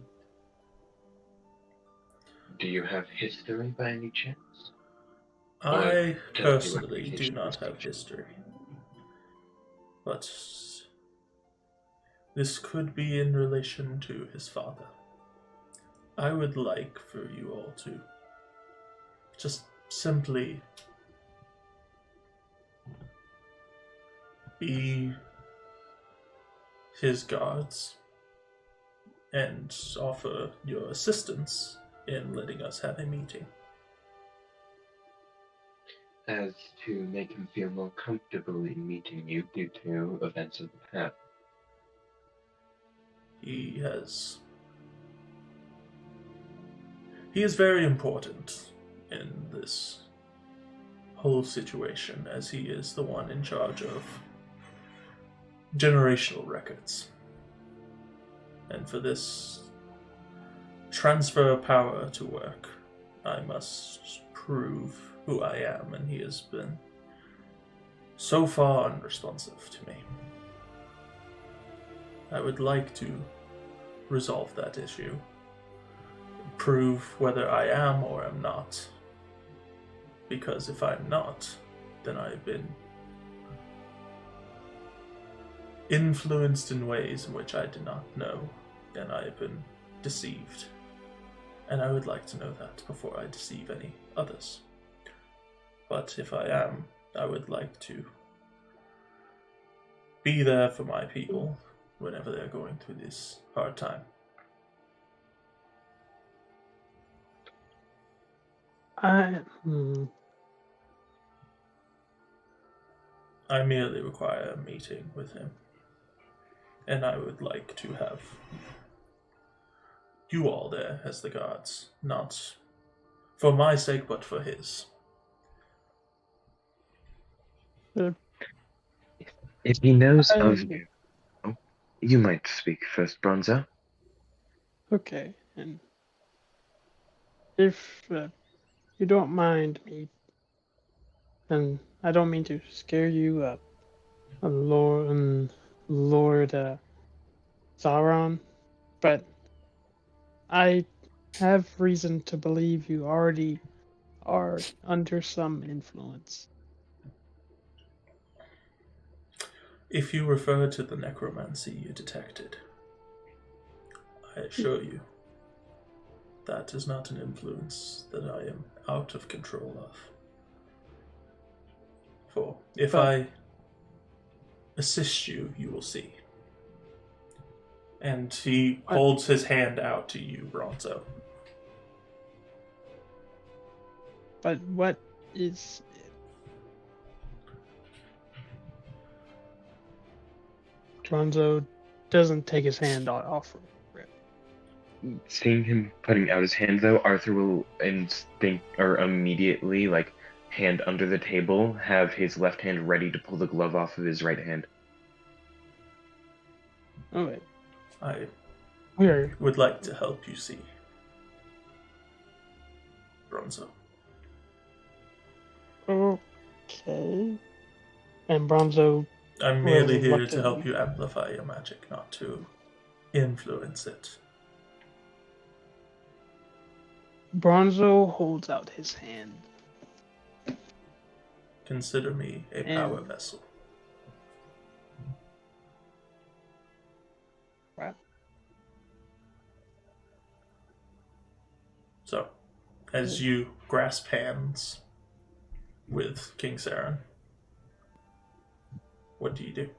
Do you have history by any chance? I Just the personally do reputation not was have teaching. history. But this could be in relation to his father. I would like for you all to just simply be his guards and offer your assistance in letting us have a meeting. As to make him feel more comfortable in meeting you due to events of the past. He is very important in this whole situation, as he is the one in charge of generational records. And for this transfer of power to work, I must prove who I am, and he has been so far unresponsive to me. I would like to resolve that issue, prove whether I am or am not. Because if I'm not, then I've been influenced in ways in which I did not know, and I have been deceived. And I would like to know that before I deceive any others. But if I am, I would like to be there for my people whenever they're going through this hard time. I merely require a meeting with him. And I would like to have you all there as the guards, not for my sake, but for his. If he knows I- of you, you might speak first, Bronzo. Okay, and if you don't mind me, and I don't mean to scare you, Lord Sauron, but I have reason to believe you already are under some influence. If you refer to the necromancy you detected, I assure you, that is not an influence that I am out of control of. For if I assist you, you will see. And he holds his hand out to you, Bronzo. But what is it? Bronzo doesn't take his hand off. Seeing him putting out his hand, though, Arthur will immediately, hand under the table, have his left hand ready to pull the glove off of his right hand. Oh wait, I weird. would like to help you see, Bronzo. Okay. And Bronzo. I'm merely here to reluctantly. help you amplify your magic, not to influence it. Bronzo holds out his hand. Consider me a power vessel. Right. So, as you grasp hands with King Saren, what do you do?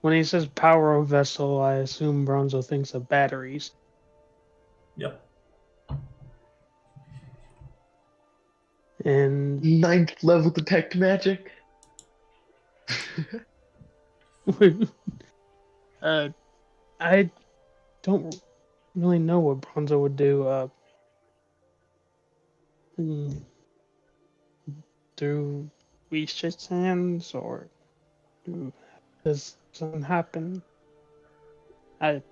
When he says power of vessel, I assume Bronzo thinks of batteries. Yep. And 9th level detect magic. I don't really know what Bronzo would do. Do we shake hands, or does something happen? I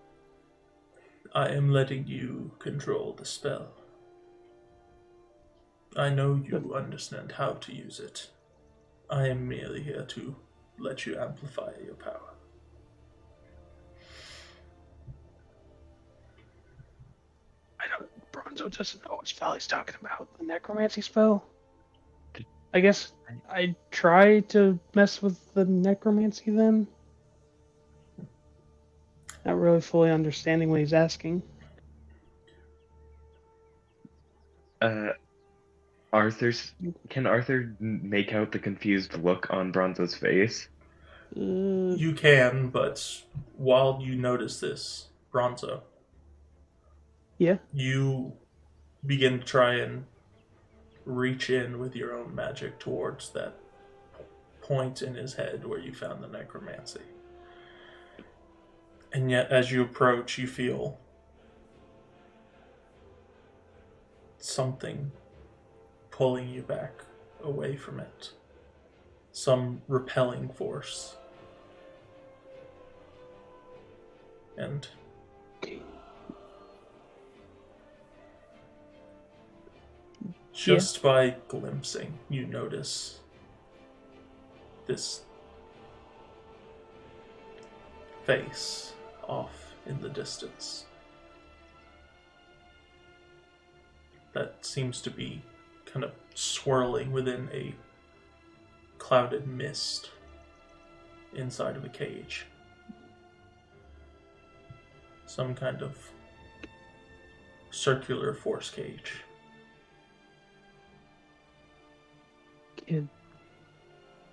am letting you control the spell. I know you understand how to use it. I am merely here to let you amplify your power. Bronzo doesn't know what spell he's talking about. The necromancy spell. I guess I try to mess with the necromancy then. Not really fully understanding what he's asking. Can Arthur make out the confused look on Bronzo's face? You can, but while you notice this, Bronzo, Yeah. you begin to try and reach in with your own magic towards that point in his head where you found the necromancy. And yet, as you approach, you feel something pulling you back away from it. Some repelling force. And just by glimpsing, you notice this face off in the distance that seems to be kind of swirling within a clouded mist inside of a cage. Some kind of circular force cage.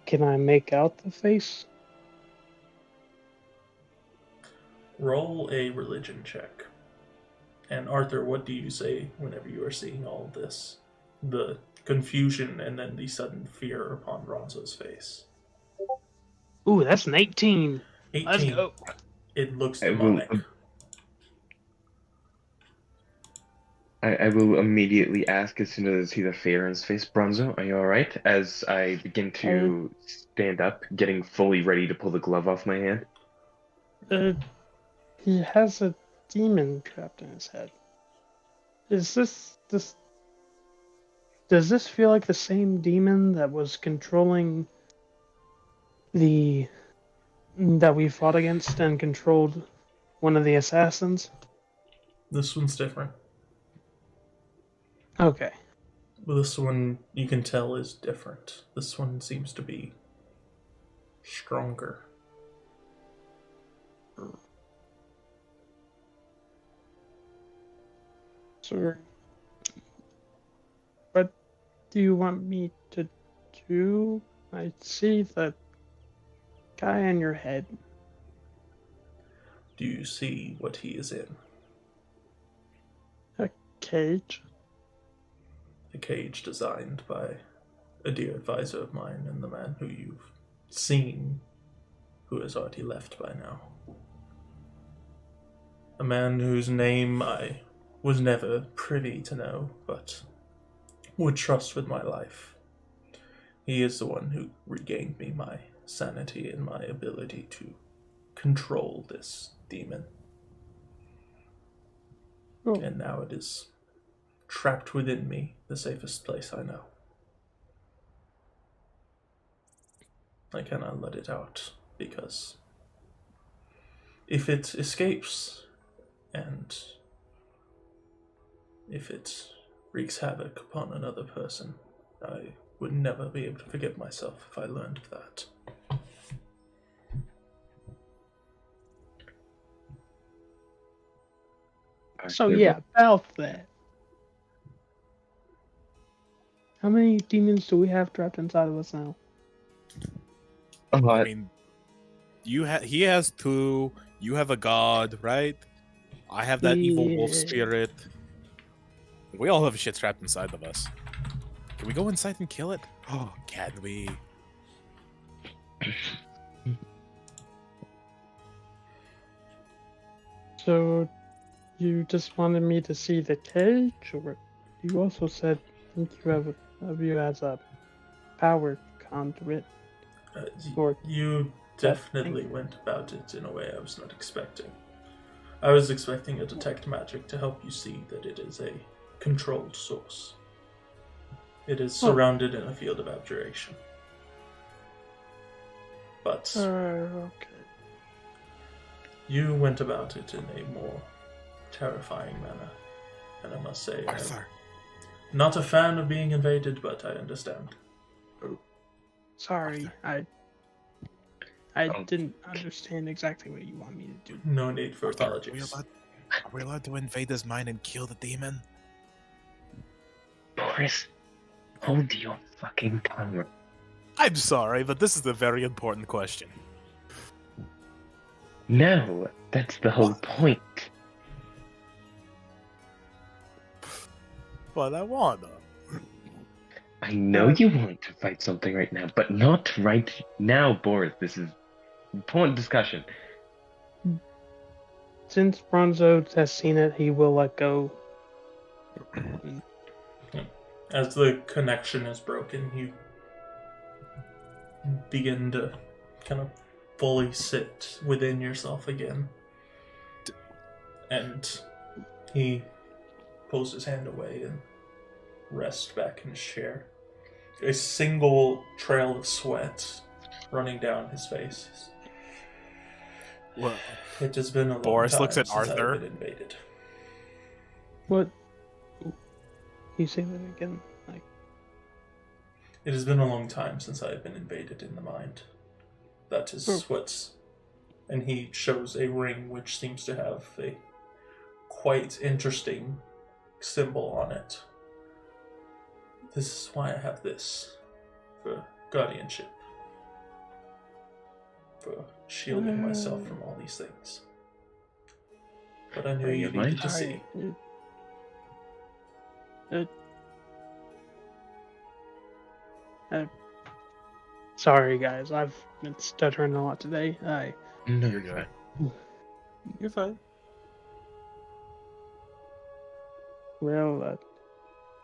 Can I make out the face? Roll a religion check. And Arthur, what do you say whenever you are seeing all of this? The confusion and then the sudden fear upon Ronzo's face. Ooh, that's an 18. 18. Let's go. It looks I will, demonic. I will immediately ask as soon as I see the fear in his face. Bronzo, are you alright? As I begin to stand up, getting fully ready to pull the glove off my hand. He has a demon trapped in his head. Is this does this feel like the same demon that was controlling that we fought against and controlled one of the assassins? This one's different. Okay. But this one, you can tell, is different. This one seems to be stronger. So, what do you want me to do? I see the guy in your head. Do you see what he is in? A cage. A cage designed by a dear advisor of mine and the man who you've seen, who has already left by now. A man whose name I was never privy to know, but would trust with my life. He is the one who regained me my sanity and my ability to control this demon. Oh. And now it is trapped within me, the safest place I know. I cannot let it out, because if it escapes, and if it wreaks havoc upon another person, I would never be able to forgive myself if I learned of that. So yeah, about that. How many demons do we have trapped inside of us now? A I lot. mean, he has 2. You have a god, right? I have that evil wolf Yeah. spirit. We all have shit trapped inside of us. Can we go inside and kill it? Oh, can we? So, you just wanted me to see the cage, or you also said think you have a view as a power conduit? Or You definitely went about it in a way I was not expecting. I was expecting a detect magic to help you see that it is a controlled source. It is surrounded in a field of abjuration. But okay. you went about it in a more terrifying manner. And I must say, I'm Arthur. not a fan of being invaded, but I understand. Sorry, I Oh. didn't understand exactly what you want me to do. No need for Arthur, apologies. Are we allowed to invade his mind and kill the demon? Boris, hold your fucking tongue. I'm sorry, but this is a very important question. No, that's the whole point. But I wanna. I know you want to fight something right now, but not right now, Boris. This is important discussion. Since Bronzo has seen it, he will let go. As the connection is broken, you begin to kind of fully sit within yourself again. And he pulls his hand away and rests back in his chair. A single trail of sweat running down his face. Well, It has been a long Boris time looks at since Arthur. I've been invaded. What? You say that again? Like, It has been a long time since I have been invaded in the mind. That is what's... And he shows a ring which seems to have a quite interesting symbol on it. This is why I have this. For guardianship. For shielding myself from all these things. But I knew Are you you mine? needed to see. Sorry, guys. I've been stuttering a lot today. No, You're good. You're fine.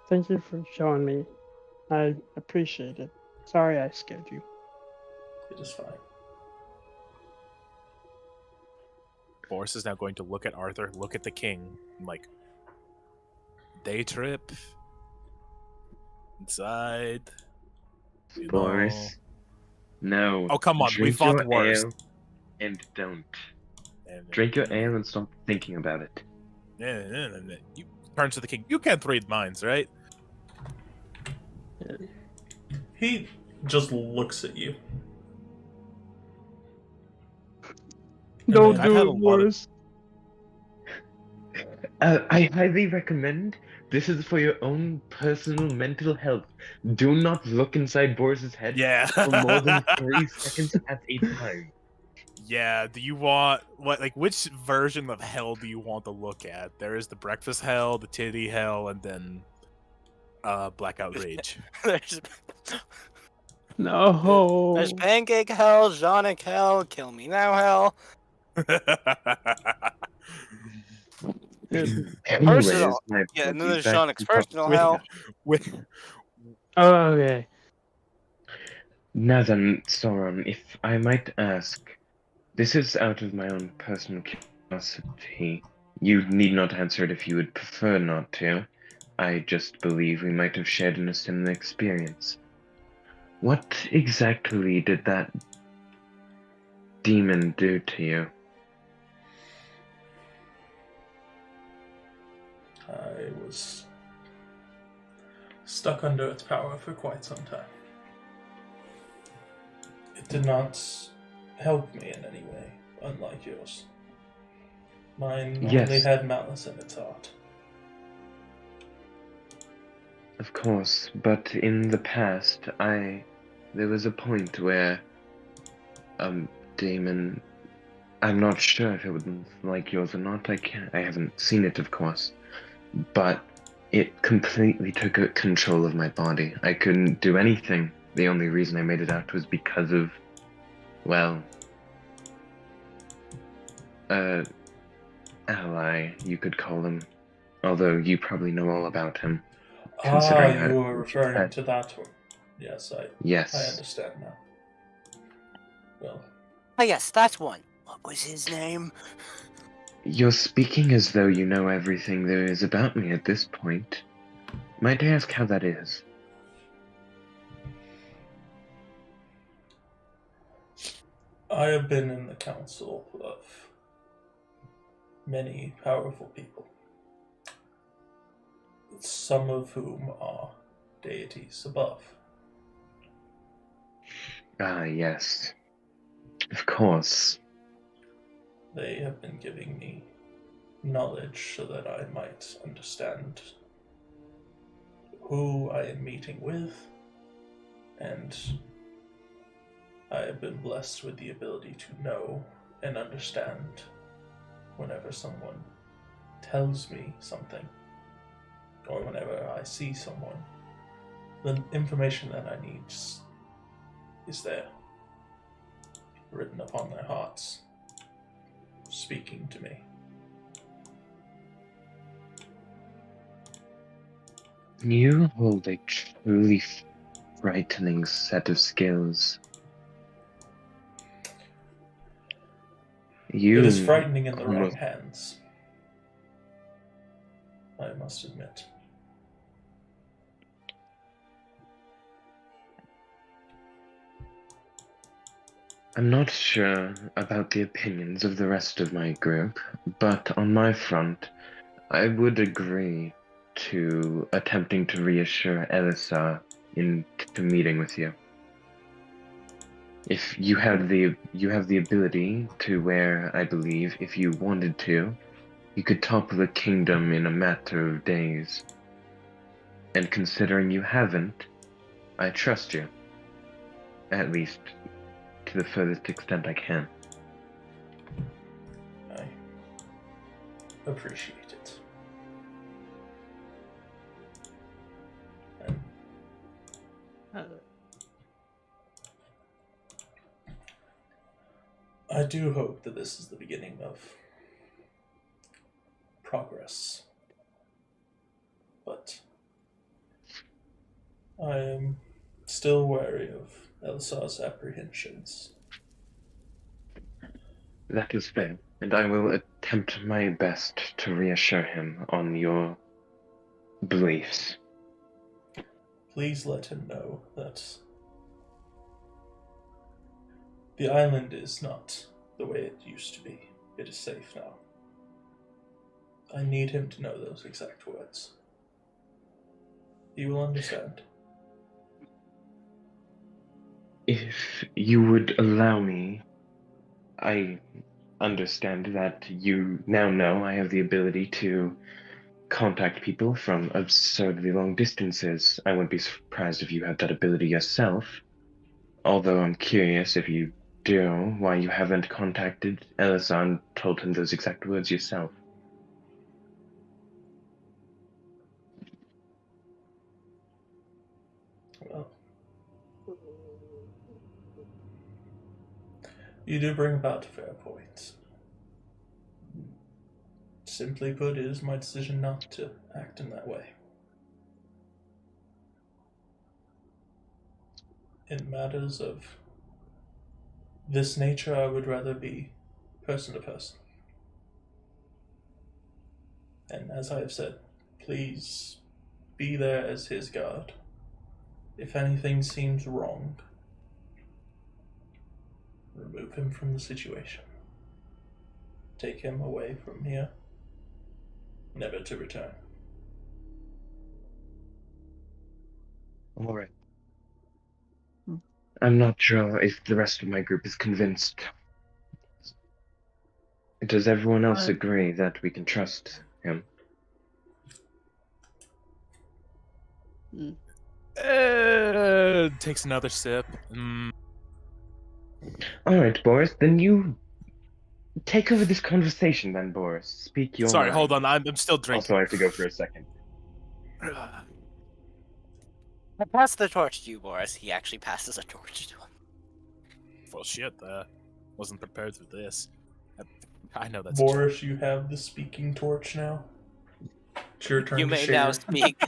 Thank you for showing me. I appreciate it. Sorry I scared you. It is fine. Boris is now going to look at Arthur, look at the king, and like, day trip inside. You know. Boris. No. Oh, come on, we Drink fought your worse. ale and don't. And, Drink your ale and stop thinking about it. You turns to the king. You can't read minds, right? He just looks at you. Don't I've had a do it, lot of- Boris. I highly recommend this is for your own personal mental health. Do not look inside Boris's head Yeah. for more than 3 seconds at a time. Yeah, do you want which version of hell do you want to look at? There is the breakfast hell, the titty hell, and then blackout rage. there's, No. there's pancake hell, Zonic hell, kill me now hell. Anyways, Personal. my Yeah, and then apologies, there's back Sonic's to personal topic. hell. Oh, okay. Now then, Sauron, if I might ask, this is out of my own personal curiosity. You need not answer it if you would prefer not to. I just believe we might have shared in a similar experience. What exactly did that demon do to you? I was stuck under its power for quite some time. It did not help me in any way, unlike yours. Mine Yes. only had malice in its heart. Of course, but in the past, there was a point where, demon, I'm not sure if it was like yours or not, I haven't seen it, of course, but it completely took control of my body. I couldn't do anything. The only reason I made it out was because of, well, ally, you could call him, although you probably know all about him. Considering You I- were referring I- to that one. Yes, I Yes. understand now. Well, Oh yes, that's one. What was his name? You're speaking as though you know everything there is about me at this point. Might I ask how that is? I have been in the council of many powerful people. some of whom are deities above. Ah, yes. Of course. They have been giving me knowledge so that I might understand who I am meeting with, and I have been blessed with the ability to know and understand whenever someone tells me something, or whenever I see someone. The information that I need is there, written upon their hearts, speaking to me. You hold a truly frightening set of skills. You It is frightening in the wrong almost- hands, I must admit. I'm not sure about the opinions of the rest of my group, but on my front, I would agree to attempting to reassure Elisa into meeting with you. If you have the ability to where I believe if you wanted to, you could topple the kingdom in a matter of days. And considering you haven't, I trust you. At least to the furthest extent I can. I appreciate it. And I do hope that this is the beginning of progress. But I am still wary of Elsa's apprehensions. That is fair, and I will attempt my best to reassure him on your beliefs. Please let him know that the island is not the way it used to be. It is safe now. I need him to know those exact words. He will understand. If you would allow me, I understand that you now know I have the ability to contact people from absurdly long distances. I wouldn't be surprised if you had that ability yourself. Although I'm curious if you do, why you haven't contacted Elisa and told him those exact words yourself. Well, you do bring about a fair point. Simply put, it is my decision not to act in that way. In matters of this nature, I would rather be person to person. And as I have said, please be there as his guard. If anything seems wrong, remove him from the situation. Take him away from here, never to return. All right. I'm not sure if the rest of my group is convinced. Does everyone else agree that we can trust him? Takes another sip. All right, Boris, then you take over this conversation then, Boris. Speak your Sorry, mind. hold on. I'm still drinking. Also, I have to go for a second. I pass the torch to you, Boris. He actually passes a torch to him. Well, shit, wasn't prepared for this. I know that's Boris, you have the speaking torch now. It's your turn You to may share. now speak.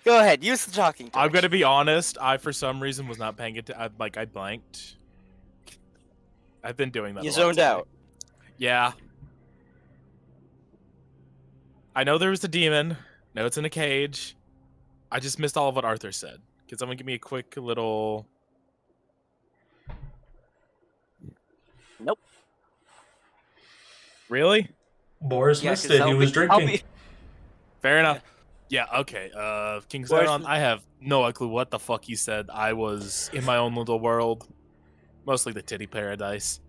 Go ahead, use the talking torch. I'm gonna be honest. I, for some reason, was not paying it. I blanked. I've been doing that. You a lot zoned today. out. Yeah. I know there was a demon. No, it's in a cage. I just missed all of what Arthur said. Can someone give me a quick little? Nope. Really? Boris Yeah, missed 'cause it. He was I'll drinking. be- Fair enough. Yeah, okay. King Where's Zeron, the- I have no clue what the fuck he said. I was in my own little world. Mostly the titty paradise.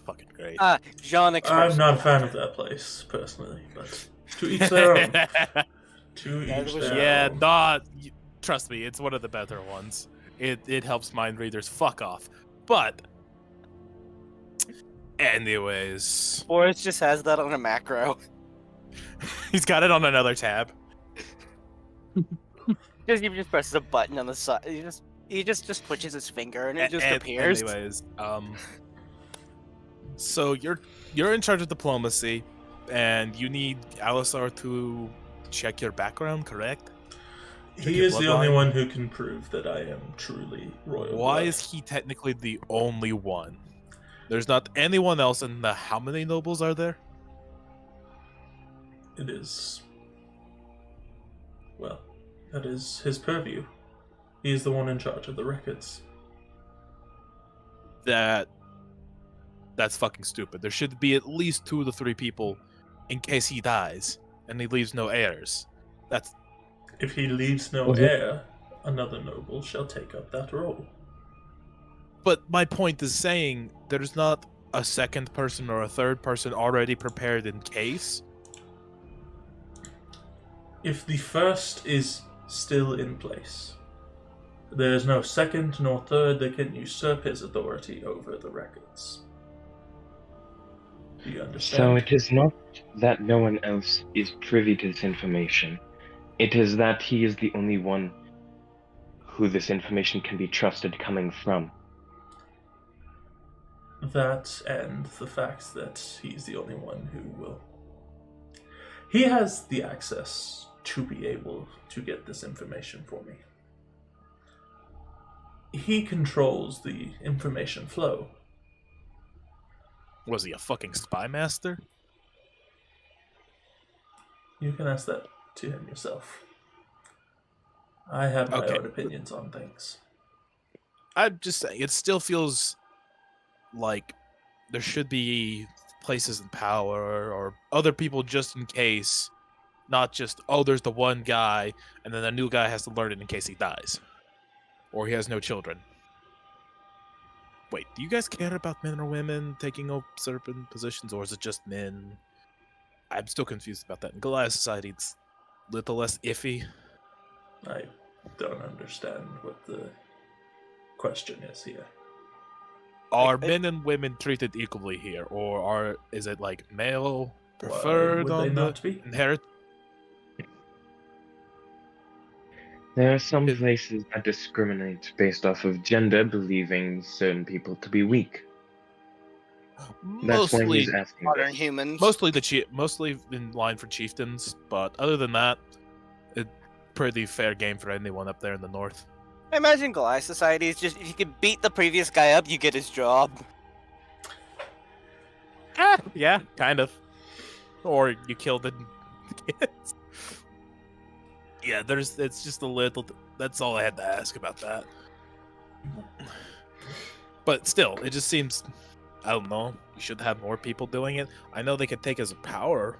Fucking great. Jean I'm expression. not a fan of that place, personally, but to each their own. To That each was- their Yeah, own. trust me, it's one of the better ones. It helps mind readers fuck off. But anyways, Boris just has that on a macro. he's got it on another tab. He just presses a button on the side. He just twitches his finger and it just appears. Anyways, so you're in charge of diplomacy, and you need Alisar to check your background, correct? He your is the only bloodline? one who can prove that I am truly royal. Why blood. is he technically the only one? There's not anyone else in the. How many nobles are there? It is. Well, that is his purview. He is the one in charge of the records. That's fucking stupid. There should be at least 2 to 3 people in case he dies and he leaves no heirs. That's If he leaves no Was it- heir, another noble shall take up that role. But my point is saying there's not a second person or a third person already prepared in case. If the first is still in place, there is no second nor third that can usurp his authority over the records. Do you understand? So it is not that no one else is privy to this information. It is that he is the only one who this information can be trusted coming from. That and the fact that he's the only one who will. He has the access to be able to get this information for me. He controls the information flow. Was he a fucking spy master? You can ask that to him yourself. I have my Okay. own opinions on things. I'm just saying, it still feels like there should be places in power or other people just in case, not just, oh, there's the one guy, and then the new guy has to learn it in case he dies. Or he has no children. Wait, do you guys care about men or women taking up certain positions, or is it just men? I'm still confused about that. In Goliath Society, it's a little less iffy. I don't understand what the question is here. Are I- men and women treated equally here, or is it like male Why preferred would they on not the be? inherit? There are some places that discriminate based off of gender, believing certain people to be weak. That's why Mostly, he's asking Modern this. humans. mostly in line for chieftains, but other than that, it's pretty fair game for anyone up there in the north. I imagine Goliath Society is just if you can beat the previous guy up, you get his job. Yeah, kind of. Or you kill the kids. Yeah, it's just a little. That's all I had to ask about that. But still, it just seems. I don't know. You should have more people doing it. I know they could take as a power,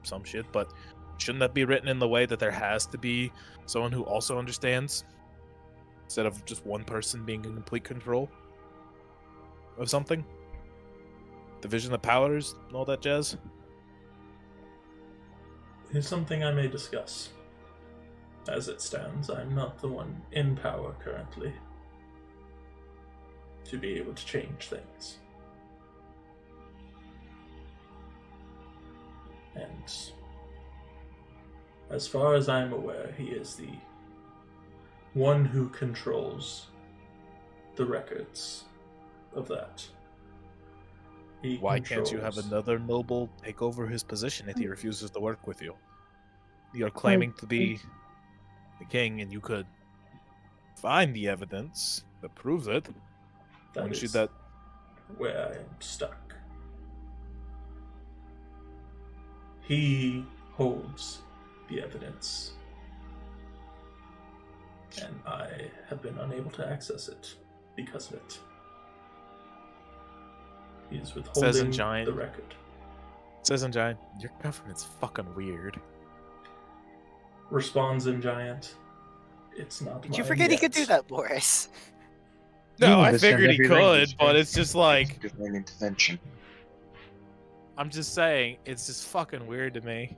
some shit, but shouldn't that be written in the way that there has to be someone who also understands, instead of just one person being in complete control of something? Division of powers and all that jazz. It's something I may discuss. As it stands, I'm not the one in power currently to be able to change things. And as far as I'm aware, he is the one who controls the records of that. He Why can't you have controls- another noble take over his position if he refuses to work with you? You're claiming to be the king, and you could find the evidence that proves it. That Wouldn't you is that? where I am stuck. He holds the evidence, and I have been unable to access it because of it. He is withholding Giant. the record. Says in Giant, your government's fucking weird. responds in giant. It's not. Did you mine forget he could do yet." that, Boris? You No, I understand figured he every could, language, but right? it's just like Divine intervention. I'm just saying, it's just fucking weird to me.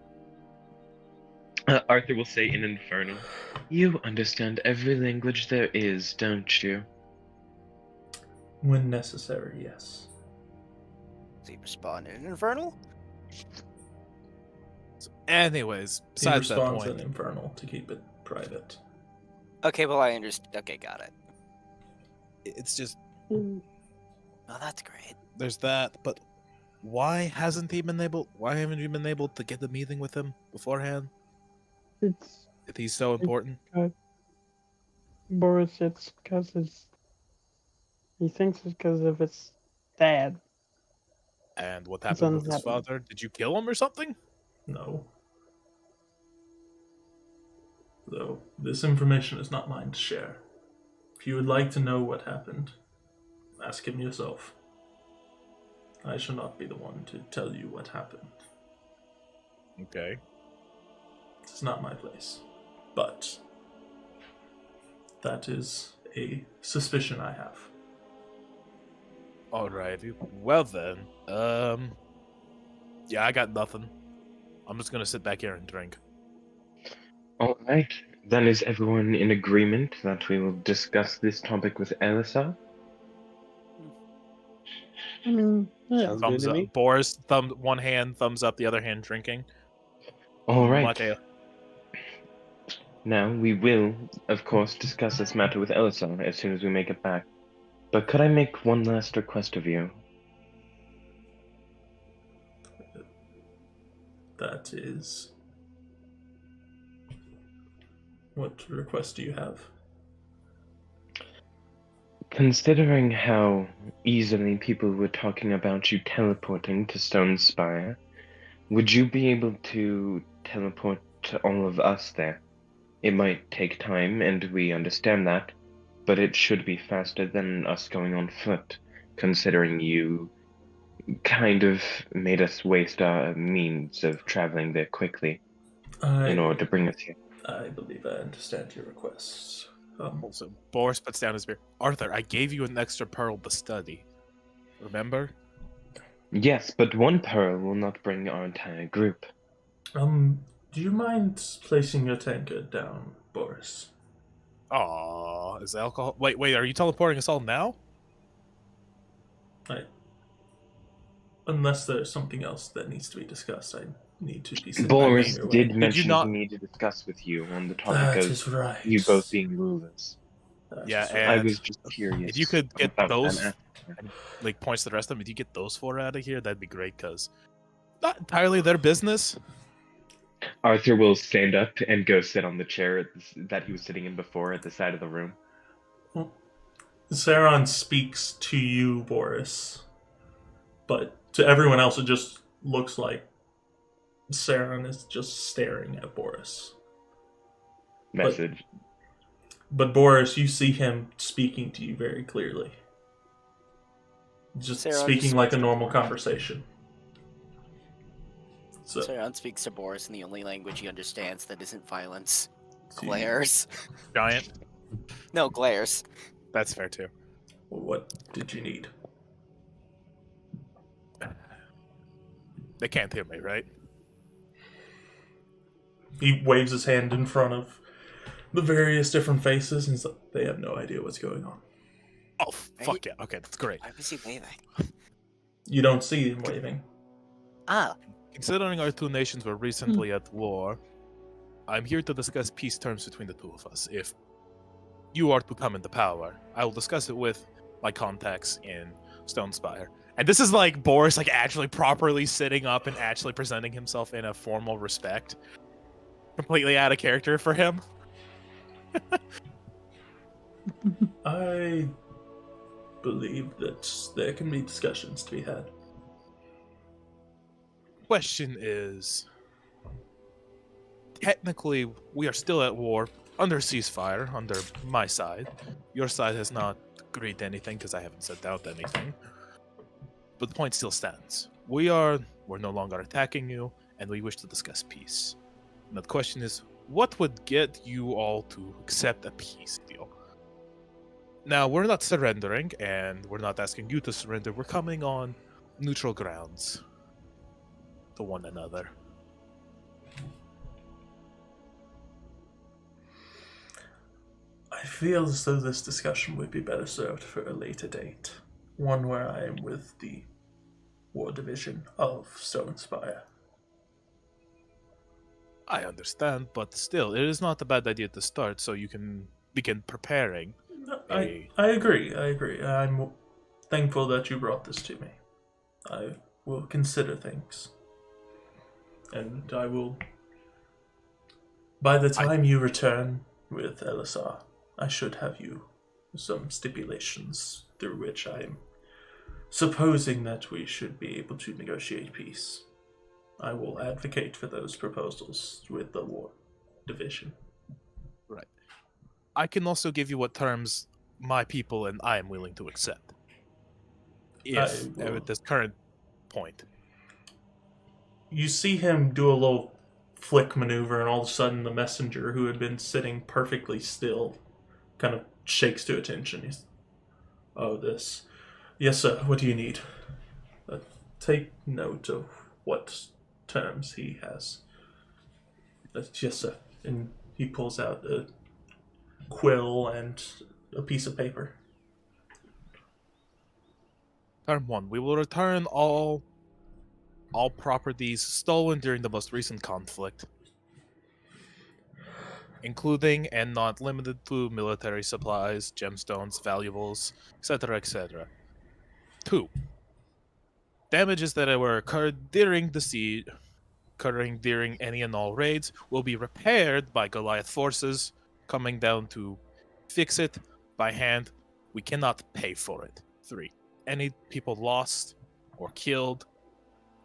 Arthur will say in Infernal, "You understand every language there is, don't you?" When necessary, yes. Does he respond in Infernal? Anyways, He besides that responds point, in infernal to keep it private. Okay, well I understand. Okay, got it. it's just Mm, Oh, that's great. there's that. But why haven't you been able to get the meeting with him beforehand? It's If he's so important. Boris. It's because he thinks it's because of his dad. And what It's happened with his unhappening. father? Did you kill him or something? No. Though, this information is not mine to share. If you would like to know what happened, ask him yourself. I shall not be the one to tell you what happened. Okay. It's not my place. But that is a suspicion I have. Alrighty. Well then, yeah, I got nothing. I'm just gonna sit back here and drink. Alright, then is everyone in agreement that we will discuss this topic with Elisa? I mean, yeah. Sounds good Thumbs to up. me. Boris, one hand, thumbs up, the other hand drinking. Alright, Mateo. now we will, of course, discuss this matter with Elisa as soon as we make it back. But could I make one last request of you? That is... What request do you have? Considering how easily people were talking about you teleporting to Stone Spire, would you be able to teleport to all of us there? It might take time, and we understand that, but it should be faster than us going on foot, considering you kind of made us waste our means of traveling there quickly in order to bring us here. I believe I understand your request. Also, Boris puts down his beer. Arthur, I gave you an extra pearl to study. Remember? Yes, but one pearl will not bring our entire group. Do you mind placing your tankard down, Boris? Aw, is alcohol? Wait, are you teleporting us all now? Unless there's something else that needs to be discussed, I need to be sitting Boris your way. did mention not- to me to discuss with you on the topic That of is right. you both being rulers. That Yeah, is and- I was just curious. If you could get about those, that. like, points to the rest of them, if you get those 4 out of here, that'd be great, because not entirely their business. Arthur will stand up and go sit on the chair that he was sitting in before at the side of the room. Saron speaks to you, Boris, but to everyone else, it just looks like Saron is just staring at Boris. Message. But Boris, you see him speaking to you very clearly. Just Saron speaking just like a speaks to normal Boris. conversation. So, Saron speaks to Boris in the only language he understands that isn't violence. so Glares. Giant. No, glares. That's fair, too. what did you need? They can't hear me, right? He waves his hand in front of the various different faces, and he's like, they have no idea what's going on. Oh, fuck yeah. Okay, that's great. Why was he waving? You don't see him waving. Ah, Considering our 2 nations were recently at war, I'm here to discuss peace terms between the 2 of us. If you are to come into power, I will discuss it with my contacts in Stone Spire. And this is like Boris, like, actually properly sitting up and actually presenting himself in a formal respect. Completely out of character for him. I believe that there can be discussions to be had. Question is, technically, we are still at war, under ceasefire, under my side. Your side has not agreed to anything because I haven't sent out anything. But the point still stands. We're no longer attacking you, and we wish to discuss peace. Now the question is, what would get you all to accept a peace deal? Now, we're not surrendering, and we're not asking you to surrender. We're coming on neutral grounds to one another. I feel as though this discussion would be better served for a later date. One where I am with the War Division of Stonespire. I understand, but still, it is not a bad idea to start so you can begin preparing. I agree. I'm thankful that you brought this to me. I will consider things. And I will... By the time you return with Elisar, I should have you some stipulations through which I am supposing that we should be able to negotiate peace. I will advocate for those proposals with the War Division. Right. I can also give you what terms my people and I am willing to accept. If at this current point. You see him do a little flick maneuver, and all of a sudden the messenger, who had been sitting perfectly still, kind of shakes to attention. He's, "Oh, this. Yes, sir. What do you need?" Take note of what terms he has. Yes, sir. And he pulls out a quill and a piece of paper. Term 1. We will return all properties stolen during the most recent conflict, including and not limited to military supplies, gemstones, valuables, etc., etc. 2. Damages that were occurred during the siege, occurring during any and all raids, will be repaired by Goliath forces coming down to fix it by hand. We cannot pay for it. 3. Any people lost or killed,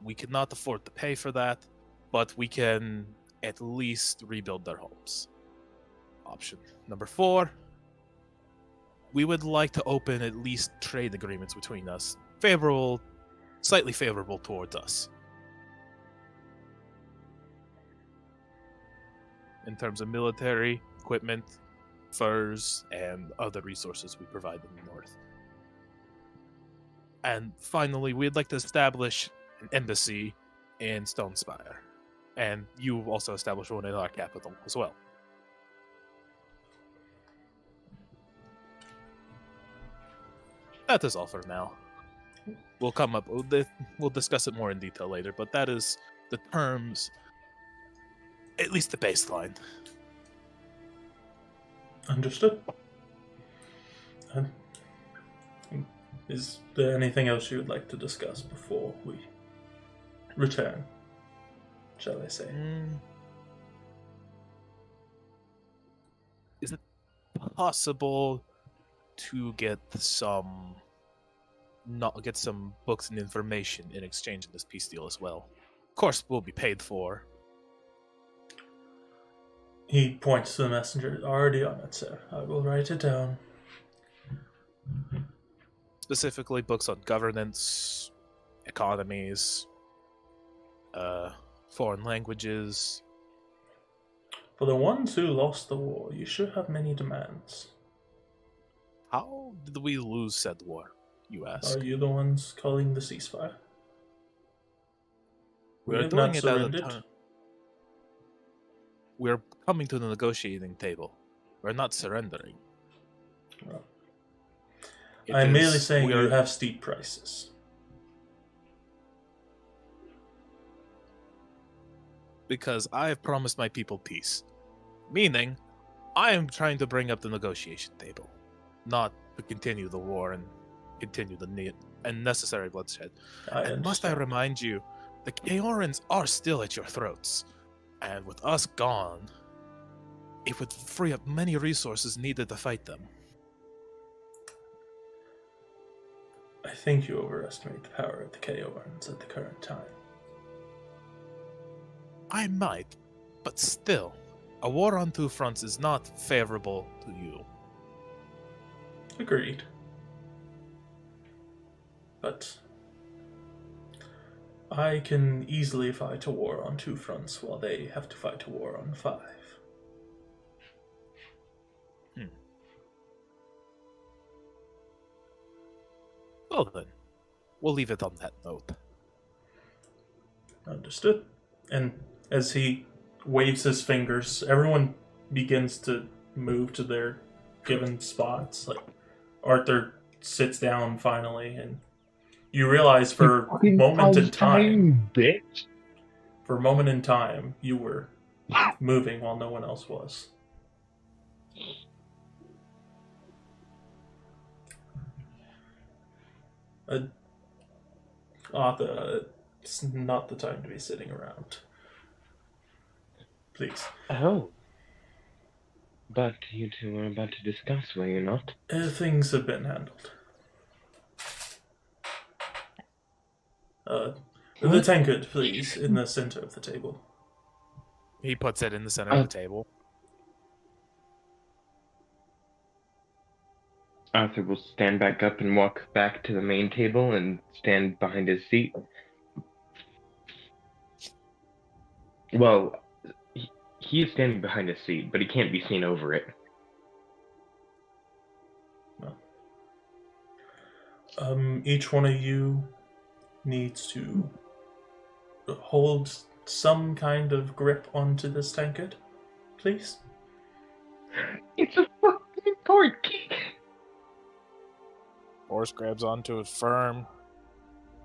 we cannot afford to pay for that, but we can at least rebuild their homes. Option number 4, we would like to open at least trade agreements between us, slightly favorable towards us. In terms of military, equipment, furs, and other resources we provide in the north. And finally, we'd like to establish an embassy in Stonespire. And you also establish one in our capital as well. That is all for now. We'll discuss it more in detail later, but that is the terms, at least the baseline. Understood. Is there anything else you would like to discuss before we return, shall I say? Is it possible to get some books and information in exchange in this peace deal as well? Of course, we'll be paid for. He points to the messenger. Already on it, sir. I will write it down. Specifically, books on governance, economies, foreign languages. For the ones who lost the war, you should have many demands. How did we lose said war, you ask? Are you the ones calling the ceasefire? We're have doing not it at a surrendered. time. We're coming to the negotiating table. We're not surrendering. Well, It I'm merely is- saying we you are- have steep prices. Because I have promised my people peace. Meaning, I am trying to bring up the negotiation table, not to continue the war and continue the unnecessary bloodshed. And must I remind you, the Kaorans are still at your throats. And with us gone, it would free up many resources needed to fight them. I think you overestimate the power of the Kaorans at the current time. I might, but still, a war on two fronts is not favorable to you. Agreed. But I can easily fight a war on two fronts while they have to fight a war on 5. Well then, we'll leave it on that note. Understood. And as he waves his fingers, everyone begins to move to their given spots. Like Arthur sits down finally, and you realize for a moment in time, bitch. for a moment in time, you were moving while no one else was. Arthur, it's not the time to be sitting around. Please. Oh. But you two were about to discuss, were you not? Things have been handled. The tankard, please, in the center of the table. He puts it in the center of the table. Arthur will stand back up and walk back to the main table and stand behind his seat. Well, he is standing behind his seat, but he can't be seen over it. Each one of you needs to hold some kind of grip onto this tankard, please. It's a fucking court key. Boris grabs onto it firm.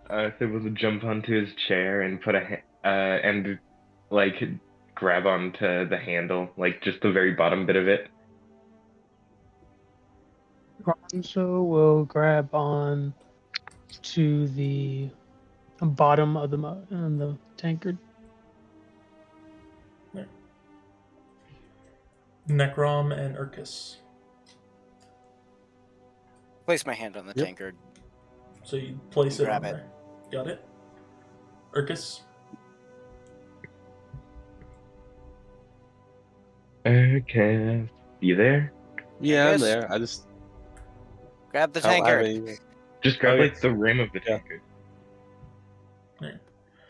Arthur will jump onto his chair and put grab onto the handle, like just the very bottom bit of it. Gonzo will grab on to the bottom of the tankard. Necrom and Urkus. Place my hand on the Yep. tankard. So you place it Grab on it. there. Got it? Urkus? Okay. You there? Yeah, I'm Yes. there. I just Grab the I don't have tankard. any- Just grab Okay. like the rim of the tankard. Can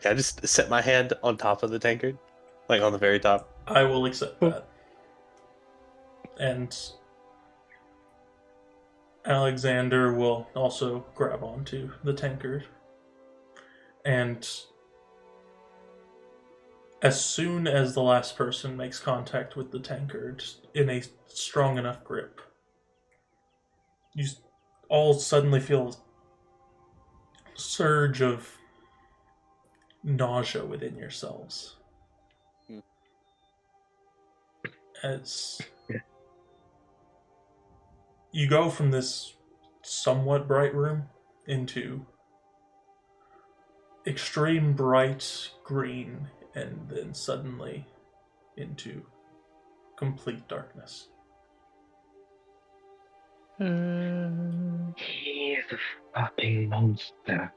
I just set my hand on top of the tankard? Like on the very top? I will accept that. And Alexander will also grab onto the tankard. And as soon as the last person makes contact with the tankard in a strong enough grip, you all suddenly feel a surge of nausea within yourselves. As you go from this somewhat bright room into extreme bright green and then suddenly into complete darkness. He is a fucking monster.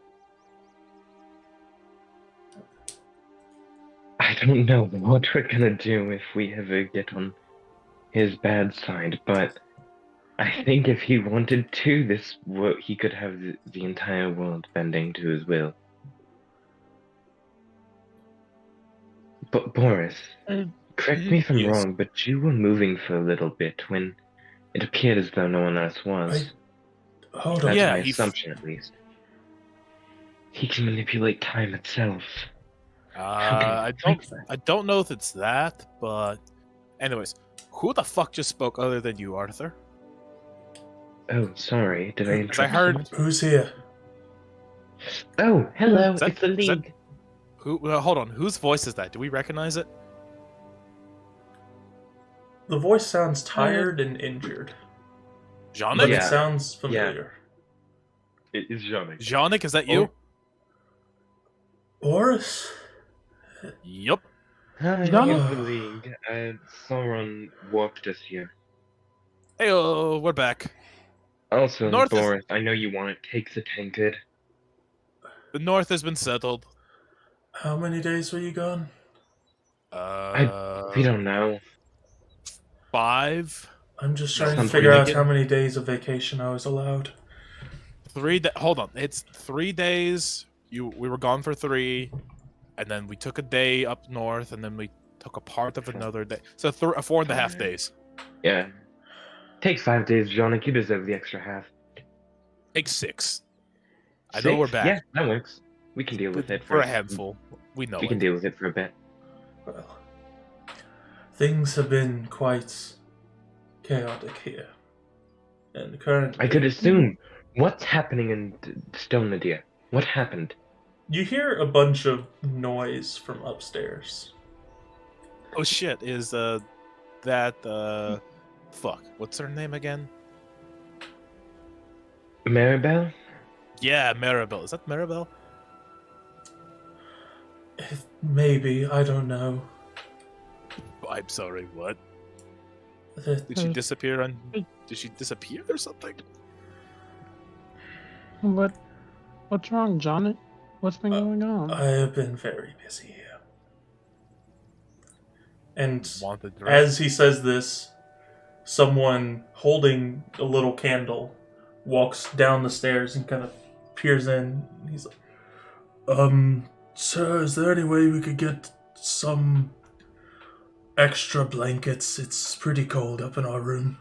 I don't know what we're gonna do if we ever get on his bad side, but I think if he wanted to, he could have the entire world bending to his will. But Boris, correct me if I'm Yes. wrong, but you were moving for a little bit when it appeared as though no one else was. Hold on. That's Yeah, my he- assumption, at least. He can manipulate time itself. I don't know if it's that, but anyways, who the fuck just spoke other than you, Arthur? Oh, sorry. Did I 'Cause I interrupt? heard Who's here? Oh, hello. Is that- It's the is that- League. who. Hold on, whose voice is that? Do we recognize it? The voice sounds tired and injured, Janik? but Yeah. it sounds familiar. It's Jean. Janik, is that you? Boris? Yup. Hi, Jean- the League. Sauron walked us here. Hey, we're back. Also, North is- Boris, I know you want it. Take the tankard. The North has been settled. How many days were you gone? We don't know. 5. I'm just trying to Something figure out like it. how many days of vacation I was allowed. 3 hold on, it's 3 days. We were gone for 3, and then we took a day up north, and then we took a part of another day. So 4.5 days. Yeah. Take 5 days, Jean. You deserve the extra half. Take 6. I know we're 6? back. Yeah, that works. We can deal with it For a for handful. We know We can it. deal with it for a bit. Well, things have been quite chaotic here. And currently, I could assume. What's happening in Stone Nadir? What happened? you hear a bunch of noise from upstairs. Oh shit, is fuck, what's her name again? Maribel? Yeah, Maribel. Is that Maribel? Maybe, I don't know. I'm sorry, what? The- Did she disappear on did she disappear or something? What's wrong, John? What's been going on? I have been very busy here. And Wanted to as he says this, someone holding a little candle walks down the stairs and kind of peers in. He's like, sir, is there any way we could get some extra blankets? It's pretty cold up in our room.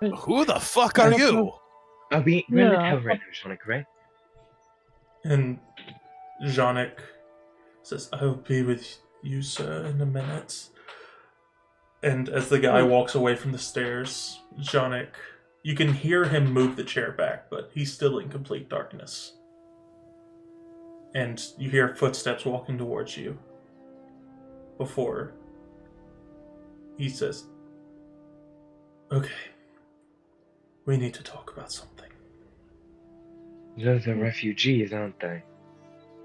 Who the fuck are you? We're in the Yeah. tower right now, Sonic, right? And Janik says, I'll be with you, sir, in a minute. And as the guy walks away from the stairs, Janik, you can hear him move the chair back, but he's still in complete darkness. And you hear footsteps walking towards you before he says, okay, we need to talk about something. Those are refugees, aren't they?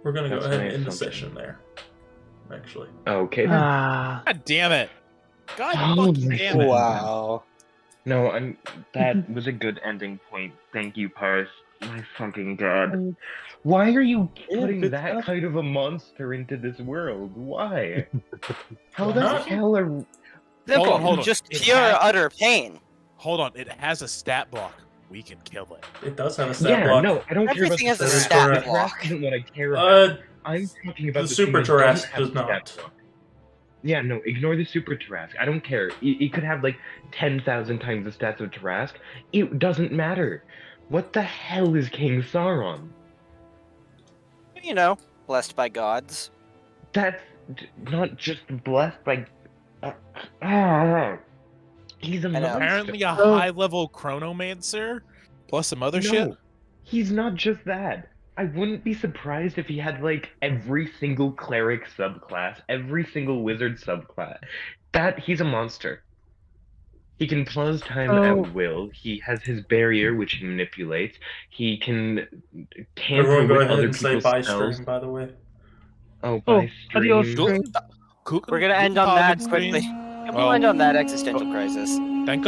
We're going to go That's ahead my and end the assumption. session there, actually. Okay. then. God damn it. God Oh fucking my damn it. Wow. No, that was a good ending point. Thank you, Paris. My fucking god. Why are you putting good that stuff. kind of a monster into this world? Why? How Why the not? hell are... Simple. hold on. Just It pure had- utter pain. Hold on, it has a stat block. We can kill it. It does have a stat Yeah, block. no, I don't care about Everything has the a stat stat block. block. Isn't what I care about. Uh, I'm talking about the the Super thing that doesn't Tarrasque have does a stat not. block. Yeah, no, ignore the Super Tarrasque. I don't care. It could have like 10,000 times the stats of Tarrasque. It doesn't matter. What the hell is King Sauron? You know, blessed by gods. That's not just blessed by. He's a know. monster. Apparently a Oh. high-level chronomancer, plus some other shit. No, he's not just that. I wouldn't be surprised if he had like every single cleric subclass, every single wizard subclass. He's a monster. He can pause time Oh. at will. He has his barrier, which he manipulates. He can tamper Everyone go with ahead other and say people's buy spells. stream, by the way. Oh, Oh, by adios, stream. stream. We're gonna end on that quickly. We'll end on that existential crisis. Thank